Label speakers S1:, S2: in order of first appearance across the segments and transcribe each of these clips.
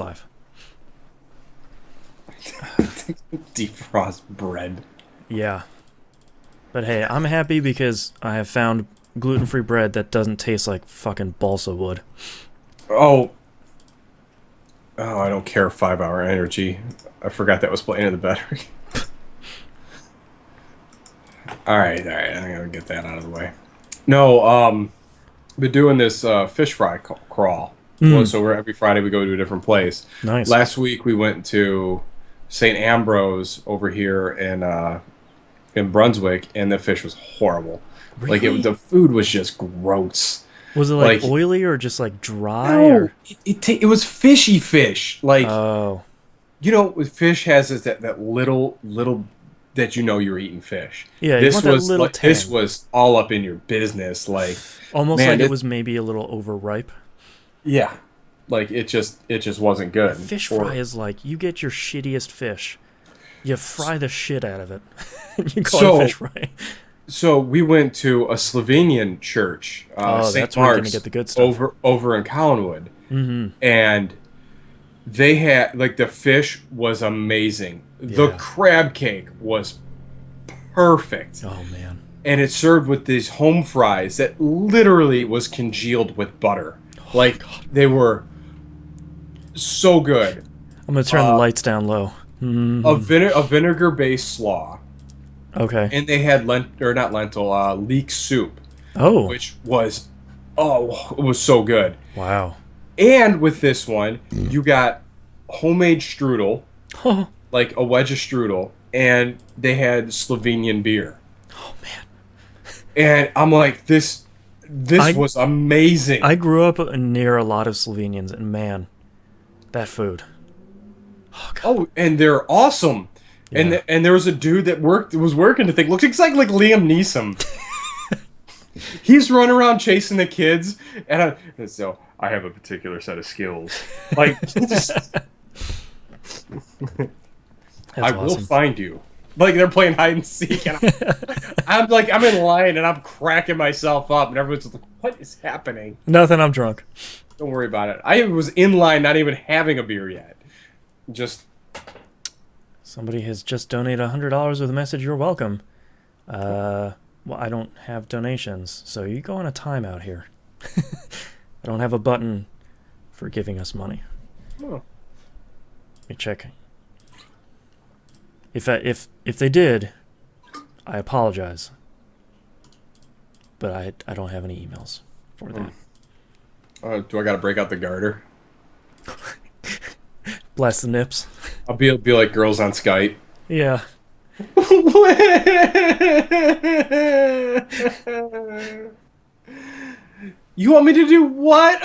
S1: Live.
S2: Defrost bread.
S1: Yeah. But hey, I'm happy because I have found gluten-free bread that doesn't taste like fucking balsa wood.
S2: Oh, oh, I don't care. 5 hour energy. I forgot that was playing in the battery. All right. I'm gonna get that out of the way. No, been doing this fish fry crawl. Well,
S1: Mm,
S2: so we're every Friday we go to a different place.
S1: nice.
S2: Last week we went to St. Ambrose over here in Brunswick, and the fish was horrible. Like
S1: Really?
S2: the food was just gross.
S1: Was it like
S2: Like
S1: oily or just like dry
S2: no,
S1: or?
S2: it was fishy fish. Like
S1: Oh.
S2: with fish has that little that you're eating fish.
S1: Yeah, you
S2: This
S1: want that
S2: was
S1: little
S2: like this
S1: tang.
S2: was all up in your business. Like,
S1: Almost like
S2: man,
S1: it
S2: it
S1: was maybe a little overripe.
S2: yeah, like it just wasn't
S1: A
S2: good.
S1: fish fry
S2: Or
S1: is like you get your shittiest fish. You fry the shit out of it. You call it a fish
S2: so
S1: fry.
S2: so we went to a Slovenian church,
S1: Oh,
S2: St.
S1: that's where you're gonna get
S2: Mark's
S1: the good stuff.
S2: over in Collinwood,
S1: Mm-hmm.
S2: and they had like the fish was amazing. The
S1: Yeah.
S2: crab cake was perfect.
S1: Oh man.
S2: And it's served with these home fries that literally was congealed with butter.
S1: Oh my
S2: Like
S1: god.
S2: they were so good.
S1: I'm gonna turn the
S2: Uh,
S1: lights down low. Mm-hmm.
S2: a vinegar based slaw,
S1: Okay.
S2: and they had not lentil leek soup,
S1: Oh.
S2: which was it was so good.
S1: Wow.
S2: And with this one, you got homemade strudel,
S1: Oh.
S2: like a wedge of strudel, and they had Slovenian beer.
S1: Oh man.
S2: And I'm like, this
S1: I
S2: was amazing.
S1: I grew up near a lot of Slovenians, and man, that food. Oh god.
S2: Oh, and they're awesome.
S1: Yeah.
S2: And there was a dude that was working to think looks exactly like Liam Neeson. He's running around chasing the kids, and so I have a particular set of skills. Like, I
S1: That's
S2: will
S1: awesome.
S2: find you. Like they're playing hide and seek, and I'm in line and I'm cracking myself up, and everyone's like, "What is happening?"
S1: Nothing. I'm drunk.
S2: Don't worry about it. I was in line, not even having a beer yet. Just
S1: Somebody has just donated $100 with a message. You're welcome. Well, I don't have donations, so you go on a timeout here. I don't have a button for giving us money.
S2: oh,
S1: Let me check. If they did, I apologize. But I don't have any emails for that.
S2: do I got to break out the garter?
S1: Bless the nips.
S2: I'll be like girls on Skype.
S1: Yeah.
S2: You want me to do what?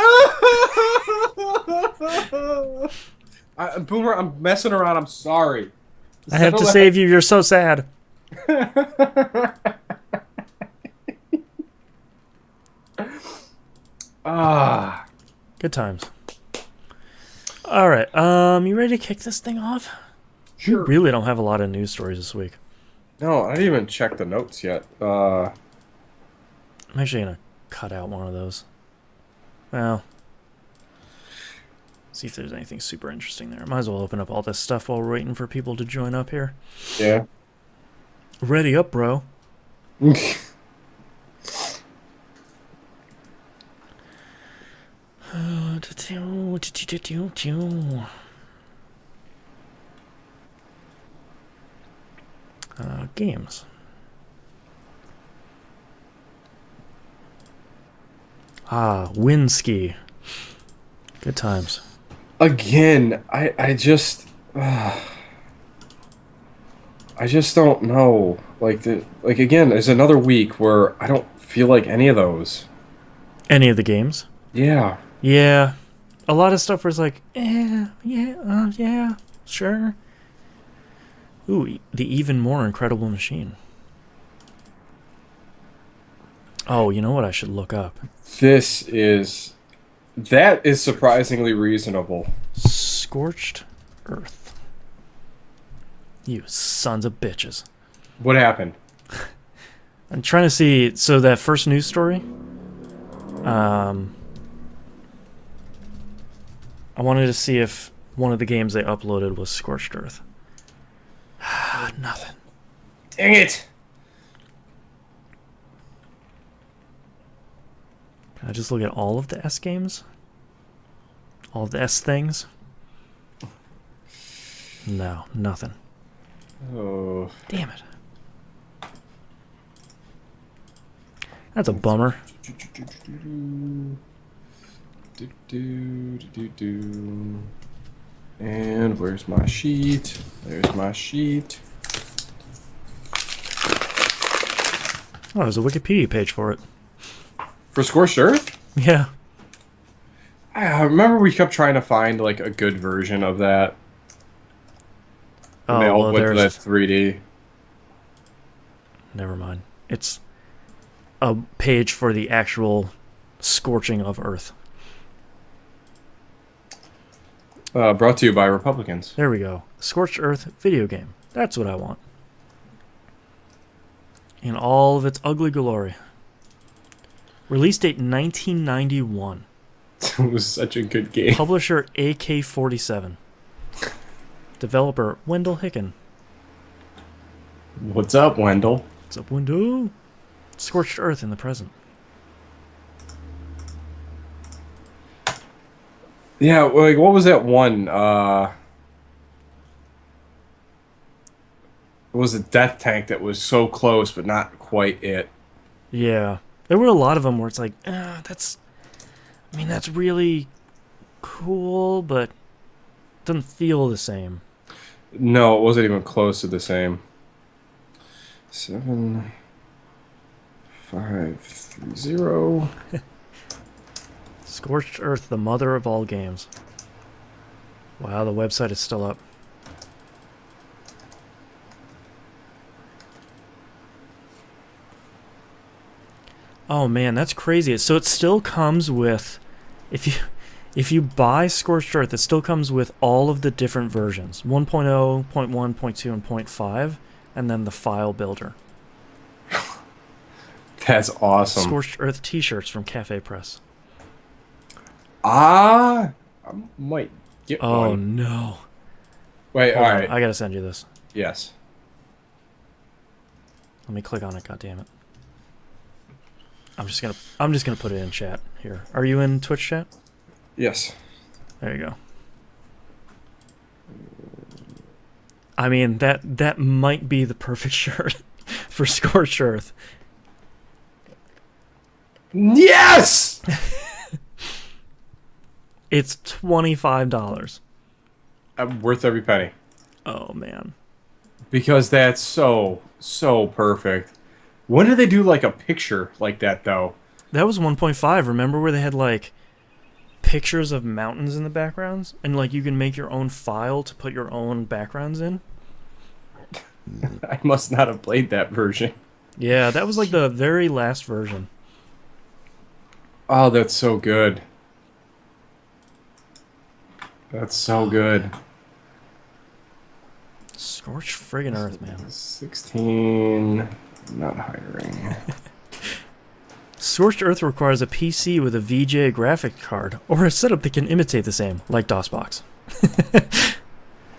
S2: Boomer, I'm messing around. I'm sorry.
S1: I have to
S2: Settle
S1: save you. You're so sad.
S2: that. Ah,
S1: Good times. All right. You ready to kick this thing off? We
S2: sure.
S1: really don't have a lot of news stories this week.
S2: No, I didn't even check the notes yet.
S1: I'm actually gonna cut out one of those. Well, see if there's anything super interesting there. Might as well open up all this stuff while we're waiting for people to join up here.
S2: Yeah.
S1: Ready up, bro. Games. Winski. Good times.
S2: Again, I just don't know. Like again, there's another week where I don't feel like any of those.
S1: Any of the games?
S2: Yeah.
S1: Yeah. A lot of stuff was like, yeah, sure. Ooh, the even more incredible machine. Oh, you know what I should look up?
S2: This is that is surprisingly reasonable.
S1: Scorched Earth. You sons of bitches.
S2: What happened?
S1: I'm trying to see. So that first news story. I wanted to see if one of the games they uploaded was Scorched Earth. Nothing.
S2: Dang it!
S1: Can I just look at all of the S games? All of the S things? No, nothing.
S2: Oh.
S1: Damn it. That's a bummer.
S2: And where's my sheet? There's my sheet.
S1: Oh, there's a Wikipedia page for it.
S2: For Scorched Earth?
S1: Yeah.
S2: I remember we kept trying to find like a good version of that. And they all went to that 3D.
S1: Never mind. It's a page for the actual scorching of Earth.
S2: Brought to you by Republicans.
S1: There we go. Scorched Earth video game. That's what I want. In all of its ugly glory. Release date 1991.
S2: It was such a good game.
S1: Publisher AK-47. Developer Wendell Hicken.
S2: What's up, Wendell?
S1: What's up, Wendell? Scorched Earth in the present.
S2: Yeah, like what was that one? It was a death tank that was so close, but not quite it.
S1: Yeah. There were a lot of them where it's like, that's really cool, but doesn't feel the same.
S2: No, it wasn't even close to the same. 7, 5, 3, 0.
S1: Scorched Earth, the mother of all games. Wow, the website is still up. Oh man, that's crazy. So it still comes with, if you buy Scorched Earth, it still comes with all of the different versions. 1.0, 0.1, 0.2, and 0.5, and then the file builder.
S2: That's awesome.
S1: Scorched Earth t-shirts from Cafe Press.
S2: I might get one.
S1: Oh no.
S2: Wait,
S1: Hold on,
S2: alright.
S1: I gotta send you this.
S2: Yes.
S1: Let me click on it, goddammit. I'm just gonna put it in chat here. Are you in Twitch chat?
S2: Yes.
S1: There you go. I mean, that might be the perfect shirt for Scorched Earth.
S2: Yes!
S1: It's $25.
S2: Worth every penny.
S1: Oh man.
S2: Because that's so perfect. When did they do like a picture like that though?
S1: That was 1.5. Remember where they had like pictures of mountains in the backgrounds, and like you can make your own file to put your own backgrounds in?
S2: I must not have played that version.
S1: Yeah, that was like the very last version.
S2: Oh, that's so good. That's so good.
S1: Scorched friggin' Earth, man.
S2: 16. Not hiring.
S1: Scorched Earth requires a PC with a VGA graphic card, or a setup that can imitate the same, like DOSBox.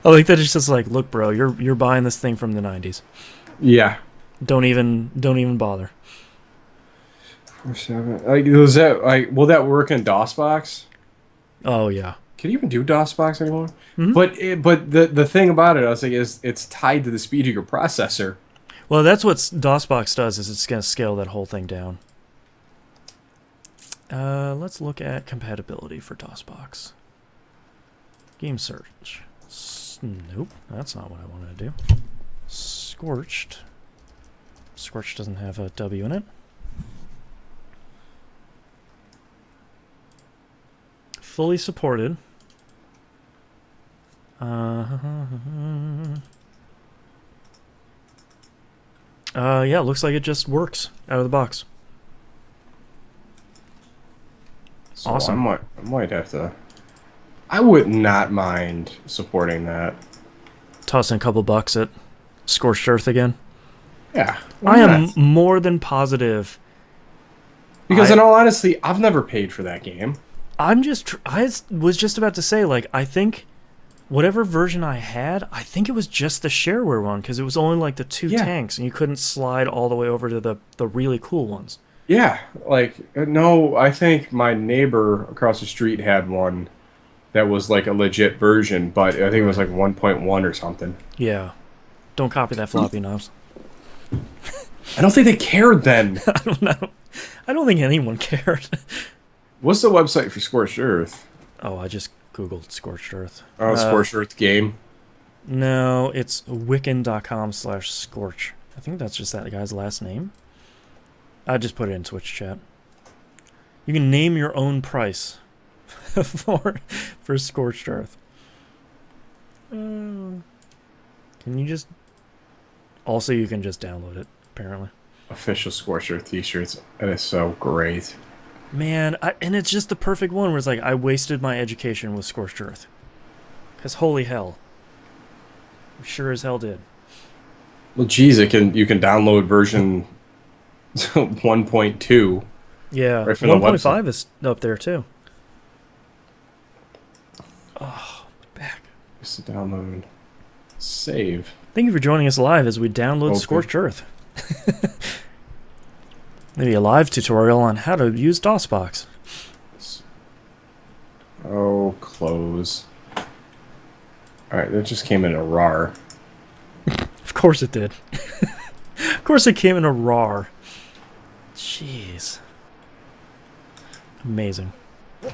S1: I like that it's just like, look, bro, you're buying this thing from the 90s.
S2: Yeah.
S1: Don't even bother.
S2: 4.7. Like, was that like? Will that work in DOSBox?
S1: Oh yeah.
S2: Can you even do DOSBox anymore?
S1: Mm-hmm.
S2: But the thing about it, I was like, is it's tied to the speed of your processor.
S1: Well, that's what DOSBox does, is it's going to scale that whole thing down. Let's look at compatibility for DOSBox. Game search. Nope, that's not what I wanted to do. Scorched. Scorched doesn't have a W in it. Fully supported. Yeah, looks like it just works out of the box.
S2: So
S1: Awesome.
S2: I might have to. I would not mind supporting that.
S1: Tossing a couple bucks at Scorched Earth again.
S2: Yeah.
S1: I am more than positive.
S2: Because in all honesty, I've never paid for that game.
S1: I was just about to say, like, I think whatever version I had, I think it was just the shareware one because it was only like the two tanks, and you couldn't slide all the way over to the really cool ones.
S2: Yeah, like no, I think my neighbor across the street had one that was like a legit version, but I think it was like 1.1 or something.
S1: Yeah. Don't copy that floppy knobs.
S2: I don't think they cared then.
S1: I don't know. I don't think anyone cared.
S2: What's the website for Scorched Earth?
S1: Oh, I just googled Scorched Earth.
S2: Oh, Scorched Earth game.
S1: No, it's wiccan.com/scorch. I think that's just that guy's last name. I just put it in Twitch chat. You can name your own price for Scorched Earth. Can you just... Also, you can just download it, apparently.
S2: Official Scorched Earth t-shirts. That is so great.
S1: Man, and it's just the perfect one where it's like, I wasted my education with Scorched Earth. Because holy hell. I sure as hell did.
S2: Well, geez, you can download version 1.2.
S1: Yeah,
S2: right from
S1: 1.5 is up there too. Oh, back.
S2: Just to download. Save.
S1: Thank you for joining us live as we download Scorched Earth. Maybe a live tutorial on how to use DOSBox.
S2: Oh, close. Alright, that just came in a RAR.
S1: Of course it did. Of course it came in a RAR. Jeez. Amazing.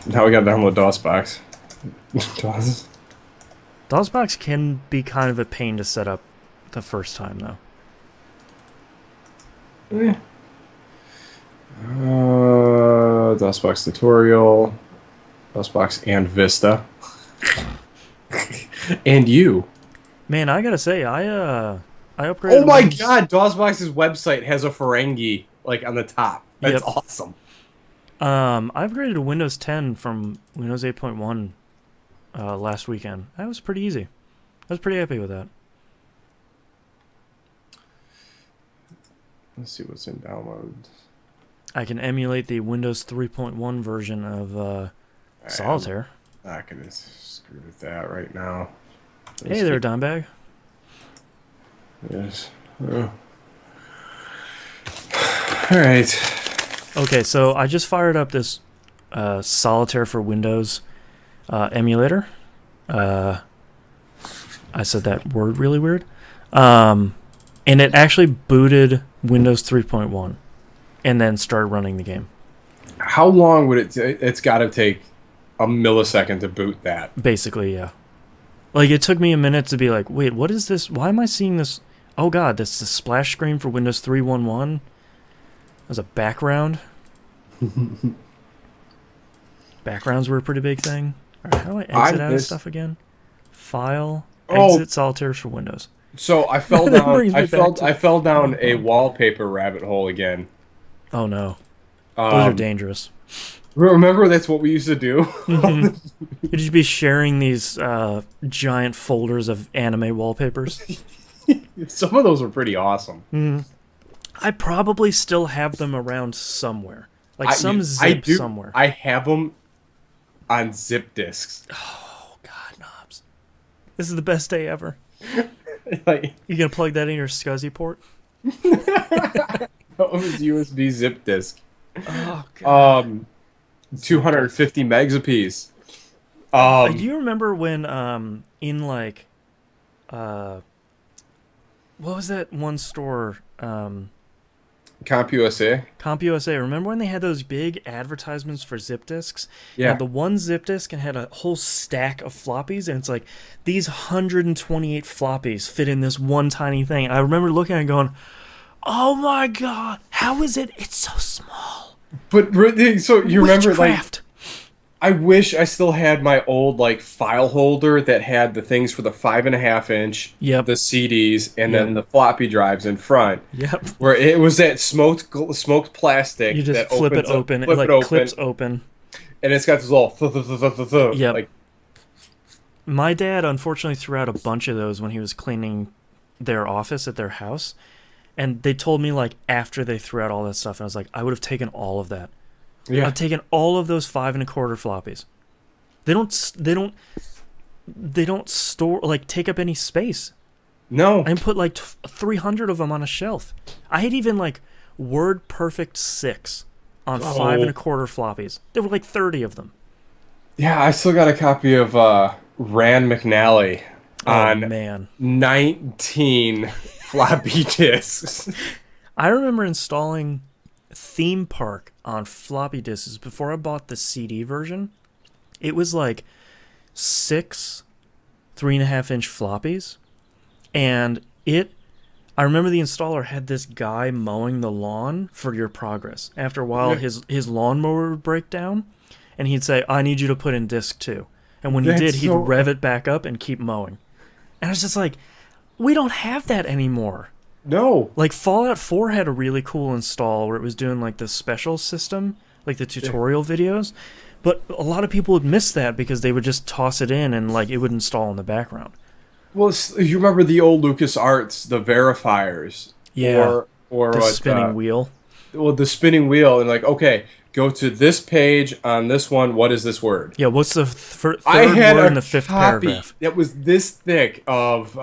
S2: Now we gotta download DOSBox. DOS.
S1: DOSBox can be kind of a pain to set up the first time, though.
S2: DOSBox tutorial. DOSBox and Vista. And you.
S1: Man, I gotta say, I upgraded.
S2: Oh my god, DOSBox's website has a Ferengi like on the top. That's awesome.
S1: I upgraded to Windows 10 from Windows 8.1 last weekend. That was pretty easy. I was pretty happy with that.
S2: Let's see what's in download.
S1: I can emulate the Windows 3.1 version of Solitaire.
S2: I'm not gonna screw with that right now.
S1: Hey there, Dimebag.
S2: Yes. Alright.
S1: Okay, so I just fired up this Solitaire for Windows emulator. I said that word really weird. And it actually booted Windows 3.1 and then started running the game.
S2: How long would it it's got to take a millisecond to boot that?
S1: Basically, yeah. Like, it took me a minute to be like, wait, what is this? Why am I seeing this? Oh, God, that's the splash screen for Windows 3.11. As a background. Backgrounds were a pretty big thing. All right, how do I exit out of stuff again? File, exit Solitaire for Windows.
S2: So I fell down. I fell down a wallpaper rabbit hole again.
S1: Oh no, those are dangerous.
S2: Remember, that's what we used to do.
S1: You'd just be sharing these giant folders of anime wallpapers.
S2: Some of those were pretty awesome.
S1: Mm. I probably still have them around somewhere, like zip somewhere.
S2: I have them on zip disks.
S1: Oh God, knobs! This is the best day ever.
S2: Like,
S1: you gonna plug that in your SCSI port?
S2: That was USB zip disk.
S1: Oh God.
S2: 250 megs apiece.
S1: Do you remember when in like what was that one store
S2: CompUSA?
S1: CompUSA. Remember when they had those big advertisements for zip disks?
S2: Yeah.
S1: And the one zip disk and had a whole stack of floppies, and it's like these 128 floppies fit in this one tiny thing. And I remember looking at it and going, "Oh my God, how is it? It's so small."
S2: But so you remember,
S1: Witchcraft.
S2: like, I wish I still had my old like file holder that had the things for the 5.5 inch, the CDs, and then the floppy drives in front.
S1: Yep.
S2: Where it was that smoked plastic.
S1: You just
S2: that
S1: flip it open. It like clips open.
S2: And it's got this little
S1: Yep.
S2: Like,
S1: my dad unfortunately threw out a bunch of those when he was cleaning their office at their house. And they told me, like, after they threw out all that stuff, and I was like, I would have taken all of that. Yeah. I've taken all of those 5 1/4 floppies. They don't. they don't store like take up any space.
S2: No.
S1: I can put like 300 of them on a shelf. I had even like Word Perfect 6 on 5.25 floppies. There were like 30 of them.
S2: Yeah, I still got a copy of Rand McNally
S1: Oh
S2: on
S1: man.
S2: 19 floppy disks.
S1: I remember installing Theme Park on floppy disks before I bought the CD version. It was like 6 3.5-inch floppies, and I remember the installer had this guy mowing the lawn for your progress. After a while, his lawnmower would break down, and he'd say, I need you to put in disc 2. And when he did, he'd rev it back up and keep mowing. And I was just like, we don't have that anymore.
S2: No.
S1: Like, Fallout 4 had a really cool install where it was doing, like, the special system, like the tutorial videos. But a lot of people would miss that because they would just toss it in and, like, it would install in the background.
S2: Well, you remember the old LucasArts, the verifiers?
S1: Yeah.
S2: Or
S1: the
S2: what,
S1: spinning wheel.
S2: Well, the spinning wheel, and like, okay, go to this page on this one. What is this word?
S1: Yeah, what's the third word in the fifth paragraph?
S2: That was this thick of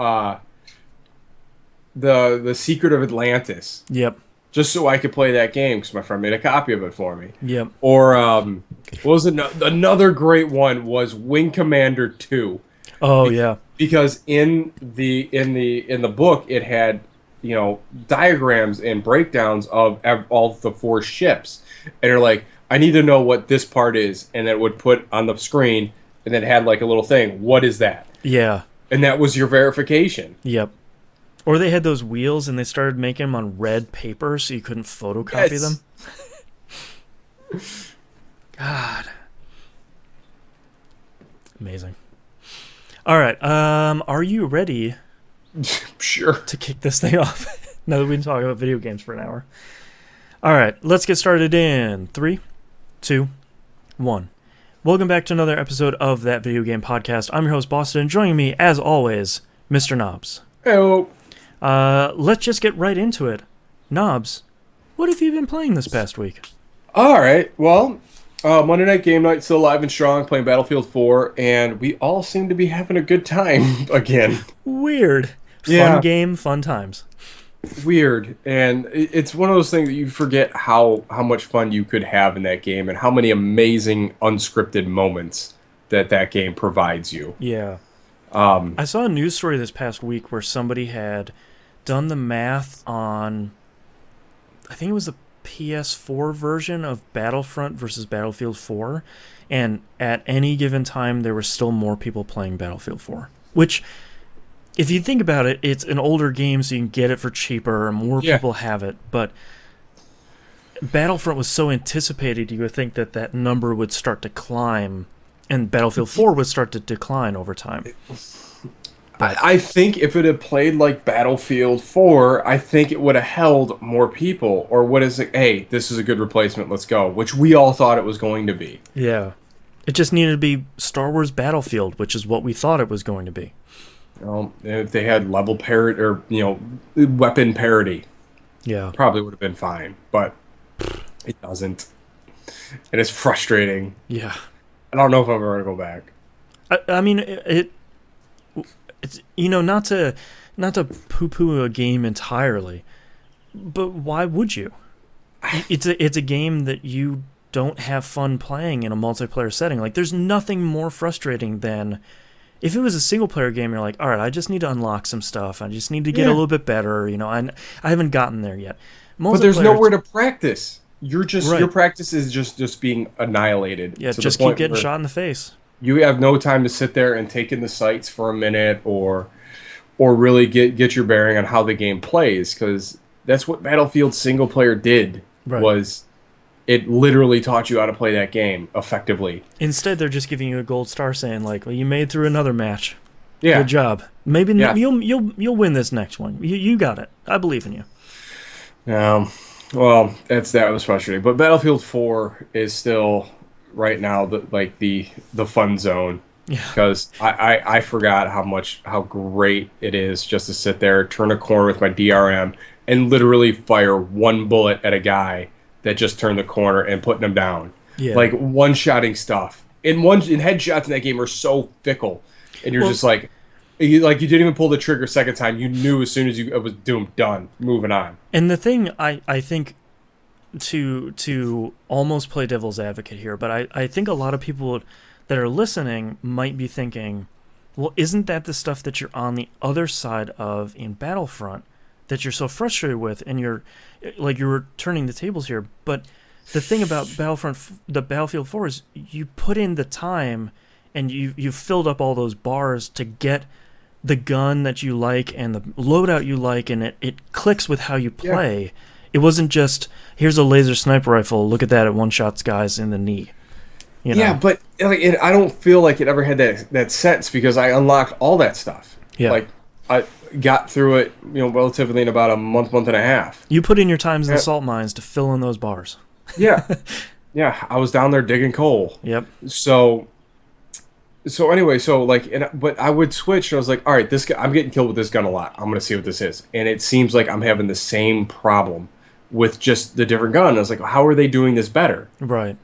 S2: the Secret of Atlantis.
S1: Yep.
S2: Just so I could play that game because my friend made a copy of it for me.
S1: Yep.
S2: Or what was it? Another great one was Wing Commander 2.
S1: Oh yeah.
S2: Because in the book it had, you know, diagrams and breakdowns of all the 4 ships, and they're like, I need to know what this part is, and it would put on the screen, and then it had like a little thing. What is that?
S1: Yeah.
S2: And that was your verification.
S1: Yep. Or they had those wheels, and they started making them on red paper, so you couldn't photocopy them. God. Amazing. All right. Are you ready?
S2: Sure.
S1: To kick this thing off. Now that we've been talking about video games for an hour. All right. Let's get started in 3, 2, 1. Welcome back to another episode of That Video Game Podcast. I'm your host, Boston, and joining me, as always, Mr. Knobs.
S2: Hello.
S1: Let's just get right into it. Knobs, what have you been playing this past week?
S2: All right. Well, Monday Night Game Night still alive and strong, playing Battlefield 4, and we all seem to be having a good time again.
S1: Weird.
S2: Yeah.
S1: Fun game, fun times.
S2: Weird. And it's one of those things that you forget how much fun you could have in that game and how many amazing unscripted moments that game provides you.
S1: Yeah. I saw a news story this past week where somebody had done the math on, I think it was the PS4 version of Battlefront versus Battlefield 4, and at any given time there were still more people playing Battlefield 4, which, if you think about it, it's an older game, so you can get it for cheaper and more people have it, but Battlefront was so anticipated, you would think that number would start to climb and Battlefield 4 would start to decline over time.
S2: I think if it had played like Battlefield 4, I think it would have held more people. Or what is it? Hey, this is a good replacement, let's go. Which we all thought it was going to be.
S1: Yeah. It just needed to be Star Wars Battlefield, which is what we thought it was going to be.
S2: Well, if they had level parity, or, you know, weapon parity, probably would have been fine. But it doesn't. And it's frustrating.
S1: Yeah.
S2: I don't know if I'm ever going to go back.
S1: I mean, it's, you know, not to poo-poo a game entirely, but why would you? It's a game that you don't have fun playing in a multiplayer setting. Like, there's nothing more frustrating than if it was a single-player game. You're like, all right, I just need to unlock some stuff. I just need to get a little bit better. You know, I haven't gotten there yet.
S2: But there's nowhere to practice. You're just your practice is just being annihilated.
S1: Yeah, just keep getting shot in the face.
S2: You have no time to sit there and take in the sights for a minute or really get your bearing on how the game plays, because that's what Battlefield single player did. Was it literally taught you how to play that game effectively. Instead,
S1: they're just giving you a gold star saying like, well, you made through another match.
S2: Yeah.
S1: Good job. Maybe you'll win this next one. You got it. I believe in you.
S2: Well, that was frustrating. But Battlefield 4 is still right now the fun zone.
S1: Yeah.
S2: Because I forgot how great it is just to sit there, turn a corner with my DRM, and literally fire one bullet at a guy that just turned the corner and putting him down.
S1: Yeah.
S2: Like one-shotting stuff. And headshots in that game are so fickle. and you're just like you didn't even pull the trigger second time. You knew as soon as it was doomed, done, moving on.
S1: And the thing I think, to almost play devil's advocate here, but I think a lot of people that are listening might be thinking, well, isn't that the stuff that you're on the other side of in Battlefront that you're so frustrated with, and you're turning the tables here? But the thing about the Battlefield 4 is you put in the time, and you've filled up all those bars to get the gun that you like and the loadout you like, and it clicks with how you play. Yeah. It wasn't just, here's a laser sniper rifle, look at that, it one-shots guys in the knee. You know?
S2: Yeah, but I don't feel like it ever had that sense, because I unlocked all that stuff.
S1: Yeah.
S2: Like, I got through it, relatively in about a month and a half.
S1: You put in your times in the salt mines to fill in those bars.
S2: Yeah. Yeah, I was down there digging coal.
S1: Yep.
S2: So anyway, but I would switch, and I was like, all right, this guy, I'm getting killed with this gun a lot. I'm going to see what this is. And it seems like I'm having the same problem with just the different gun. I was like, how are they doing this better?
S1: Right.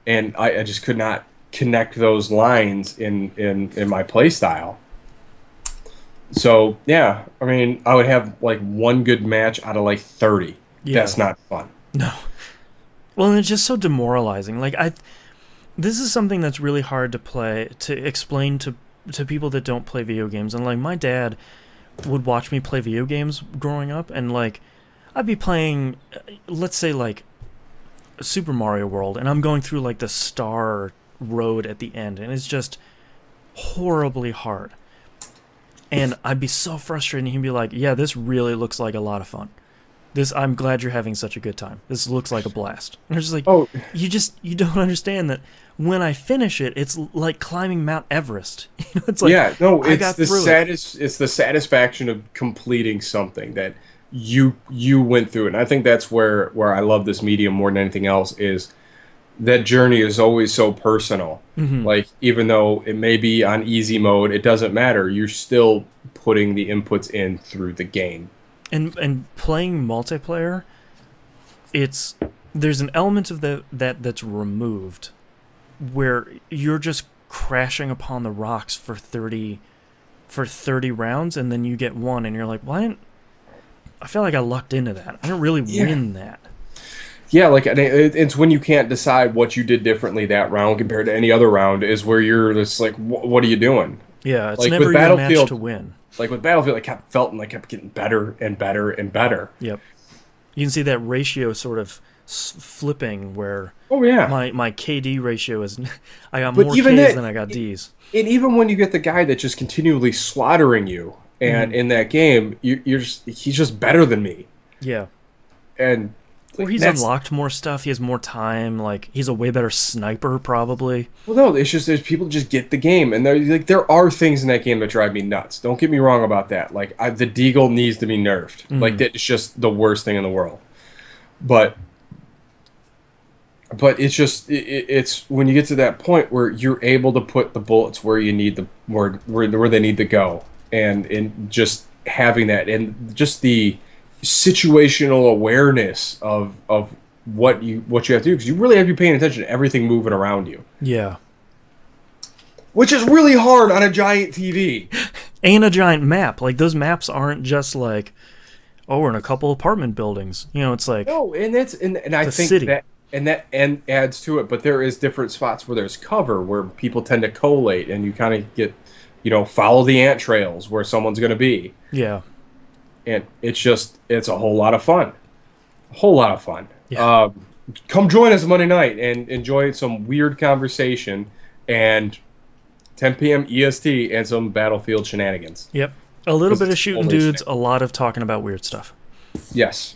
S2: And I just could not connect those lines in my play style. So, yeah, I mean, I would have like one good match out of like 30. Yeah. That's not fun.
S1: No. Well, and it's just so demoralizing. Like, this is something that's really hard to explain to people that don't play video games. And like, my dad would watch me play video games growing up, and like, I'd be playing, let's say, like Super Mario World, and I'm going through like the star road at the end, and it's just horribly hard. And I'd be so frustrated, and he'd be like, yeah, this really looks like a lot of fun. I'm glad you're having such a good time. This looks like a blast. And it's just like, you don't understand that when I finish it, it's like climbing Mount Everest. It's like,
S2: it's the satisfaction of completing something that you went through. And I think that's where I love this medium more than anything else, is that journey is always so personal. Mm-hmm. Like, even though it may be on easy mode, it doesn't matter. You're still putting the inputs in through the game.
S1: And playing multiplayer, there's an element of that's removed, where you're just crashing upon the rocks for 30 rounds, and then you get one, and you're like, well, I feel like I lucked into that. I didn't really win that.
S2: Yeah, like, it's when you can't decide what you did differently that round compared to any other round, is where you're just like, what are you doing?
S1: Yeah, it's like, never your match to win.
S2: Like with Battlefield, I kept getting better and better and better.
S1: Yep. You can see that ratio sort of flipping, where my KD ratio is, I got more Ks than I got Ds.
S2: And even when you get the guy that's just continually slaughtering you, and in that game, he's just better than me.
S1: Yeah.
S2: And
S1: or he's unlocked more stuff. He has more time. Like, he's a way better sniper, probably.
S2: Well, no, it's just there's people just get the game, and there are things in that game that drive me nuts. Don't get me wrong about that. Like, the Deagle needs to be nerfed. Mm-hmm. Like, it's just the worst thing in the world. But it's just it's when you get to that point where you're able to put the bullets where you need where they need to go, and just having that, and just the situational awareness of what you have to do, because you really have to be paying attention to everything moving around you.
S1: Yeah.
S2: Which is really hard on a giant TV.
S1: And a giant map. Like, those maps aren't just like, oh, we're in a couple apartment buildings. It's like,
S2: no, and I think city. that adds to it. But there is different spots where there's cover, where people tend to collate, and you kind of get, follow the ant trails where someone's going to be.
S1: Yeah.
S2: And it's a whole lot of fun. A whole lot of fun.
S1: Yeah.
S2: Come join us Monday night and enjoy some weird conversation and 10 p.m. EST and some Battlefield shenanigans.
S1: Yep. A little bit of shooting dudes, a lot of talking about weird stuff.
S2: Yes.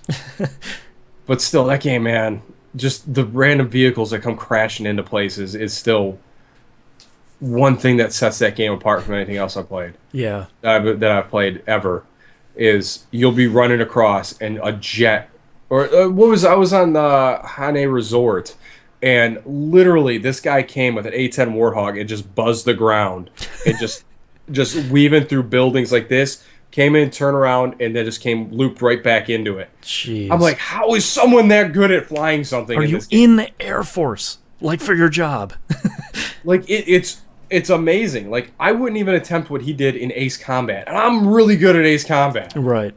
S2: But still, that game, man, just the random vehicles that come crashing into places is still one thing that sets that game apart from anything else I've played.
S1: Yeah.
S2: That I've played ever. Is you'll be running across, and a jet, or I was on the Hane Resort, and literally this guy came with an A-10 Warthog and just buzzed the ground, and just weaving through buildings like this, came in, turned around, and then just looped right back into it.
S1: Jeez.
S2: I'm like, how is someone that good at flying something?
S1: Are you in the Air Force, like, for your job?
S2: Like, it's it's amazing. Like, I wouldn't even attempt what he did in Ace Combat, and I'm really good at Ace Combat.
S1: Right.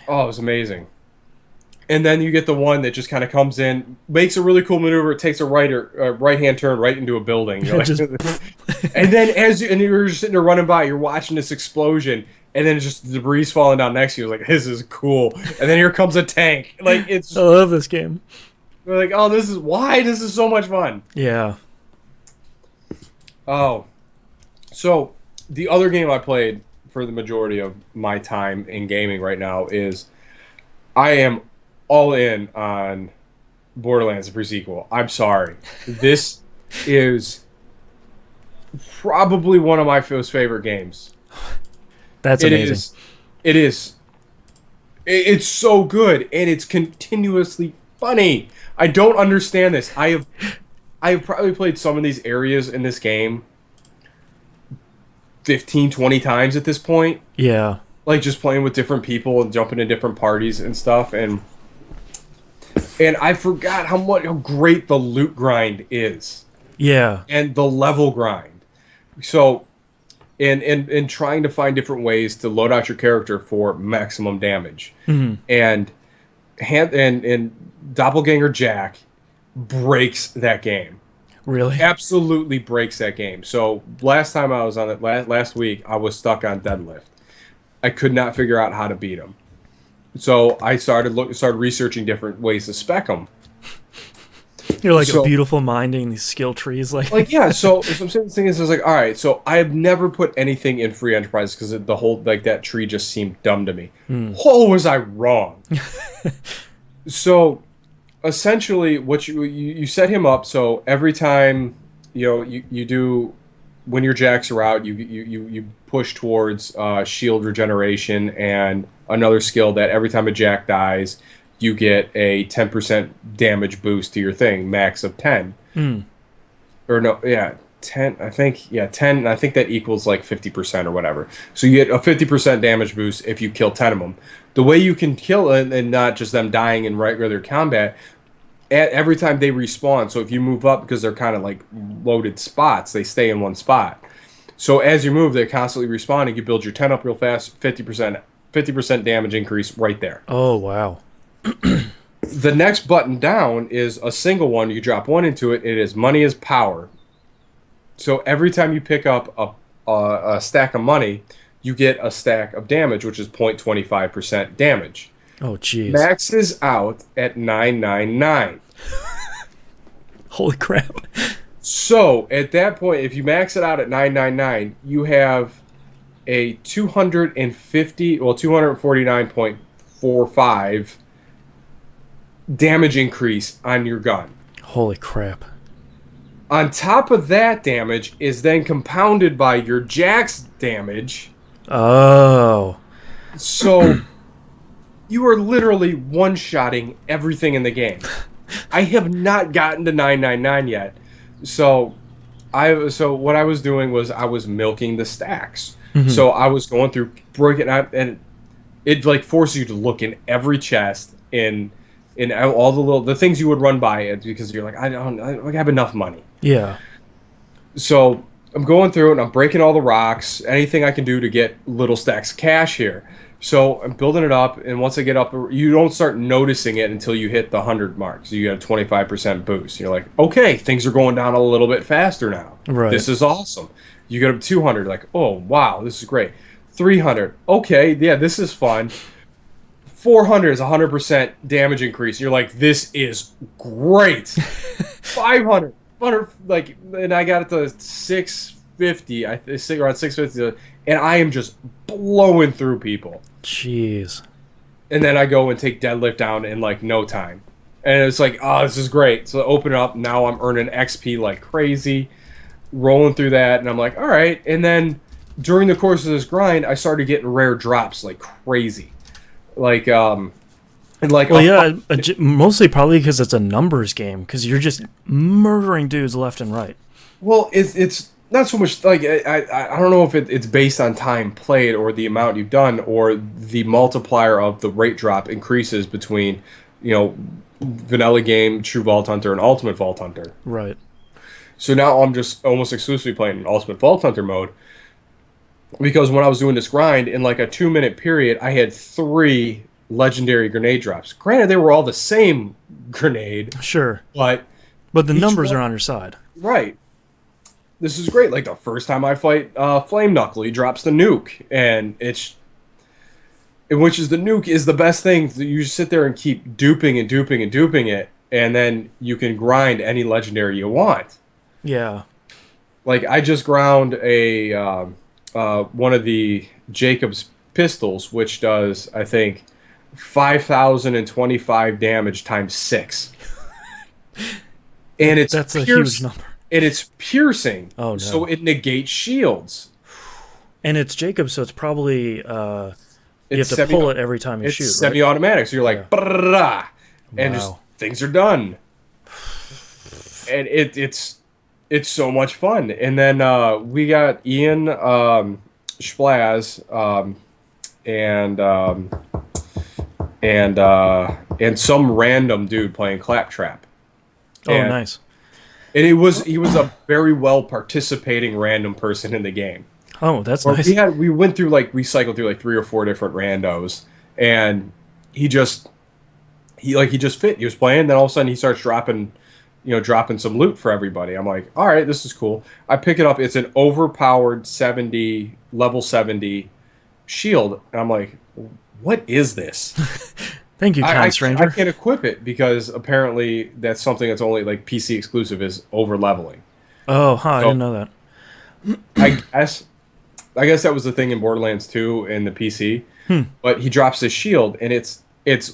S2: Oh, it was amazing. And then you get the one that just kind of comes in, makes a really cool maneuver, takes a right hand turn right into a building. You're like,
S1: Just
S2: and then and you're just sitting there running by, you're watching this explosion, and then just debris falling down next to you. Like, this is cool. And then here comes a tank. Like, it's
S1: I love this game.
S2: we're like, oh, this is so much fun.
S1: Yeah.
S2: Oh, so the other game I played for the majority of my time in gaming right now is I am all in on Borderlands the pre-sequel. I'm sorry. This is probably one of my most favorite games.
S1: That's
S2: It
S1: amazing.
S2: is. It is. It's so good, and it's continuously funny. I don't understand this. I have probably played some of these areas in this game 15, 20 times at this point.
S1: Yeah.
S2: Like, just playing with different people and jumping in different parties and stuff, and I forgot how great the loot grind is
S1: Yeah.
S2: and the level grind. So, and trying to find different ways to load out your character for maximum damage, and Doppelganger Jack breaks that game.
S1: Really?
S2: Absolutely breaks that game. So last time I was on it, last week, I was stuck on deadlift. I could not figure out how to beat him. So I started researching different ways to spec him.
S1: You're like
S2: So-
S1: a beautiful minding these skill trees, like
S2: Yeah, so I'm saying the thing is, I was like, all right, so I have never put anything in free enterprise because the whole, like, that tree just seemed dumb to me. Oh, was I wrong? So essentially, what you set him up so every time you do, when your jacks are out, you push towards shield regeneration and another skill that every time a jack dies, you get a 10% damage boost to your thing, max of 10. Or no, yeah, 10. I think 10. I think that equals like 50% or whatever. So you get a 50% damage boost if you kill 10 of them. The way you can kill it, and not just them dying in regular combat, every time they respawn. So if you move up, because they're kind of like loaded spots, they stay in one spot. So as you move, they're constantly respawning. You build your 10 up real fast, 50% damage increase right there.
S1: oh wow.
S2: The next button down is a single one. You drop one into it. It is money is power. So every time you pick up a stack of money, you get a stack of damage, which is 0.25% damage.
S1: Oh jeez.
S2: Maxes out at 999.
S1: Holy crap.
S2: So at that point, if you max it out at 999, you have a 249.45 damage increase on your gun.
S1: Holy crap.
S2: On top of that damage is then compounded by your jack's damage.
S1: Oh.
S2: So you are literally one-shotting everything in the game. I have not gotten to 999 yet. So what I was doing was I was milking the stacks. So I was going through breaking out, and it like forces you to look in every chest in all the things you would run by it, because you're like, I have enough money.
S1: Yeah.
S2: So I'm going through it and I'm breaking all the rocks, anything I can do to get little stacks of cash here. So I'm building it up, and once I get up, you don't start noticing it until you hit the 100 mark. So you get a 25% boost. You're like, okay, things are going down a little bit faster now.
S1: Right.
S2: This is awesome. You get up to 200, like, oh, wow, this is great. 300, okay, yeah, this is fun. 400 is 100% damage increase. You're like, this is great. 500, like, and I got it to 650. I think around 650, and I am just blowing through people.
S1: Jeez.
S2: And then I go and take deadlift down in like no time, and it's like, oh, this is great. So I open it up. Now I'm earning XP like crazy, rolling through that, and I'm like, all right. And then during the course of this grind, I started getting rare drops like crazy. Like, and like,
S1: Well, yeah, mostly probably because it's a numbers game, because you're just murdering dudes left and right.
S2: well, it's not so much like I don't know if it's based on time played or the amount you've done, or the multiplier of the rate drop increases between, vanilla game, True Vault Hunter, and Ultimate Vault Hunter.
S1: Right.
S2: So now I'm just almost exclusively playing Ultimate Vault Hunter mode because when I was doing this grind in like a 2 minute period, I had 3 legendary grenade drops. Granted, they were all the same grenade,
S1: Sure.
S2: but
S1: But the
S2: each
S1: numbers
S2: one,
S1: are on your side.
S2: right. This is great. Like the first time I fight Flame Knuckle, he drops the nuke, and which is the nuke is the best thing. You just sit there and keep duping and duping and duping it, and then you can grind any legendary you want.
S1: Yeah.
S2: Like I just ground a one of the Jacob's pistols, which does I think 5,025 damage times 6, and
S1: That's a huge number.
S2: And it's piercing.
S1: Oh no!
S2: So it negates shields.
S1: And it's Jacob, so it's probably you have to pull it every time you shoot.
S2: It's semi-automatic, so you're like, yeah. And just things are done. And it's so much fun. And then we got Ian Splaz and some random dude playing Claptrap.
S1: Oh, nice.
S2: And he was a very well participating random person in the game.
S1: Oh, that's nice.
S2: We went through we cycled through 3 or 4 different randos, and he just fit. He was playing, then all of a sudden he starts dropping some loot for everybody. I'm like, all right, this is cool. I pick it up. It's an overpowered level 70 shield, and I'm like, what is this?
S1: Thank you, kind stranger.
S2: I can't equip it because apparently that's something that's only PC exclusive is over leveling.
S1: Oh, huh, I didn't know that.
S2: I guess that was the thing in Borderlands 2 and the PC. But he drops this shield, and it's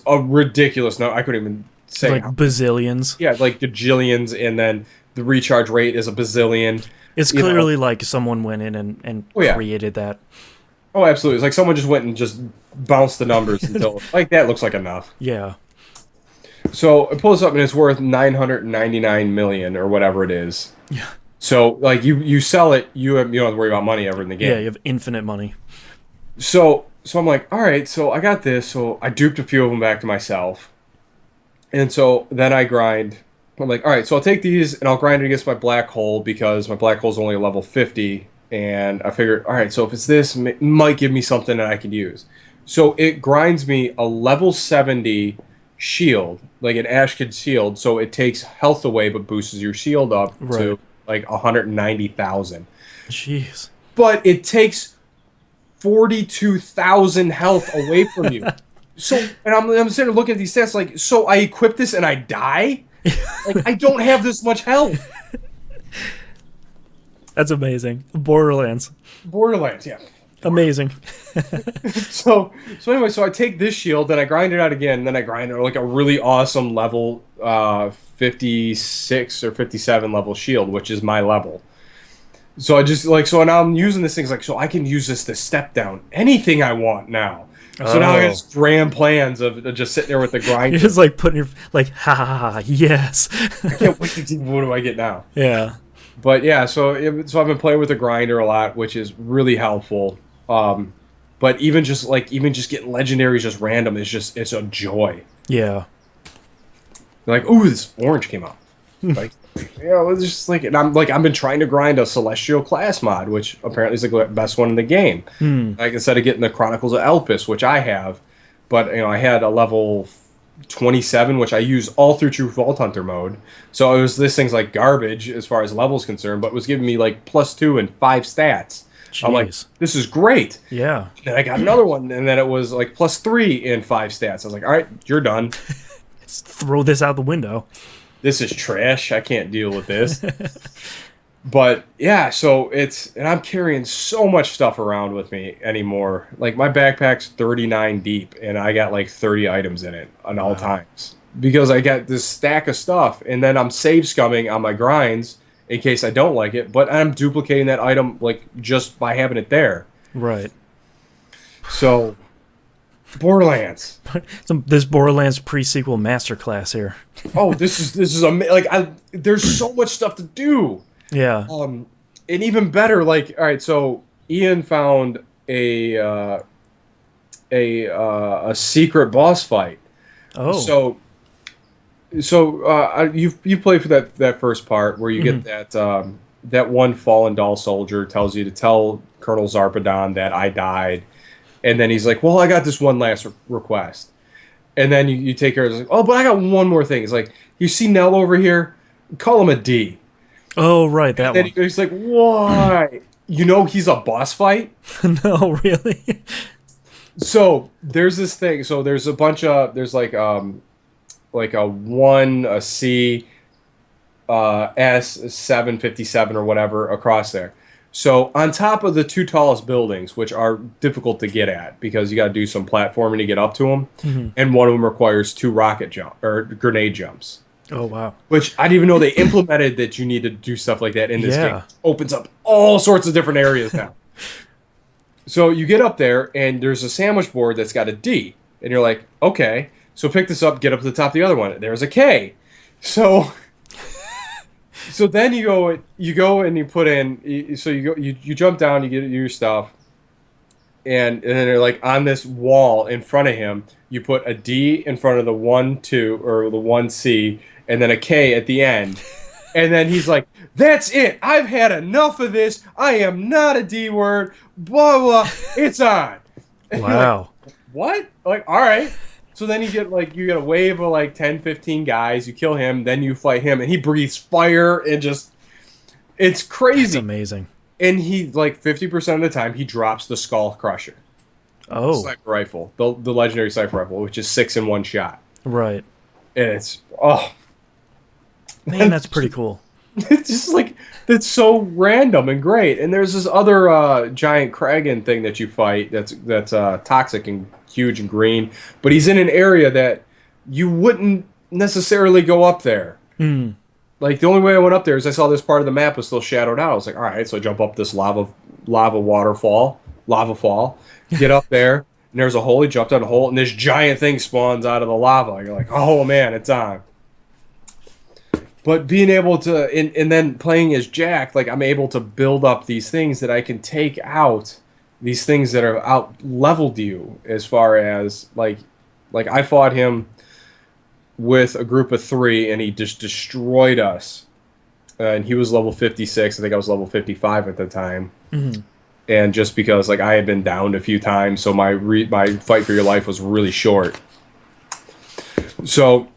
S2: a ridiculous number. I couldn't even say
S1: bazillions.
S2: Yeah, like gajillions, and then the recharge rate is a bazillion.
S1: It's clearly like someone went in and created that.
S2: Oh, absolutely. It's like someone just went and just bounced the numbers until that looks like enough.
S1: Yeah.
S2: So it pulls up and it's worth 999 million or whatever it is.
S1: Yeah.
S2: So you sell it, you don't have to worry about money ever in the game.
S1: Yeah, you have infinite money.
S2: So I'm like, all right, so I got this. So I duped a few of them back to myself, and so then I grind. I'm like, all right, so I'll take these and I'll grind it against my black hole because my black hole is only a level 50. And I figured, all right, so if it's this, it might give me something that I could use. So it grinds me a level 70 shield, like an Ashkin shield. So it takes health away but boosts your shield up to 190,000.
S1: Jeez.
S2: But it takes 42,000 health away from you. So, and I'm sitting there looking at these stats so I equip this and I die? I don't have this much health.
S1: That's amazing. Borderlands, yeah. Amazing.
S2: So anyway, so I take this shield, then I grind it out again, then I grind it a really awesome level 56 or 57 level shield, which is my level. So I just so now I'm using this thing so I can use this to step down anything I want now. So now I got grand plans of just sitting there with the grind.
S1: You're just putting your ha ha ha, yes.
S2: I can't wait to see what do I get now.
S1: Yeah.
S2: But yeah, so I've been playing with the grinder a lot, which is really helpful. But even just getting legendaries just random is it's a joy.
S1: Yeah.
S2: Ooh, this orange came out. It's just and I've been trying to grind a celestial class mod, which apparently is the best one in the game. Instead of getting the Chronicles of Elpis, which I have, but I had a level 27, which I use all through True Vault Hunter mode. So it was this thing's garbage as far as levels concerned, but it was giving me +2 and 5 stats.
S1: Jeez.
S2: I'm like, this is great.
S1: Yeah.
S2: Then I got another one, and then it was +3 and 5 stats. I was like, all right, you're done.
S1: Let's throw this out the window.
S2: This is trash. I can't deal with this. But yeah, so and I'm carrying so much stuff around with me anymore. My backpack's 39 deep, and I got 30 items in it on all times because I got this stack of stuff, and then I'm save scumming on my grinds in case I don't like it, but I'm duplicating that item just by having it there.
S1: Right.
S2: So, Borderlands.
S1: This Borderlands pre-sequel masterclass here.
S2: Oh, this is amazing. There's so much stuff to do.
S1: Yeah.
S2: And even better, all right, so Ian found a secret boss fight.
S1: Oh.
S2: So you've played for that first part where you
S1: Hmm.
S2: get that one fallen doll soldier tells you to tell Colonel Zarpedon that I died, and then he's like, "Well, I got this one last request," and then you take care of it. Like, oh, but I got one more thing. It's like, you see Nell over here, call him a D,
S1: Oh, right,
S2: and
S1: that
S2: then
S1: one.
S2: he's like, "Why?" You know he's a boss fight.
S1: No, really?
S2: So there's this thing. So there's a bunch of there's like a one, a C, S757 or whatever across there. So on top of the two tallest buildings, which are difficult to get at because you got to do some platforming to get up to them,
S1: Hmm.
S2: and one of them requires two rocket jump or grenade jumps,
S1: Oh, wow.
S2: which I didn't even know they implemented that you need to do stuff like that in this game.
S1: Yeah.
S2: Opens up all sorts of different areas now. So you get up there and there's a sandwich board that's got a D, and you're like, okay, so pick this up, get up to the top of the other one. There's a K. So then you go and you put in, so you jump down, you get your stuff, and then they're like on this wall in front of him, you put a D in front of the 1 2 or the 1C, and then a K at the end. And then he's like, "That's it. I've had enough of this. I am not a D word. Blah blah. It's on." And you're like,
S1: Wow.
S2: "What?" Like, all right. So then you get a wave of like 10, 15 guys. You kill him, then you fight him, and he breathes fire and just it's
S1: That's
S2: crazy.
S1: amazing.
S2: And he like 50% of the time he drops the Skull Crusher
S1: Oh,
S2: sniper rifle, the legendary sniper rifle, which is six in one shot.
S1: right.
S2: And it's oh,
S1: Man, that's pretty cool.
S2: it's just like that's so random and great. And there's this other giant Kragan thing that you fight that's toxic and huge and green, but he's in an area that you wouldn't necessarily go up there.
S1: Hmm.
S2: Like the only way I went up there is I saw this part of the map was still shadowed out. I was like, all right, so I jump up this lava waterfall, lava fall, get up there, and there's a hole. You jump down a hole, and this giant thing spawns out of the lava. You're like, oh man, it's on. But being able to, and then playing as Jack, like I'm able to build up these things that I can take out, these things that are out leveled you as far as like I fought him with a group of three, and he just destroyed us. And he was level 56. I think I was level 55 at the time.
S1: Hmm.
S2: And just because like I had been downed a few times, so my fight for your life was really short. So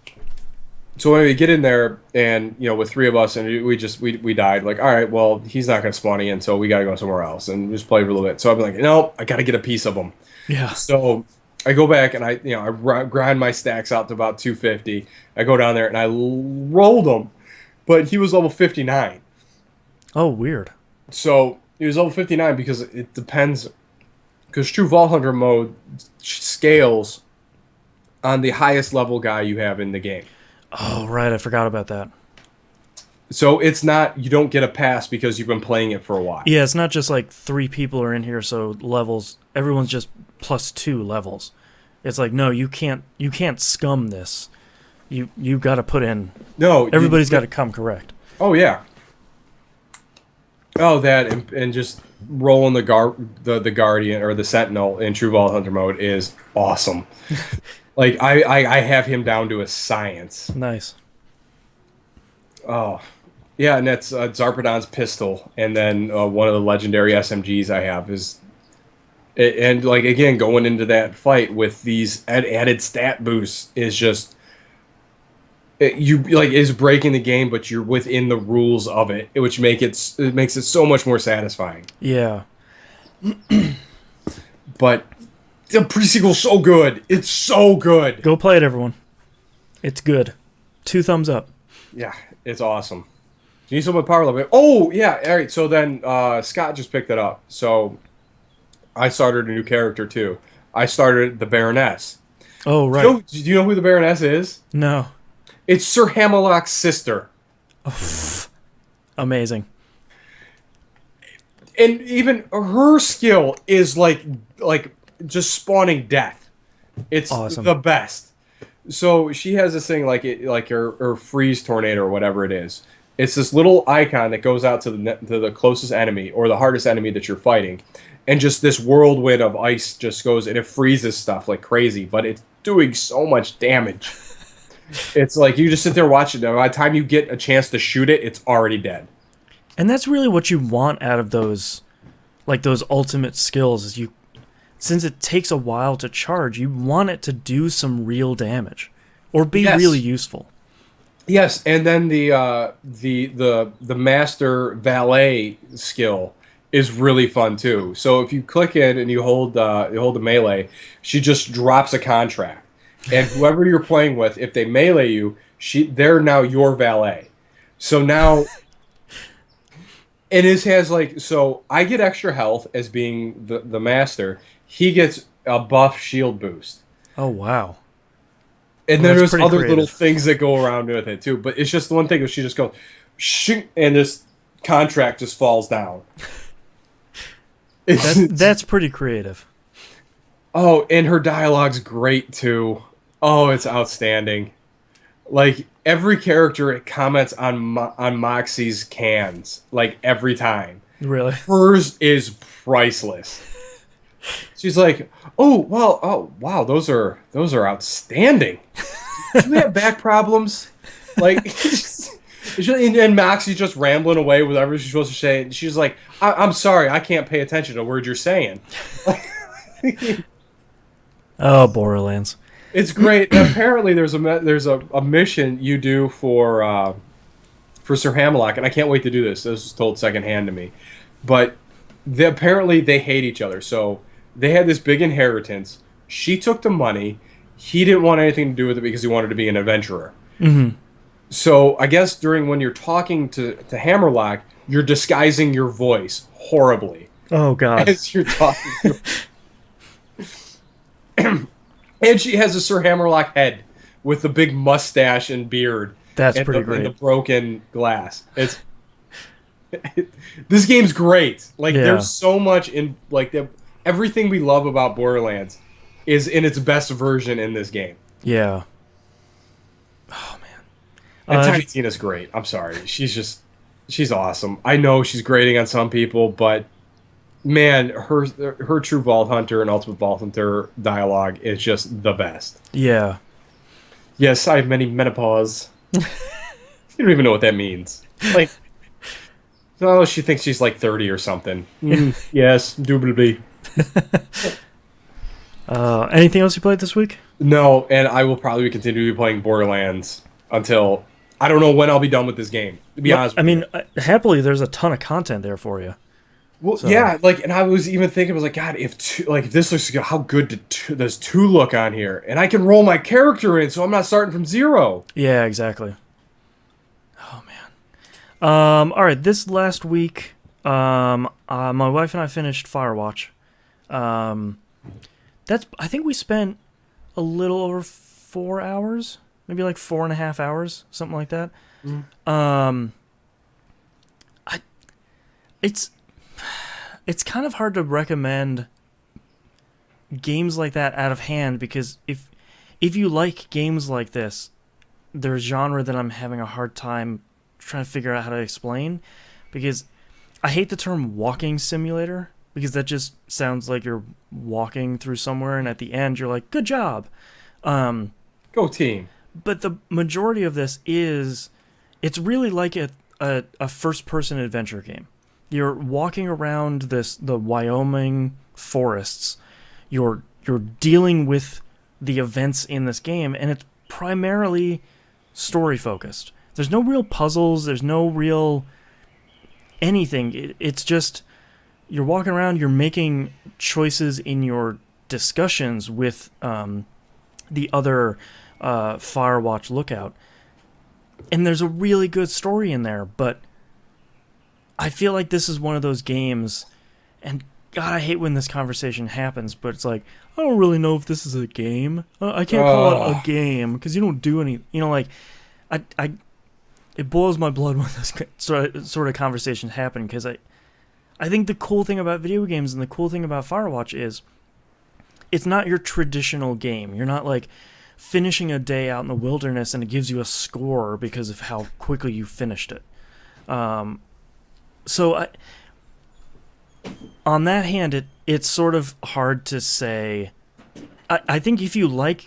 S2: when we get in there, and with three of us, and we died. Like, all right, well, he's not gonna spawn again, so we gotta go somewhere else and just play for a little bit. So I'm like, no, I gotta get a piece of him.
S1: Yeah.
S2: So I go back and I grind my stacks out to about 250. I go down there and I rolled him, but he was level 59.
S1: Oh, weird.
S2: So he was level 59 because it depends, because True Vault Hunter mode scales on the highest level guy you have in the game.
S1: Oh, right. I forgot about that.
S2: So it's not, you don't get a pass because you've been playing it for a while.
S1: Yeah, it's not just like three people are in here, so levels. Everyone's just +2 levels. It's like, no, you can't scum this. You got to put in.
S2: No,
S1: Everybody's got to come correct.
S2: oh yeah. Oh, that and just rolling the guardian or the sentinel in True Vault Hunter mode is awesome. Like I have him down to a science.
S1: Nice.
S2: Oh, yeah, and that's Zarpedon's pistol, and then one of the legendary SMGs I have is, and like again going into that fight with these added stat boosts is just you like is breaking the game, but you're within the rules of it, which it makes it so much more satisfying.
S1: Yeah.
S2: But the pre-sequel's so good, it's so good.
S1: Go play it, everyone. It's good. 2 thumbs up.
S2: Yeah, it's awesome. You need someone with power level. Oh yeah, all right. So then Scott just picked it up. So I started a new character too. I started the Baroness.
S1: Oh, right.
S2: Do you know who the Baroness is?
S1: No.
S2: It's Sir Hammerlock's sister.
S1: Amazing.
S2: And even her skill is like just spawning death. It's
S1: Awesome.
S2: the best. So she has this thing like her freeze tornado or whatever it is. It's this little icon that goes out to the closest enemy or the hardest enemy that you're fighting, and just this whirlwind of ice just goes and it freezes stuff like crazy, but it's doing so much damage. It's like you just sit there watching it. By the time you get a chance to shoot it, it's already dead.
S1: And that's really what you want out of those, like those ultimate skills. Is you, since it takes a while to charge, you want it to do some real damage, or be really
S2: Yes.
S1: useful.
S2: Yes, and then the master valet skill is really fun too. So if you click in and you hold the melee, she just drops a contract, and whoever you're playing with, if they melee you, they're now your valet. So now and it has like so I get extra health as being the master. He gets a buff shield boost.
S1: Oh wow,
S2: And
S1: well,
S2: then
S1: that's
S2: there's
S1: pretty
S2: other little
S1: creative.
S2: things that go around with it too. But it's just the one thing that she just goes, shink, and this contract just falls down.
S1: That's pretty creative.
S2: Oh, and her dialogue's great too. Oh, it's outstanding. Like every character it comments on on Moxie's cans, like every time.
S1: Really.
S2: Hers is priceless. She's like, "Oh, well, oh, wow, those are outstanding. Do you have back problems?" Like, and Moxie's just rambling away with whatever she's supposed to say. And she's like, I'm sorry, I can't pay attention to a word you're saying."
S1: Oh, Borderlands.
S2: It's great. And apparently, there's a mission you do for Sir Hamlock, and I can't wait to do this. This was told secondhand to me, but apparently they hate each other. So they had this big inheritance. She took the money. He didn't want anything to do with it because he wanted to be an adventurer.
S1: Mm-hmm.
S2: So I guess during when you're talking to Hammerlock, you're disguising your voice horribly
S1: Oh God.
S2: as you're talking. And she has a Sir Hammerlock head with the big mustache and beard
S1: That's
S2: and
S1: pretty
S2: and the
S1: great.
S2: broken glass. This game's great. Like
S1: Yeah.
S2: there's so much in everything we love about Borderlands is in its best version in this game.
S1: Yeah. Oh man.
S2: And
S1: Have you,
S2: Tiny Tina's great. I'm sorry. She's awesome. I know she's grating on some people, but man, her True Vault Hunter and Ultimate Vault Hunter dialogue is just the best.
S1: yeah.
S2: Yes, I have many menopause. You don't even know what that means. Like, oh, she thinks she's like 30 or something. Yes, indubitably.
S1: Anything else you played this week?
S2: No, and I will probably continue to be playing Borderlands until I don't know when I'll be done with this game. To be
S1: Well,
S2: honest
S1: I
S2: with you.
S1: mean, happily, there's a ton of content there for you.
S2: Well,
S1: So
S2: yeah, like, and I was even thinking, I was like, God, if this looks good, how good does two look on here? And I can roll my character in, so I'm not starting from zero.
S1: yeah, exactly. Oh man. All right. This last week, my wife and I finished Firewatch. Um, that's I think we spent a little over 4 hours, maybe like 4.5 hours, something like that.
S2: Mm.
S1: Um, I, it's it's kind of hard to recommend games like that out of hand because if you like games like this, they're a genre that I'm having a hard time trying to figure out how to explain because I hate the term walking simulator because that just sounds like you're walking through somewhere and at the end you're like good job.
S2: Go team.
S1: But the majority of this is it's really like a first person adventure game. You're walking around the Wyoming forests. You're dealing with the events in this game and it's primarily story focused. There's no real puzzles, there's no real anything. It's just you're walking around, you're making choices in your discussions with the other Firewatch lookout. And there's a really good story in there, but I feel like this is one of those games, and God, I hate when this conversation happens, but it's like, I don't really know if this is a game. I can't call it a
S2: Oh,
S1: game, because you don't do any, like, I it boils my blood when this sort of conversations happen, because I think the cool thing about video games and the cool thing about Firewatch is it's not your traditional game. You're not like finishing a day out in the wilderness and it gives you a score because of how quickly you finished it. So on that hand, it's sort of hard to say. I think if you like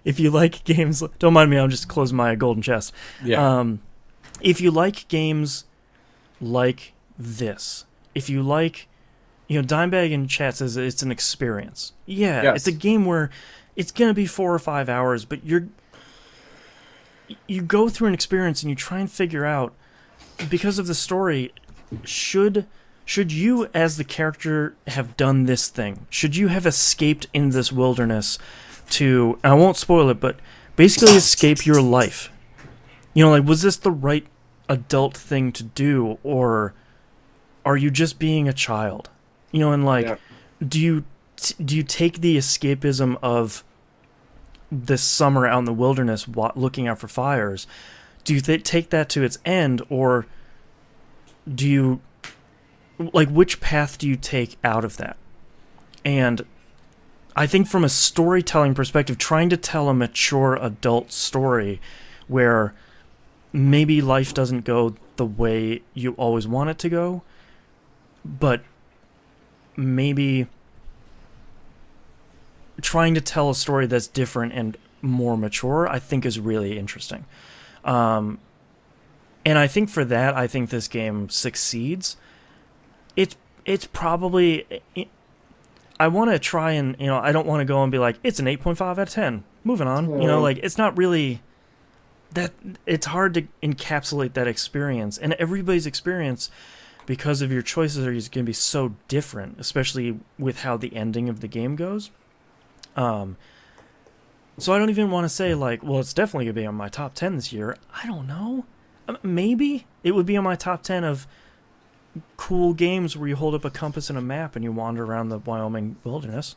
S1: if you like games, don't mind me, I'm just closing my golden chest.
S2: Yeah.
S1: If you like games like this, if you like, Dimebag in chat says it's an experience. Yeah,
S2: Yes.
S1: it's a game where it's gonna be 4 or 5 hours, but you go through an experience and you try and figure out, because of the story, should you as the character have done this thing? Should you have escaped in this wilderness to, and I won't spoil it, but basically escape your life? Was this the right adult thing to do, or are you just being a child?
S2: Yeah.
S1: Do you take the escapism of this summer out in the wilderness looking out for fires? Do you take that to its end, or do you, which path do you take out of that? And I think from a storytelling perspective, trying to tell a mature adult story where maybe life doesn't go the way you always want it to go, but maybe trying to tell a story that's different and more mature, I think is really interesting. And I think for that, I think this game succeeds. It's probably... I want to try and, I don't want to go and be like, it's an 8.5 out of 10. Moving on. It's not really... that. It's hard to encapsulate that experience. And everybody's experience, because of your choices, are going to be so different, especially with how the ending of the game goes. So I don't even want to say, it's definitely going to be on my top 10 this year. I don't know. Maybe it would be on my top 10 of cool games where you hold up a compass and a map and you wander around the Wyoming wilderness.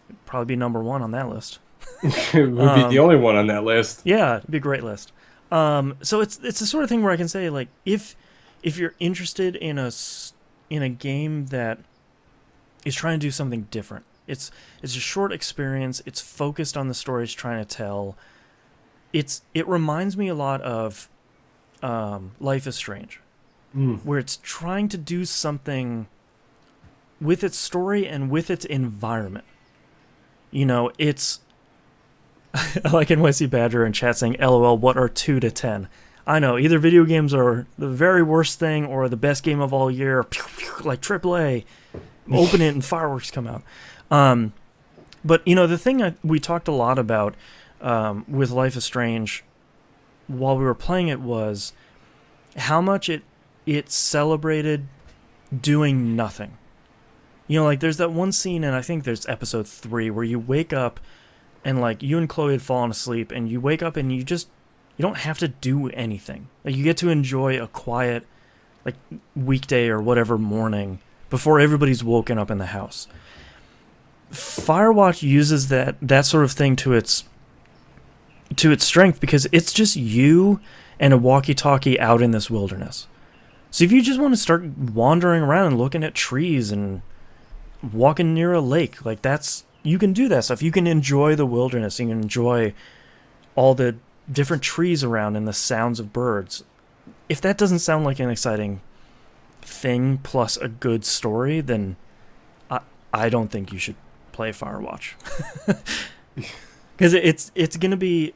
S1: It'd probably be number 1 on that list.
S2: It would be the only one on that list.
S1: Yeah, it'd be a great list. So it's the sort of thing where I can say, if you're interested in a game that is trying to do something different, it's a short experience. It's focused on the story it's trying to tell. It reminds me a lot of Life is Strange, where it's trying to do something with its story and with its environment. It's I like NYC Badger in chat saying, "LOL, what are 2 to 10?" I know, either video games are the very worst thing or the best game of all year, like AAA. Open it and fireworks come out. But the thing we talked a lot about with Life is Strange while we were playing it was how much it celebrated doing nothing. There's that one scene, and I think there's episode 3, where you wake up and you and Chloe had fallen asleep, and you wake up and you don't have to do anything. You get to enjoy a quiet weekday or whatever morning before everybody's woken up in the house. Firewatch uses that sort of thing to its strength, because it's just you and a walkie-talkie out in this wilderness. So if you just want to start wandering around and looking at trees and walking near a lake, you can do that stuff. You can enjoy the wilderness. You can enjoy all the different trees around and the sounds of birds. If that doesn't sound like an exciting thing plus a good story, then I don't think you should play Firewatch. Because it's going to be...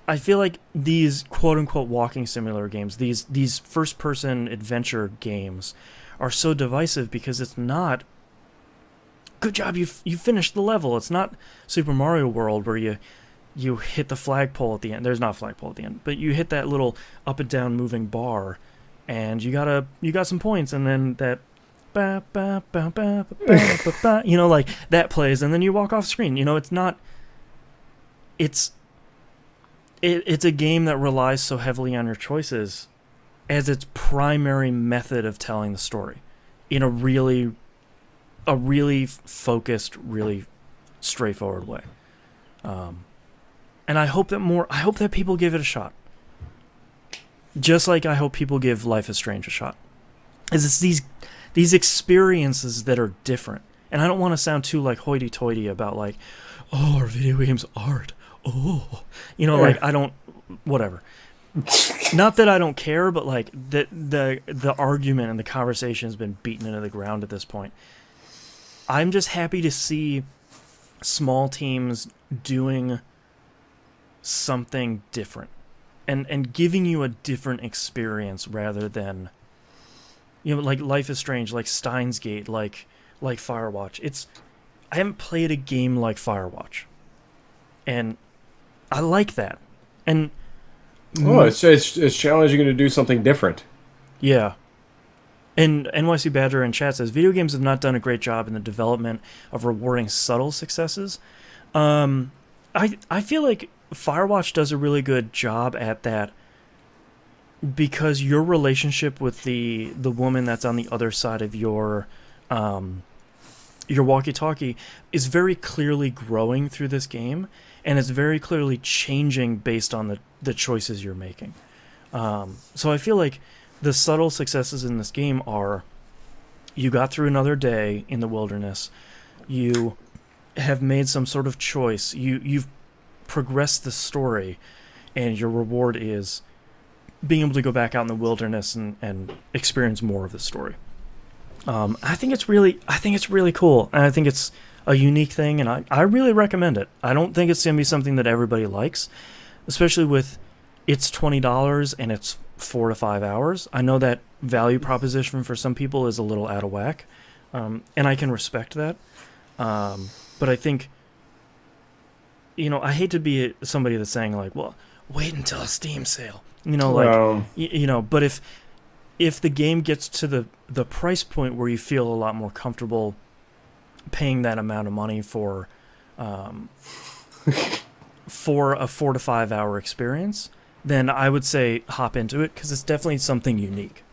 S1: I feel like these quote-unquote walking simulator games, these first-person adventure games, are so divisive because it's not... Good job, you finished the level. It's not Super Mario World where you hit the flagpole at the end. There's not a flagpole at the end, but you hit that little up and down moving bar, and you got some points, and then that ba ba ba ba ba ba ba, that plays, and then you walk off screen. It's not. It's a game that relies so heavily on your choices as its primary method of telling the story in a really focused, really straightforward way. And I hope that people give it a shot. Just like I hope people give Life is Strange a shot. It's these experiences that are different. And I don't want to sound too hoity-toity about oh, are video games art? Oh. I don't, whatever. Not that I don't care, but the argument and the conversation has been beaten into the ground at this point. I'm just happy to see small teams doing something different and giving you a different experience rather than, like Life is Strange, like Steins Gate, like Firewatch. I haven't played a game like Firewatch, and I like that. And
S2: it's challenging to do something different.
S1: yeah. And NYC Badger in chat says video games have not done a great job in the development of rewarding subtle successes. I feel like Firewatch does a really good job at that because your relationship with the woman that's on the other side of your walkie-talkie is very clearly growing through this game, and it's very clearly changing based on the choices you're making. So I feel like the subtle successes in this game are you got through another day in the wilderness, you have made some sort of choice, you've progressed the story, and your reward is being able to go back out in the wilderness and experience more of the story. I think it's really cool, and I think it's a unique thing, and I really recommend it. I don't think it's going to be something that everybody likes, especially with it's $20 and it's 4 to 5 hours. I know that value proposition for some people is a little out of whack, and I can respect that. But I think, I hate to be somebody that's saying like, well, wait until a Steam sale, but if the game gets to the price point where you feel a lot more comfortable paying that amount of money for a 4 to 5 hour experience, then I would say hop into it because it's definitely something unique,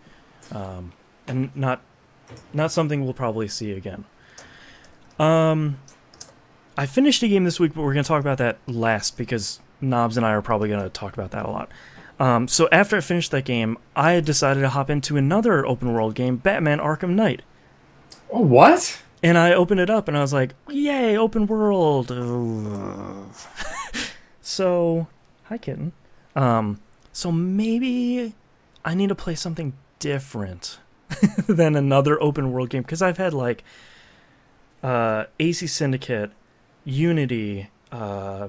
S1: and not something we'll probably see again. I finished a game this week, but we're going to talk about that last because Knobs and I are probably going to talk about that a lot. So after I finished that game, I had decided to hop into another open world game, Batman Arkham Knight.
S2: Oh, what?
S1: And I opened it up and I was like, yay, open world. So, hi kitten. So maybe I need to play something different than another open world game, because I've had like AC Syndicate, Unity,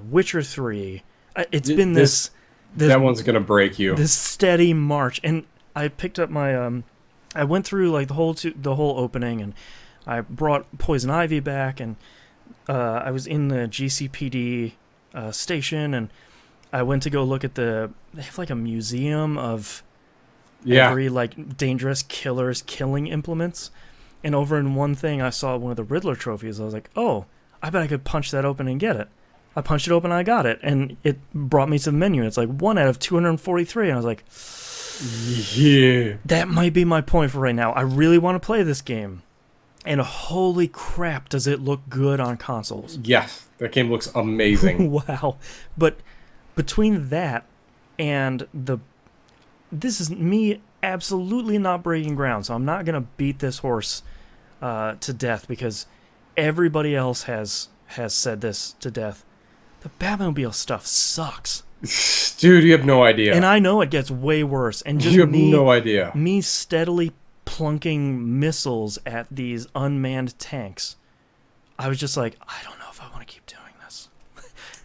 S1: Witcher 3. It's been this
S2: that one's gonna break you.
S1: This steady march, and I picked up my I went through like the whole opening, and I brought Poison Ivy back, and I was in the GCPD station, and I went to go look at they have like a museum of every like dangerous killer's killing implements, and over in one thing I saw one of the Riddler trophies. I was like, oh, I bet I could punch that open and get it. I punched it open and I got it, and it brought me to the menu, and it's like 1 out of 243, and I was like,
S2: yeah,
S1: that might be my point for right now. I really want to play this game, and holy crap, does it look good on consoles.
S2: Yes, that game looks amazing.
S1: Wow. But between that and this is me absolutely not breaking ground, so I'm not going to beat this horse to death because everybody else has said this to death. The Batmobile stuff sucks.
S2: Dude, you have no idea.
S1: And I know it gets way worse. And just
S2: you have no idea.
S1: Me steadily plunking missiles at these unmanned tanks. I was just like, I don't know if I want to keep doing this.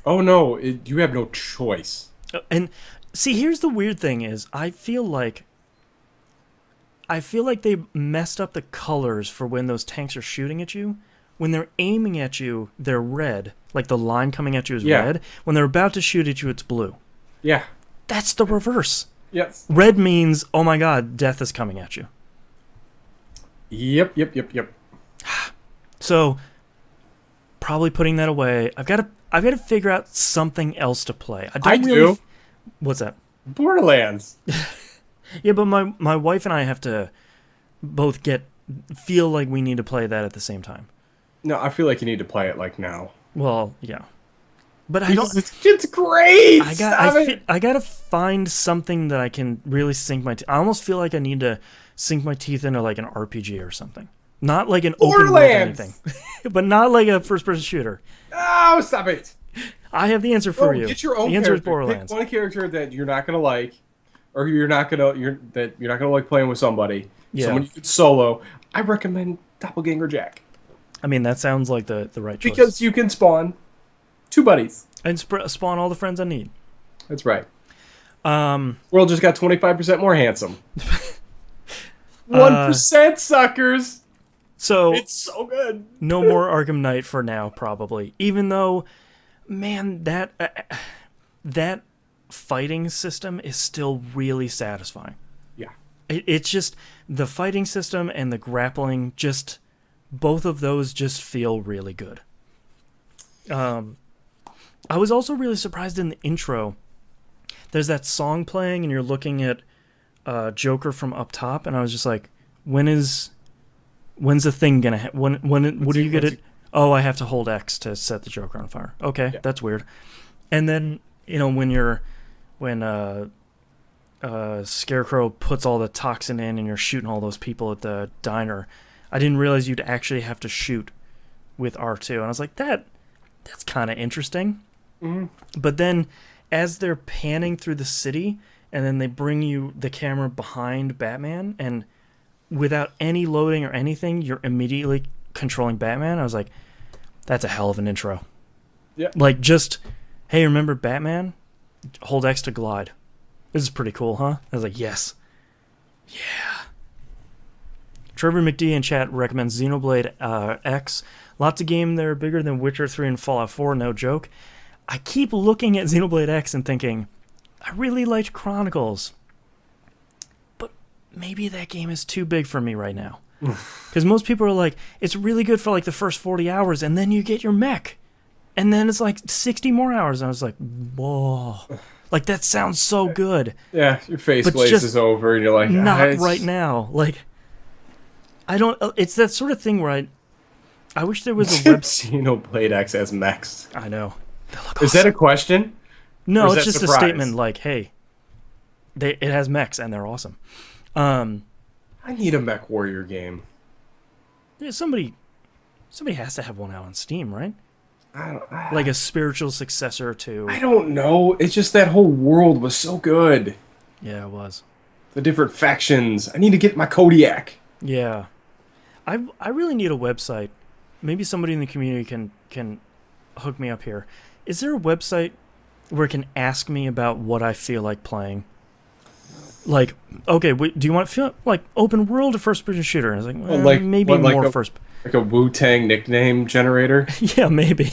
S2: Oh no, you have no choice.
S1: And see, here's the weird thing is I feel like they messed up the colors for when those tanks are shooting at you. When they're aiming at you, they're red. Like the line coming at you is red. When they're about to shoot at you, it's blue.
S2: Yeah.
S1: That's the reverse.
S2: Yes.
S1: Red means, oh my god, death is coming at you.
S2: Yep.
S1: So, probably putting that away. I've got to figure out something else to play. I do. What's that?
S2: Borderlands.
S1: Yeah, but my wife and I have to both feel like we need to play that at the same time.
S2: No, I feel like you need to play it like now.
S1: Well, yeah. But
S2: It's great.
S1: I gotta find something that I can really sink my. I almost feel like I need to sink my teeth into like an RPG or something. Not like an open world anything, but not like a first-person shooter.
S2: Oh, stop it!
S1: I have the answer for you.
S2: Get your own
S1: the answer
S2: character.
S1: is Borderlands.
S2: Pick one character that you're not gonna like, or you're not gonna like playing with somebody.
S1: Yeah.
S2: Someone you could solo. I recommend Doppelganger Jack.
S1: I mean, that sounds like the right choice.
S2: Because you can spawn 2 buddies.
S1: And spawn all the friends I need.
S2: That's right.
S1: Um,
S2: World just got 25% more handsome. 1%, suckers.
S1: So
S2: It's so good.
S1: no more Arkham Knight for now, probably. Even though, man, that fighting system is still really satisfying.
S2: Yeah.
S1: It's just the fighting system and the grappling, just both of those just feel really good. I was also really surprised in the intro. There's that song playing, and you're looking at Joker from up top, and I was just like, when's the thing gonna what do you get it? Oh, I have to hold X to set the Joker on fire. Okay, yeah. That's weird. And then, when Scarecrow puts all the toxin in and you're shooting all those people at the diner, I didn't realize you'd actually have to shoot with R2. And I was like, that's kind of interesting.
S2: Mm-hmm.
S1: But then as they're panning through the city and then they bring you the camera behind Batman, and without any loading or anything, you're immediately controlling Batman, I was like, that's a hell of an intro.
S2: Yeah.
S1: Like, just, hey, remember Batman? Hold X to glide. This is pretty cool, huh? I was like, yes. Yeah. Trevor McD in chat recommends Xenoblade X. Lots of games that are bigger than Witcher 3 and Fallout 4, no joke. I keep looking at Xenoblade X and thinking, I really liked Chronicles, but maybe that game is too big for me right now. Because most people are like, it's really good for like the first 40 hours, and then you get your mech. And then it's like 60 more hours. And I was like, whoa. Like, that sounds so good.
S2: Yeah, your face glazes over, and you're like,
S1: not right now. Like, I don't... It's that sort of thing where I wish there was a website.
S2: Xenoblade X as mechs.
S1: I know.
S2: Is that a question?
S1: No, it's just a statement like, hey, it has mechs, and they're awesome.
S2: I need a Mech Warrior game.
S1: Yeah, somebody has to have one out on Steam, right?
S2: Like
S1: a spiritual successor to...
S2: I don't know. It's just that whole world was so good.
S1: Yeah, it was.
S2: The different factions. I need to get my Kodiak.
S1: Yeah. I really need a website. Maybe somebody in the community can hook me up here. Is there a website where it can ask me about what I feel like playing? Like, okay, do you want to feel like open world or first person shooter? And I was like, maybe more first.
S2: Like a Wu-Tang nickname generator?
S1: Yeah, maybe.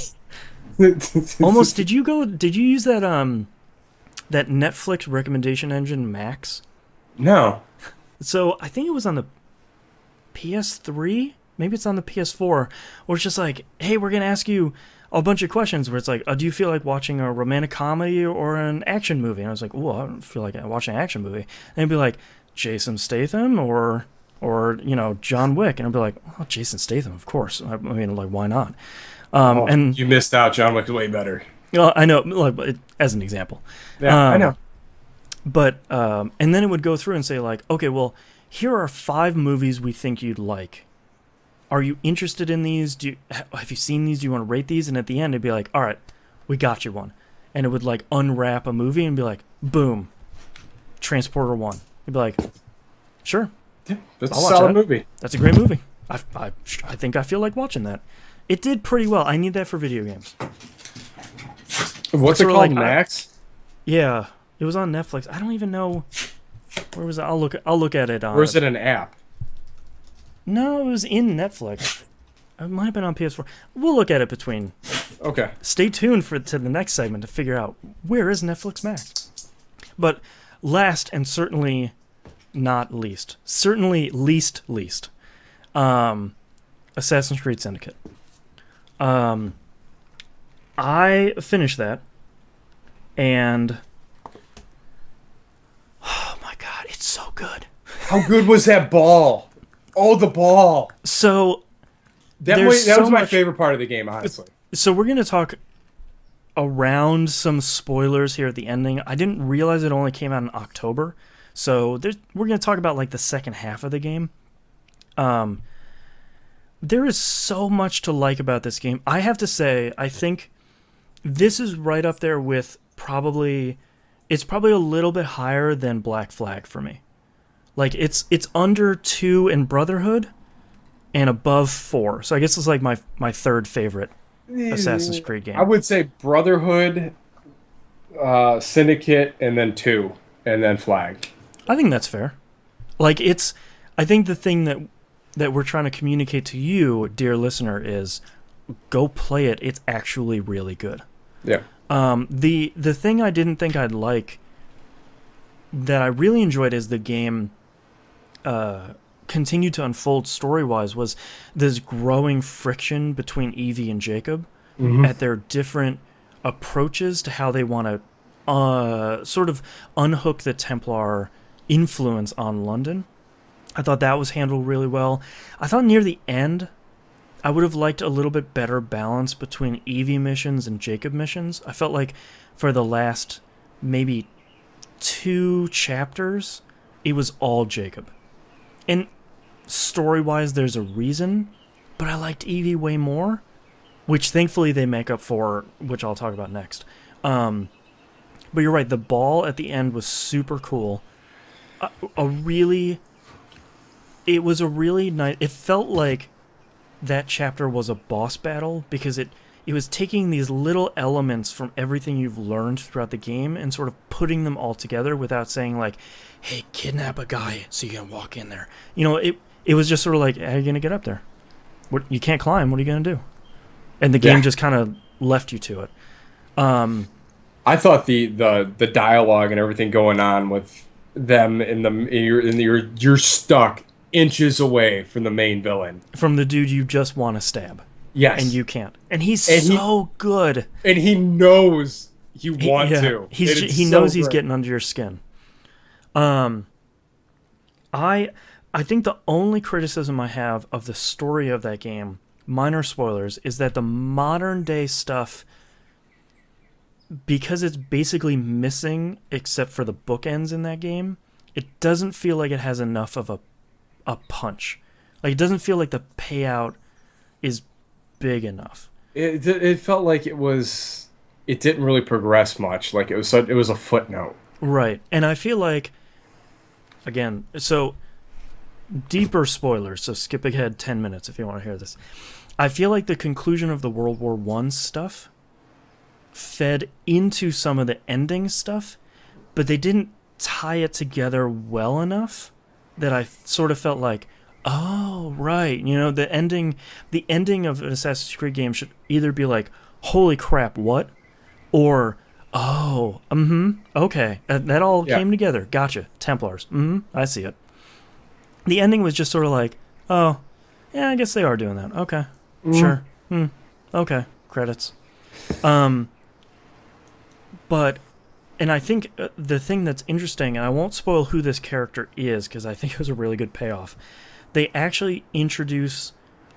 S1: Almost. Did you use that that Netflix recommendation engine, Max?
S2: No.
S1: So I think it was on the PS3. Maybe it's on the PS4. Where it's just like, hey, we're gonna ask you a bunch of questions. Where it's like, do you feel like watching a romantic comedy or an action movie? And I was like, oh, I don't feel like watching an action movie. And it'd be like, Jason Statham or John Wick, and I'd be like, oh, Jason Statham, of course. I mean, like, why not? And
S2: you missed out. John Wick is way better.
S1: Well, I know, like, as an example.
S2: Yeah, I know.
S1: But and then it would go through and say like, okay, well, here are 5 movies we think you'd like. Are you interested in these? Have you seen these? Do you want to rate these? And at the end, it'd be like, all right, we got you one. And it would like unwrap a movie and be like, boom, Transporter 1. You'd be like, sure.
S2: Yeah, that's a solid movie.
S1: That's a great movie. I think I feel like watching that. It did pretty well. I need that for video games.
S2: What's it called, like, Max?
S1: Yeah, it was on Netflix. I don't even know where was it. I'll look at it on.
S2: Or is it an app?
S1: No, it was in Netflix. It might have been on PS4. We'll look at it between.
S2: Okay.
S1: Stay tuned to the next segment to figure out where is Netflix Max. But last and certainly not least, least, Assassin's Creed Syndicate. I finished that, and oh my god, it's so good.
S2: How good was that ball? Oh, the ball.
S1: So
S2: that was my favorite part of the game, honestly.
S1: So we're going to talk around some spoilers here at the ending. I didn't realize it only came out in October. So we're going to talk about like the second half of the game. There is so much to like about this game. I have to say, I think this is right up there with it's probably a little bit higher than Black Flag for me. Like, it's under 2 in Brotherhood and above 4. So I guess it's like my third favorite Assassin's Creed game.
S2: I would say Brotherhood Syndicate, and then 2, and then Flag.
S1: I think that's fair. Like I think the thing that we're trying to communicate to you, dear listener, is go play it. It's actually really good.
S2: Yeah.
S1: The thing I didn't think I'd like that I really enjoyed as the game continued to unfold story-wise was this growing friction between Evie and Jacob at their different approaches to how they want to sort of unhook the Templar influence on London. I thought that was handled really well. I thought near the end, I would have liked a little bit better balance between Evie missions and Jacob missions. I felt like for the last maybe 2 chapters, it was all Jacob. And story-wise, there's a reason, but I liked Evie way more, which thankfully they make up for, which I'll talk about next. But you're right, the ball at the end was super cool. It was a really nice... It felt like that chapter was a boss battle because it was taking these little elements from everything you've learned throughout the game and sort of putting them all together without saying like, hey, kidnap a guy so you can walk in there. It was just sort of like, how are you going to get up there? You can't climb. What are you going to do? And the game just kind of left you to it.
S2: I thought the dialogue and everything going on with them you're stuck inches away from the main villain,
S1: from the dude you just want to stab.
S2: Yes,
S1: and you can't. And he's so good.
S2: And he knows you want to.
S1: He knows he's getting under your skin. I think the only criticism I have of the story of that game, minor spoilers, is that the modern day stuff, because it's basically missing except for the bookends in that game, it doesn't feel like it has enough of a punch. Like, it doesn't feel like the payout is big enough.
S2: It felt like it didn't really progress much. Like it was a footnote.
S1: Right. And I feel like, again, so deeper spoilers, so skip ahead 10 minutes if you want to hear this. I feel like the conclusion of the World War I stuff fed into some of the ending stuff, but they didn't tie it together well enough that I sort of felt like, oh, right. The ending of an Assassin's Creed game should either be like, holy crap, what? Or, oh, okay. That all came together. Gotcha. Templars. I see it. The ending was just sort of like, oh, yeah, I guess they are doing that. Okay. Sure. Okay. Credits. But... And I think the thing that's interesting, and I won't spoil who this character is because I think it was a really good payoff, they actually introduce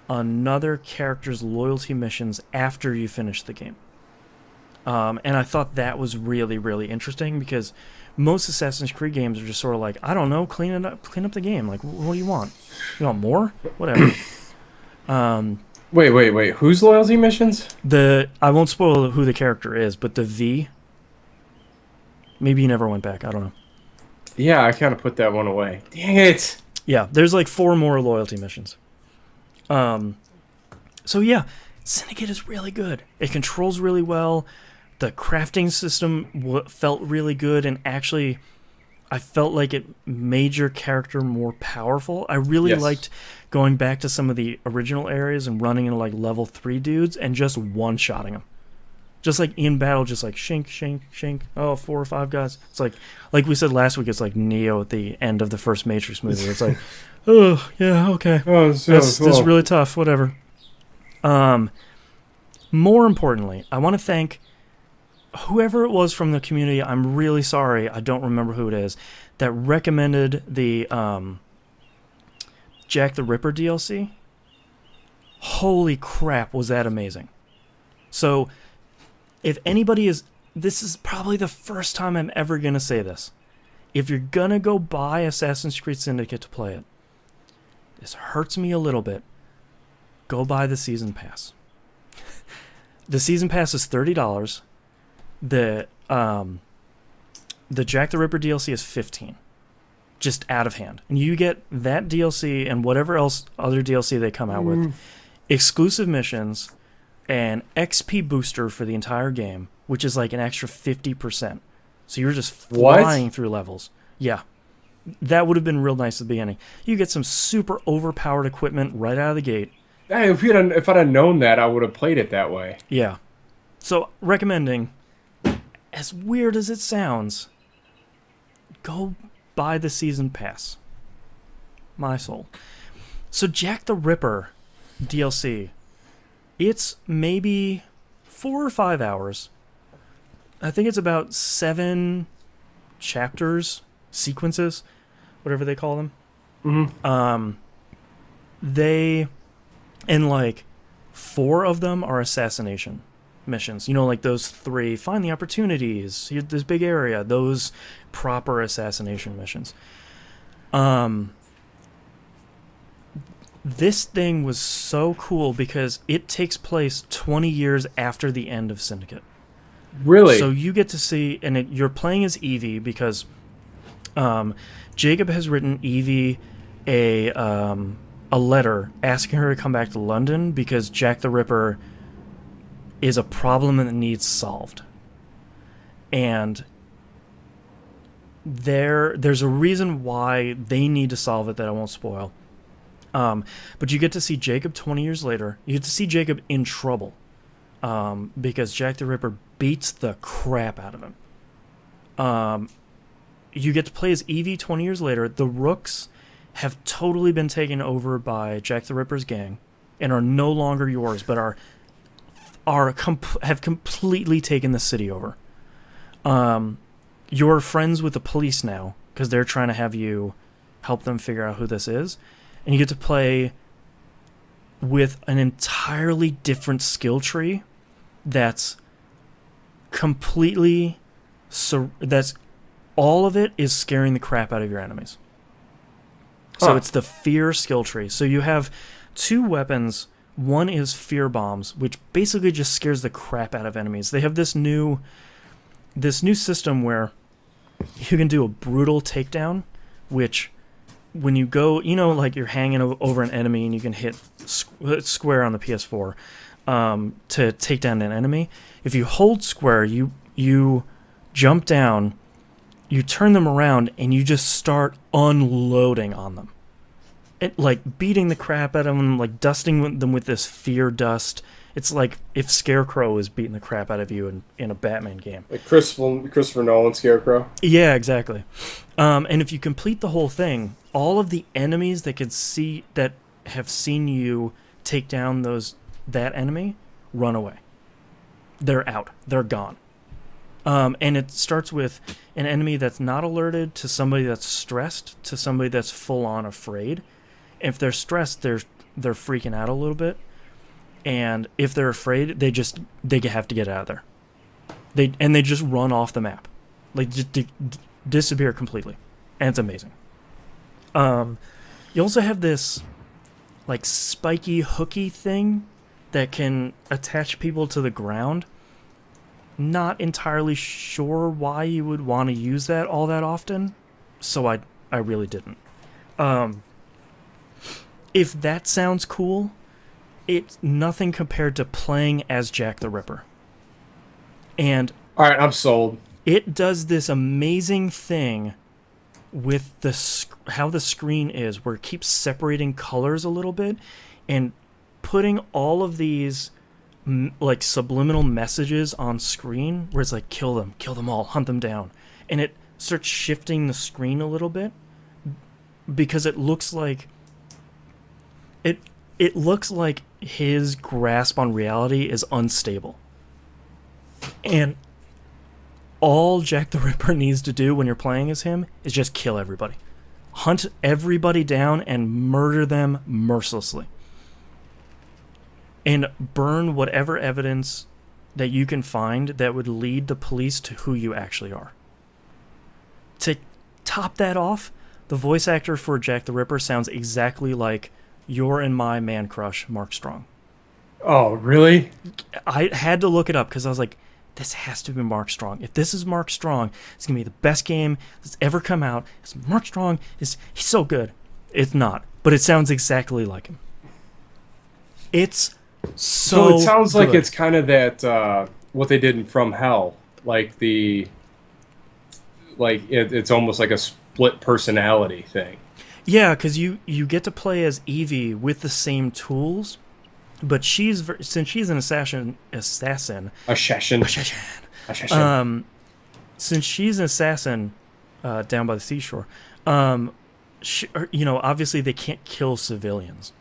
S1: another character's loyalty missions after you finish the game. And I thought that was really, really interesting because most Assassin's Creed games are just sort of like, I don't know, clean up the game. Like, what do you want? You want more? Whatever.
S2: Wait. Whose loyalty missions?
S1: I won't spoil who the character is, but the V... Maybe you never went back. I don't know.
S2: Yeah, I kind of put that one away. Dang it.
S1: Yeah, there's like 4 more loyalty missions. So yeah, Syndicate is really good. It controls really well. The crafting system felt really good, and actually, I felt like it made your character more powerful. I really liked going back to some of the original areas and running into like level 3 dudes and just one-shotting them. Just like in battle, just like shink, shink, shink. Oh, 4 or 5 guys. It's like we said last week, it's like Neo at the end of the first Matrix movie. It's like, oh, yeah, okay.
S2: Oh,
S1: This is really tough, whatever. More importantly, I want to thank whoever it was from the community. I'm really sorry, I don't remember who it is, that recommended the Jack the Ripper DLC. Holy crap, was that amazing. So... if anybody this is probably the first time I'm ever going to say this. If you're going to go buy Assassin's Creed Syndicate to play it, this hurts me a little bit, go buy the Season Pass. The Season Pass is $30. The Jack the Ripper DLC is $15. Just out of hand. And you get that DLC and whatever else other DLC they come out with. Exclusive missions... an XP booster for the entire game, which is like an extra 50%. So you're just flying through levels. Yeah. That would have been real nice at the beginning. You get some super overpowered equipment right out of the gate.
S2: Hey, if I'd have known that, I would have played it that way.
S1: Yeah. So, recommending, as weird as it sounds, go buy the season pass. My soul. So, Jack the Ripper DLC, it's maybe 4 or 5 hours. I think it's about 7 chapters, sequences, whatever they call them.
S2: Mm-hmm.
S1: And like 4 of them are assassination missions. You know, like those 3, find the opportunities, this big area, those proper assassination missions. This thing was so cool because it takes place 20 years after the end of Syndicate.
S2: Really?
S1: So you get to see, and you're playing as Evie because Jacob has written Evie a letter asking her to come back to London because Jack the Ripper is a problem that needs solved. And there's a reason why they need to solve it that I won't spoil. But you get to see Jacob 20 years later. You get to see Jacob in trouble because Jack the Ripper beats the crap out of him. You get to play as Evie 20 years later. The Rooks have totally been taken over by Jack the Ripper's gang and are no longer yours, but have completely taken the city over. You're friends with the police now because they're trying to have you help them figure out who this is, and you get to play with an entirely different skill tree that's completely that's all of it is scaring the crap out of your enemies. So it's the fear skill tree. So you have 2 weapons. One is fear bombs, which basically just scares the crap out of enemies. They have this new system where you can do a brutal takedown, which when you go, you know, like you're hanging over an enemy and you can hit square on the PS4 to take down an enemy. If you hold square, you jump down, you turn them around, and you just start unloading on them. Like beating the crap out of them, like dusting them with this fear dust. It's like if Scarecrow is beating the crap out of you in a Batman game.
S2: Like Christopher Nolan Scarecrow?
S1: Yeah, exactly. And if you complete the whole thing, all of the enemies that have seen you take down that enemy run away. They're out. They're gone. And it starts with an enemy that's not alerted, to somebody that's stressed, to somebody that's full-on afraid. If they're stressed, they're freaking out a little bit. And if they're afraid, they have to get out of there. They just run off the map. Like, just disappear completely. And it's amazing. You also have this, like, spiky, hooky thing that can attach people to the ground. Not entirely sure why you would want to use that all that often, so I really didn't. If that sounds cool, it's nothing compared to playing as Jack the Ripper. And
S2: all right, I'm sold.
S1: It does this amazing thing with how the screen is, where it keeps separating colors a little bit and putting all of these like subliminal messages on screen where it's like kill them all, hunt them down, and it starts shifting the screen a little bit because it looks like his grasp on reality is unstable. And all Jack the Ripper needs to do when you're playing as him is just kill everybody. Hunt everybody down and murder them mercilessly. And burn whatever evidence that you can find that would lead the police to who you actually are. To top that off, the voice actor for Jack the Ripper sounds exactly like your and my man crush, Mark Strong.
S2: Oh, really?
S1: I had to look it up because I was like, this has to be Mark Strong. If this is Mark Strong, it's going to be the best game that's ever come out. Mark Strong, he's so good. It's not, but it sounds exactly like him. It's so
S2: it sounds
S1: good.
S2: like it's kind of that what they did in From Hell, like it's almost like a split personality thing.
S1: Yeah, because you get to play as Evie with the same tools, but since she's an
S2: Assassin.
S1: assassin,
S2: Assassin.
S1: since she's an assassin down by the seashore, um, obviously they can't kill civilians.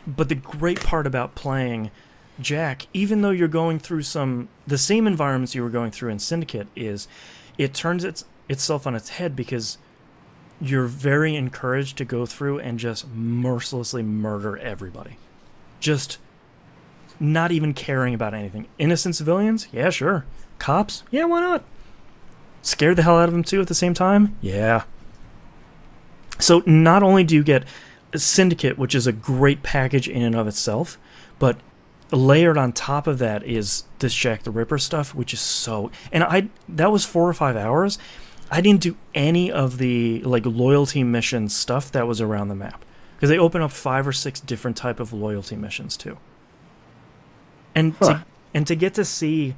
S1: But the great part about playing Jack, even though you're going through the same environments you were going through in Syndicate, is it turns itself on its head because you're very encouraged to go through and just mercilessly murder everybody. Just not even caring about anything. Innocent civilians? Yeah, sure. Cops? Yeah, why not? Scared the hell out of them too at the same time? Yeah. So not only do you get Syndicate, which is a great package in and of itself, but layered on top of that is this Jack the Ripper stuff, which is so... And that was 4 or 5 hours. I didn't do any of the loyalty mission stuff that was around the map, because they open up 5 or 6 different type of loyalty missions too. And to get to see,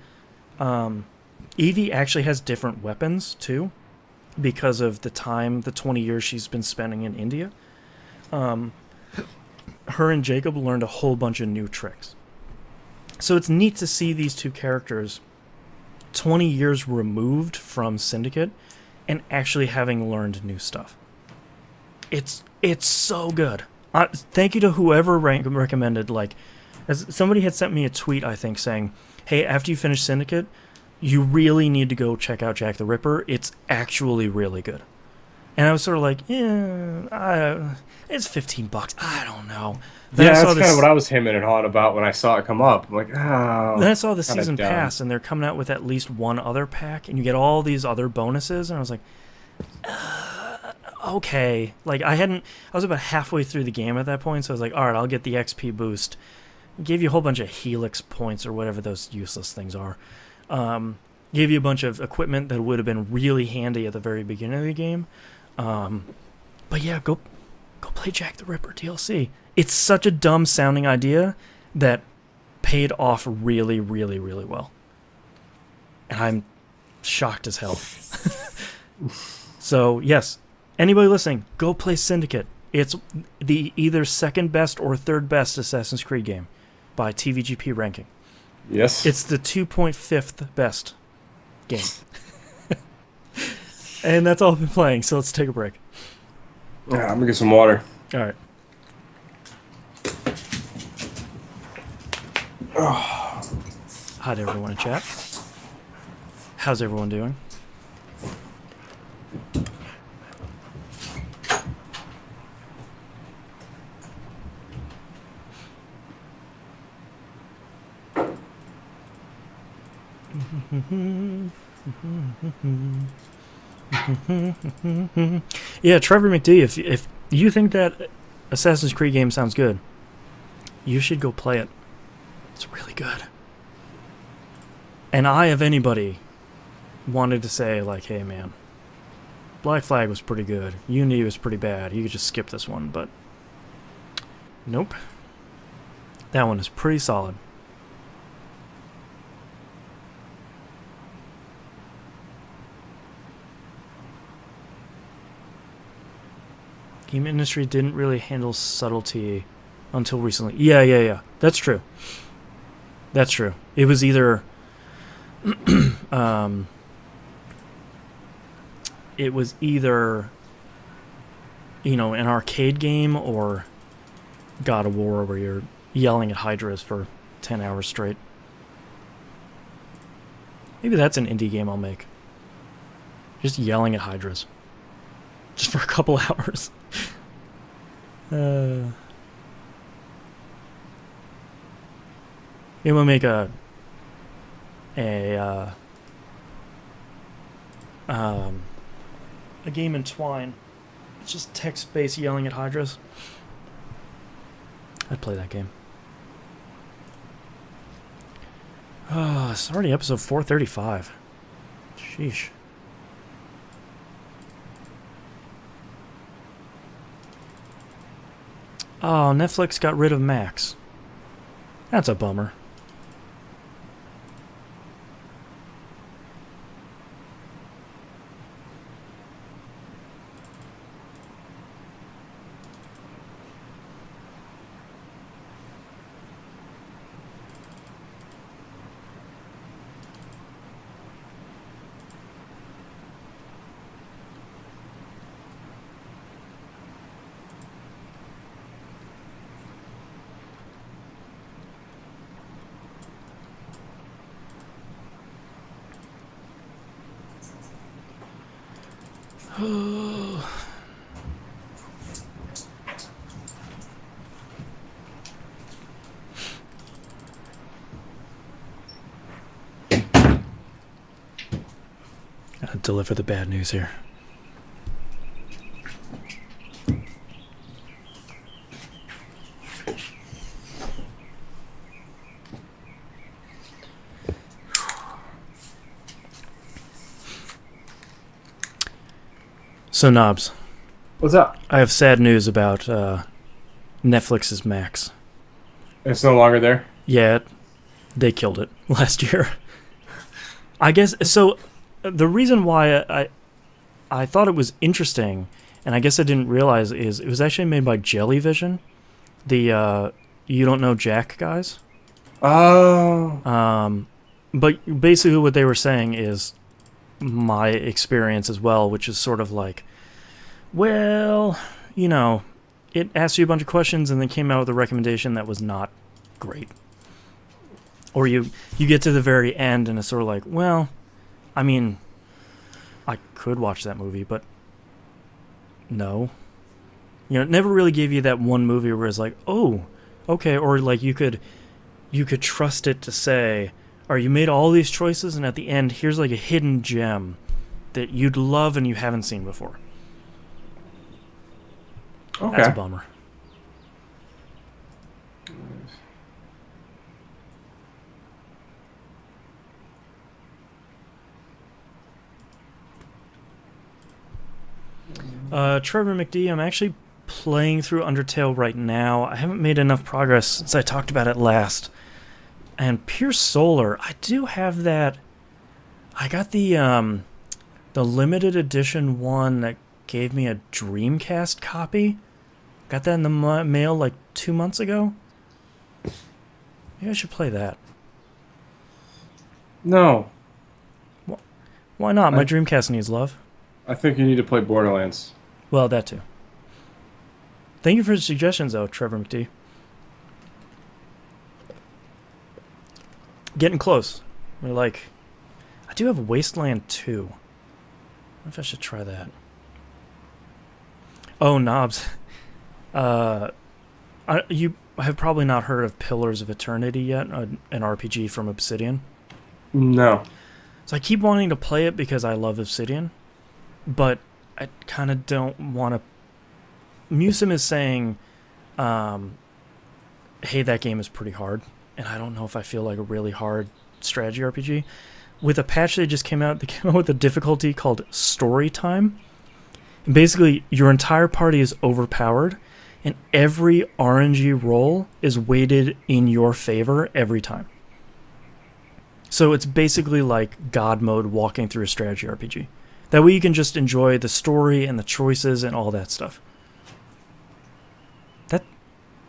S1: Evie actually has different weapons too, because of the 20 years she's been spending in India. Her and Jacob learned a whole bunch of new tricks. So it's neat to see these two characters 20 years removed from Syndicate and actually having learned new stuff. It's so good. Thank you to whoever recommended, as somebody had sent me a tweet, I think, saying, hey, after you finish Syndicate, you really need to go check out Jack the Ripper. It's actually really good. And I was sort of like, yeah, it's $15. I don't know.
S2: Then that's kind of what I was hemming and hawing about when I saw it come up. I'm like, oh.
S1: Then I saw the season pass, and they're coming out with at least one other pack, and you get all these other bonuses, and I was like, okay. I was about halfway through the game at that point, so I was like, all right, I'll get the XP boost. Gave you a whole bunch of Helix points or whatever those useless things are. Gave you a bunch of equipment that would have been really handy at the very beginning of the game. But yeah, go play Jack the Ripper DLC. It's such a dumb sounding idea that paid off really, really, really well. And I'm shocked as hell. So yes, anybody listening, go play Syndicate. It's the either second best or third best Assassin's Creed game by TVGP ranking.
S2: Yes.
S1: It's the 2.5th best game. And that's all I've been playing, so let's take a break.
S2: Yeah, I'm gonna get some water.
S1: All right. Hi to everyone in chat. How's everyone doing? Yeah, Trevor McD, if you think that Assassin's Creed game sounds good, you should go play it. It's really good. And I, of anybody, wanted to say, hey man, Black Flag was pretty good, Unity was pretty bad, you could just skip this one, but nope. That one is pretty solid. Game industry didn't really handle subtlety until recently. Yeah. That's true. It was either an arcade game or God of War where you're yelling at hydras for 10 hours straight. Maybe that's an indie game I'll make. Just yelling at hydras. Just for a couple hours. Maybe we'll make a game in Twine. It's just text-based yelling at hydras. I'd play that game. It's already episode 435. Sheesh. Oh, Netflix got rid of Max. That's a bummer. Gotta deliver the bad news here. So, Knobs.
S2: What's up?
S1: I have sad news about Netflix's Max.
S2: It's no longer there?
S1: Yeah, they killed it last year. I guess, so the reason why I thought it was interesting, and I guess I didn't realize, is it was actually made by Jellyvision, the You Don't Know Jack guys.
S2: Oh.
S1: But basically what they were saying is my experience as well, which is sort of like, well, you know, it asked you a bunch of questions and then came out with a recommendation that was not great. Or you get to the very end and it's sort of like, well, I mean, I could watch that movie, but no. You know, it never really gave you that one movie where it's like, oh, okay, or like you could trust it to say, or you made all these choices and at the end, here's like a hidden gem that you'd love and you haven't seen before.
S2: Okay.
S1: That's a bummer. Trevor McD, I'm actually playing through Undertale right now. I haven't made enough progress since I talked about it last. And Pure Solar, I do have that. I got the limited edition one that gave me a Dreamcast copy. Got that in the mail like 2 months ago. Maybe I should play that.
S2: No.
S1: Why not? My Dreamcast needs love.
S2: I think you need to play Borderlands.
S1: Well, that too. Thank you for the suggestions, though, Trevor McD. Getting close. We're like, I do have Wasteland 2. I wonder if I should try that. Oh, Knobs. You have probably not heard of Pillars of Eternity yet, an RPG from Obsidian.
S2: No.
S1: So I keep wanting to play it because I love Obsidian, but I kind of don't want to. Musim is saying, hey, that game is pretty hard, and I don't know if I feel like a really hard strategy RPG. With a patch that just came out, they came out with a difficulty called Story Time. And basically, your entire party is overpowered, and every RNG roll is weighted in your favor every time. So it's basically like God mode walking through a strategy RPG. That way you can just enjoy the story and the choices and all that stuff.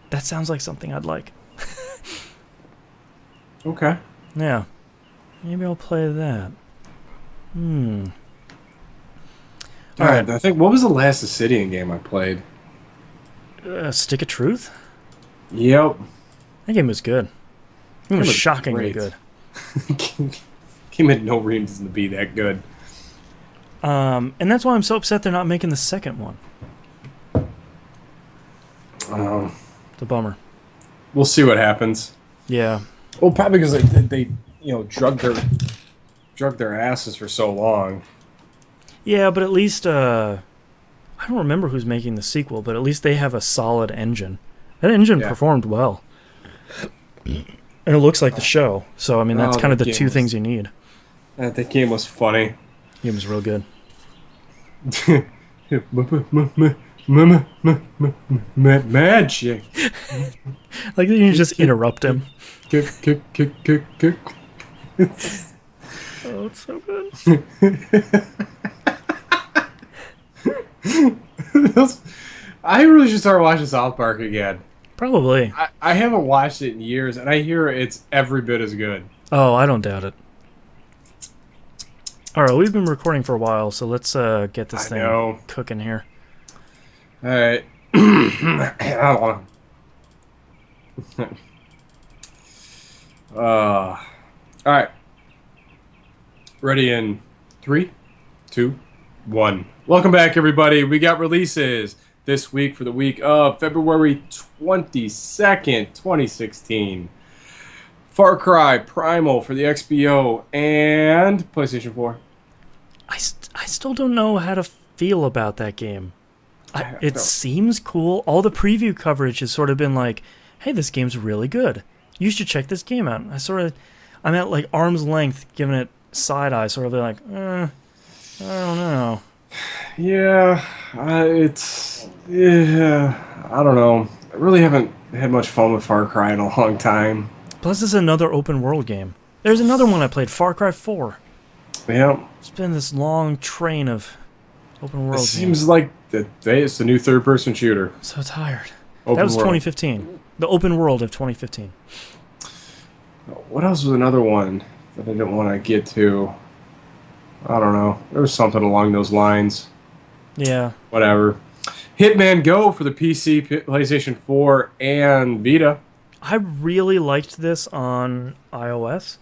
S1: That sounds like something I'd like.
S2: Okay.
S1: Yeah. Maybe I'll play that.
S2: All right. I think, what was the last Obsidian game I played?
S1: Stick of Truth?
S2: Yep.
S1: That game was good. It was shockingly
S2: great.
S1: good.
S2: Game had no reason to be that good.
S1: And that's why I'm so upset they're not making the second one. It's a bummer.
S2: We'll see what happens.
S1: Yeah.
S2: Well, probably because they drugged their asses for so long.
S1: Yeah, but at least I don't remember who's making the sequel, but at least they have a solid engine. That engine performed well. And it looks like the show. So I mean that's kind of the two things you need.
S2: That game was funny.
S1: The game was real good.
S2: Magic.
S1: Like you just interrupt him.
S2: Kick.
S1: Oh, it's so good.
S2: I really should start watching South Park again.
S1: Probably.
S2: I haven't watched it in years, and I hear it's every bit as good.
S1: Oh, I don't doubt it. All right, we've been recording for a while, so let's get this thing cooking here.
S2: All right. All right. Ready in 3, 2, 1. Welcome back, everybody. We got releases this week for the week of February 22nd, 2016. Far Cry Primal for the XBO and PlayStation 4.
S1: I still don't know how to feel about that game. It
S2: No.
S1: seems cool. All the preview coverage has sort of been like, hey, this game's really good. You should check this game out. I'm at like arm's length giving it side eye, sort of like, I don't know.
S2: Yeah, I don't know. I really haven't had much fun with Far Cry in a long time.
S1: Plus, this is another open world game. There's another one I played, Far Cry 4.
S2: Yeah.
S1: It's been this long train of open world
S2: It
S1: games.
S2: seems like it's the new third-person shooter.
S1: I'm so tired.
S2: Open
S1: That was
S2: world.
S1: 2015. The open world of 2015.
S2: What else was another one that I didn't want to get to? I don't know. There was something along those lines.
S1: Yeah.
S2: Whatever. Hitman Go for the PC, PlayStation 4, and Vita.
S1: I really liked this on iOS.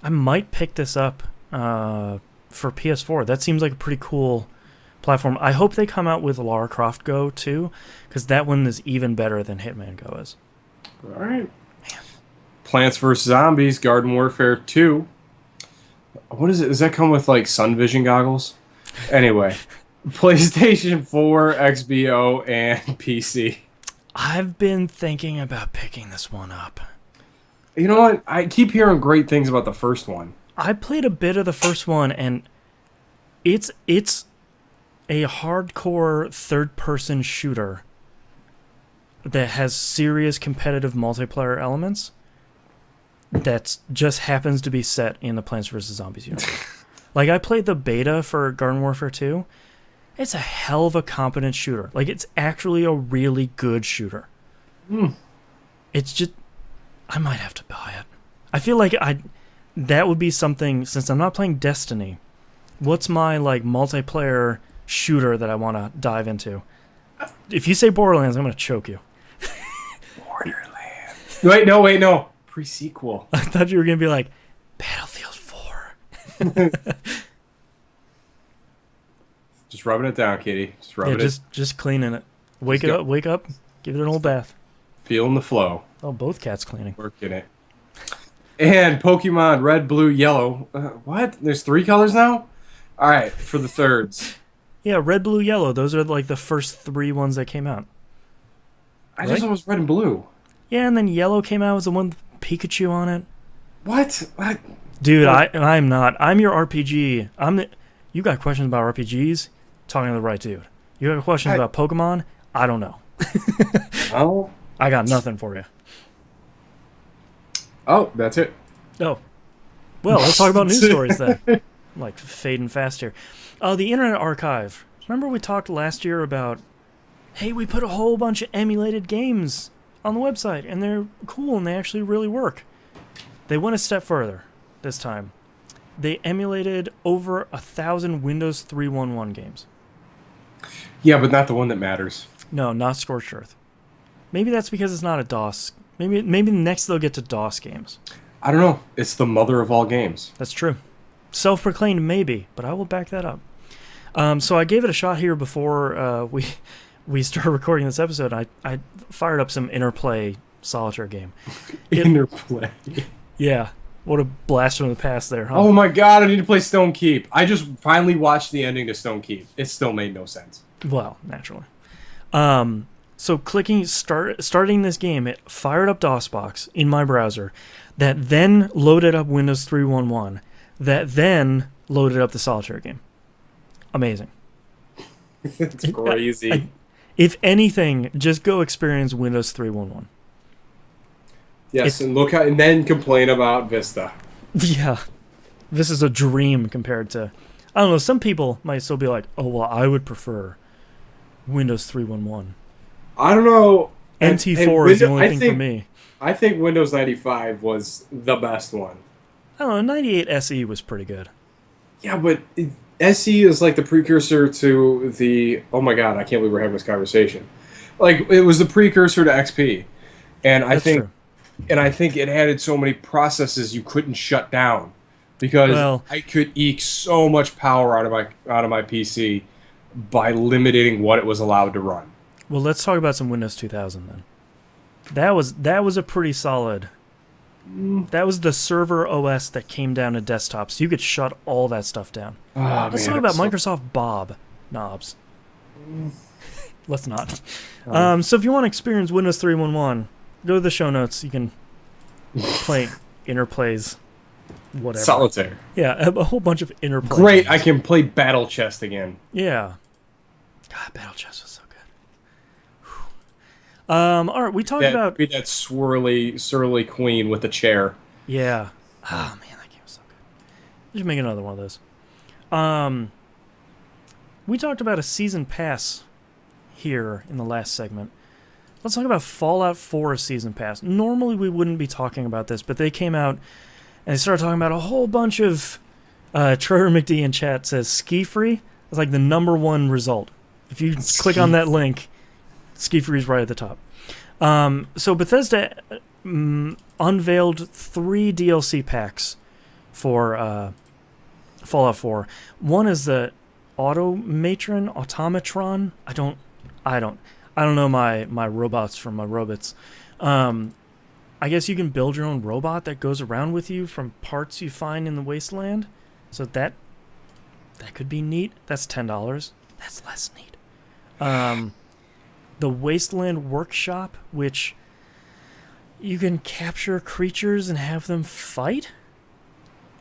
S1: I might pick this up for PS4. That seems like a pretty cool platform. I hope they come out with Lara Croft Go too, because that one is even better than Hitman Go is.
S2: All right. Plants vs. Zombies, Garden Warfare 2. What is it? Does that come with like sun vision goggles? Anyway, PlayStation 4, XBO, and PC.
S1: I've been thinking about picking this one up.
S2: You know what? I keep hearing great things about the first one.
S1: I played a bit of the first one, and it's a hardcore third-person shooter that has serious competitive multiplayer elements that just happens to be set in the Plants vs. Zombies universe. Like, I played the beta for Garden Warfare 2. It's a hell of a competent shooter. Like, it's actually a really good shooter. It's just... I might have to buy it. I feel like that would be something, since I'm not playing Destiny, what's my, like, multiplayer shooter that I want to dive into? If you say Borderlands, I'm going to choke you.
S2: Borderlands. Wait, no. Pre-sequel.
S1: I thought you were going to be like, Battlefield 4.
S2: Just rubbing it down, Kitty. Just rubbing it.
S1: Just cleaning it. Wake up, give it an old bath.
S2: Feeling the flow.
S1: Oh, both cats cleaning.
S2: Working it. And Pokemon Red, Blue, Yellow. What? There's 3 colors now? All right, for the thirds.
S1: Yeah, red, blue, yellow. Those are like the first 3 ones that came out.
S2: I just thought it was red and blue.
S1: Yeah, and then yellow came out. Was the one with Pikachu on it.
S2: What?
S1: Dude, I'm not. I'm your RPG. You got questions about RPGs? Talking to the right dude. You got questions about Pokemon? I don't know.
S2: Oh.
S1: I got nothing for you.
S2: Oh, that's it.
S1: Oh. Well, let's talk about news stories then. I'm like fading fast here. The Internet Archive. Remember we talked last year about, hey, we put a whole bunch of emulated games on the website, and they're cool, and they actually really work. They went a step further this time. They emulated over 1,000 Windows 3.1.1 games.
S2: Yeah, but not the one that matters.
S1: No, not Scorched Earth. Maybe that's because it's not a DOS. Maybe next they'll get to DOS games.
S2: I don't know. It's the mother of all games.
S1: That's true. Self-proclaimed maybe, but I will back that up. So I gave it a shot here before we started recording this episode. I fired up some Interplay solitaire game.
S2: Interplay.
S1: Yeah. What a blast from the past there, huh?
S2: Oh my god, I need to play Stone Keep. I just finally watched the ending to Stone Keep. It still made no sense.
S1: Well, naturally. So clicking starting this game, it fired up DOSBox in my browser, that then loaded up Windows 3.1.1, that then loaded up the solitaire game. Amazing.
S2: It's crazy.
S1: If anything, just go experience Windows 3.1.1.
S2: Yes, and then complain about Vista.
S1: Yeah. This is a dream compared to... I don't know, some people might still be like, oh, well, I would prefer Windows 3.1.1.
S2: I don't know.
S1: NT4 is the only thing for me.
S2: I think Windows 95 was the best one.
S1: I don't know, 98 SE was pretty good.
S2: Yeah, but SE is like the precursor to the... Oh my god, I can't believe we're having this conversation. Like, it was the precursor to XP. And I think... True. And I think it added so many processes you couldn't shut down, because I could eke so much power out of my PC by limiting what it was allowed to run.
S1: Well, let's talk about some Windows 2000 then. That was a pretty solid. That was the server OS that came down to desktops. You could shut all that stuff down.
S2: Oh,
S1: Let's
S2: man,
S1: talk about Microsoft Bob knobs. Let's not. So if you want to experience Windows 3.1.1, go to the show notes. You can play interplays, whatever.
S2: Solitaire.
S1: Yeah, a whole bunch of interplays.
S2: Great,
S1: games.
S2: I can play Battle Chest again.
S1: Yeah. God, Battle Chess was so good. All right, we talked about...
S2: Be that swirly, surly queen with the chair.
S1: Yeah. Oh, man, that game was so good. We should make another one of those. We talked about a season pass here in the last segment. Let's talk about Fallout 4 season pass. Normally we wouldn't be talking about this, but they came out and they started talking about a whole bunch of... Trevor McD in chat says ski free is like the #1 result. If you click on that link, ski free is right at the top. So Bethesda unveiled 3 DLC packs for Fallout 4. One is the Automatron. I don't know my robots from my robots. I guess you can build your own robot that goes around with you from parts you find in the wasteland. So that could be neat. That's $10. That's less neat. The Wasteland Workshop, which you can capture creatures and have them fight,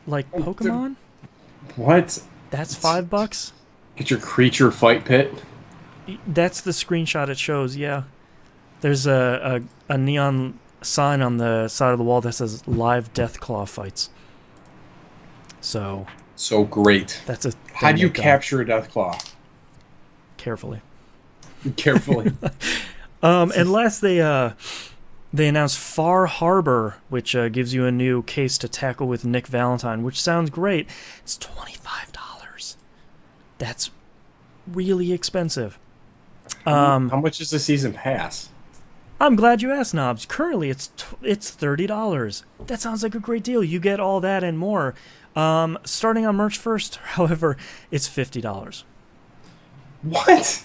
S1: like Pokemon.
S2: What?
S1: That's $5.
S2: Get your creature fight pit.
S1: That's the screenshot it shows. Yeah, there's a neon sign on the side of the wall that says "Live Deathclaw Fights." So
S2: Great.
S1: That's a.
S2: How do you capture a Deathclaw?
S1: Carefully.
S2: Carefully.
S1: And last they announced Far Harbor, which gives you a new case to tackle with Nick Valentine, which sounds great. It's $25. That's really expensive.
S2: How much is the season pass?
S1: I'm glad you asked, Knobs. Currently, it's $30. That sounds like a great deal. You get all that and more. Starting on March 1st, however, it's $50.
S2: What?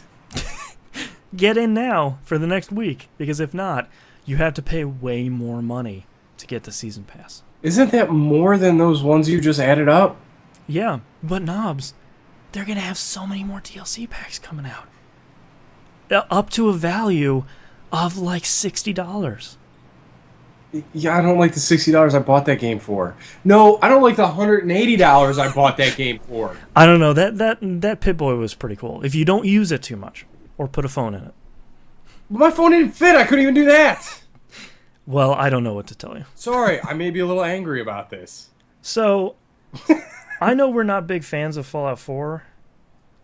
S1: Get in now for the next week, because if not, you have to pay way more money to get the season pass.
S2: Isn't that more than those ones you just added up?
S1: Yeah, but Knobs, they're going to have so many more DLC packs coming out. Up to a value of like $60.
S2: Yeah, I don't like the $60 I bought that game for. No, I don't like the $180 I bought that game for.
S1: I don't know. That Pip-Boy was pretty cool. If you don't use it too much, or put a phone in it.
S2: My phone didn't fit. I couldn't even do that.
S1: Well, I don't know what to tell you.
S2: Sorry, I may be a little angry about this.
S1: So, I know we're not big fans of Fallout 4.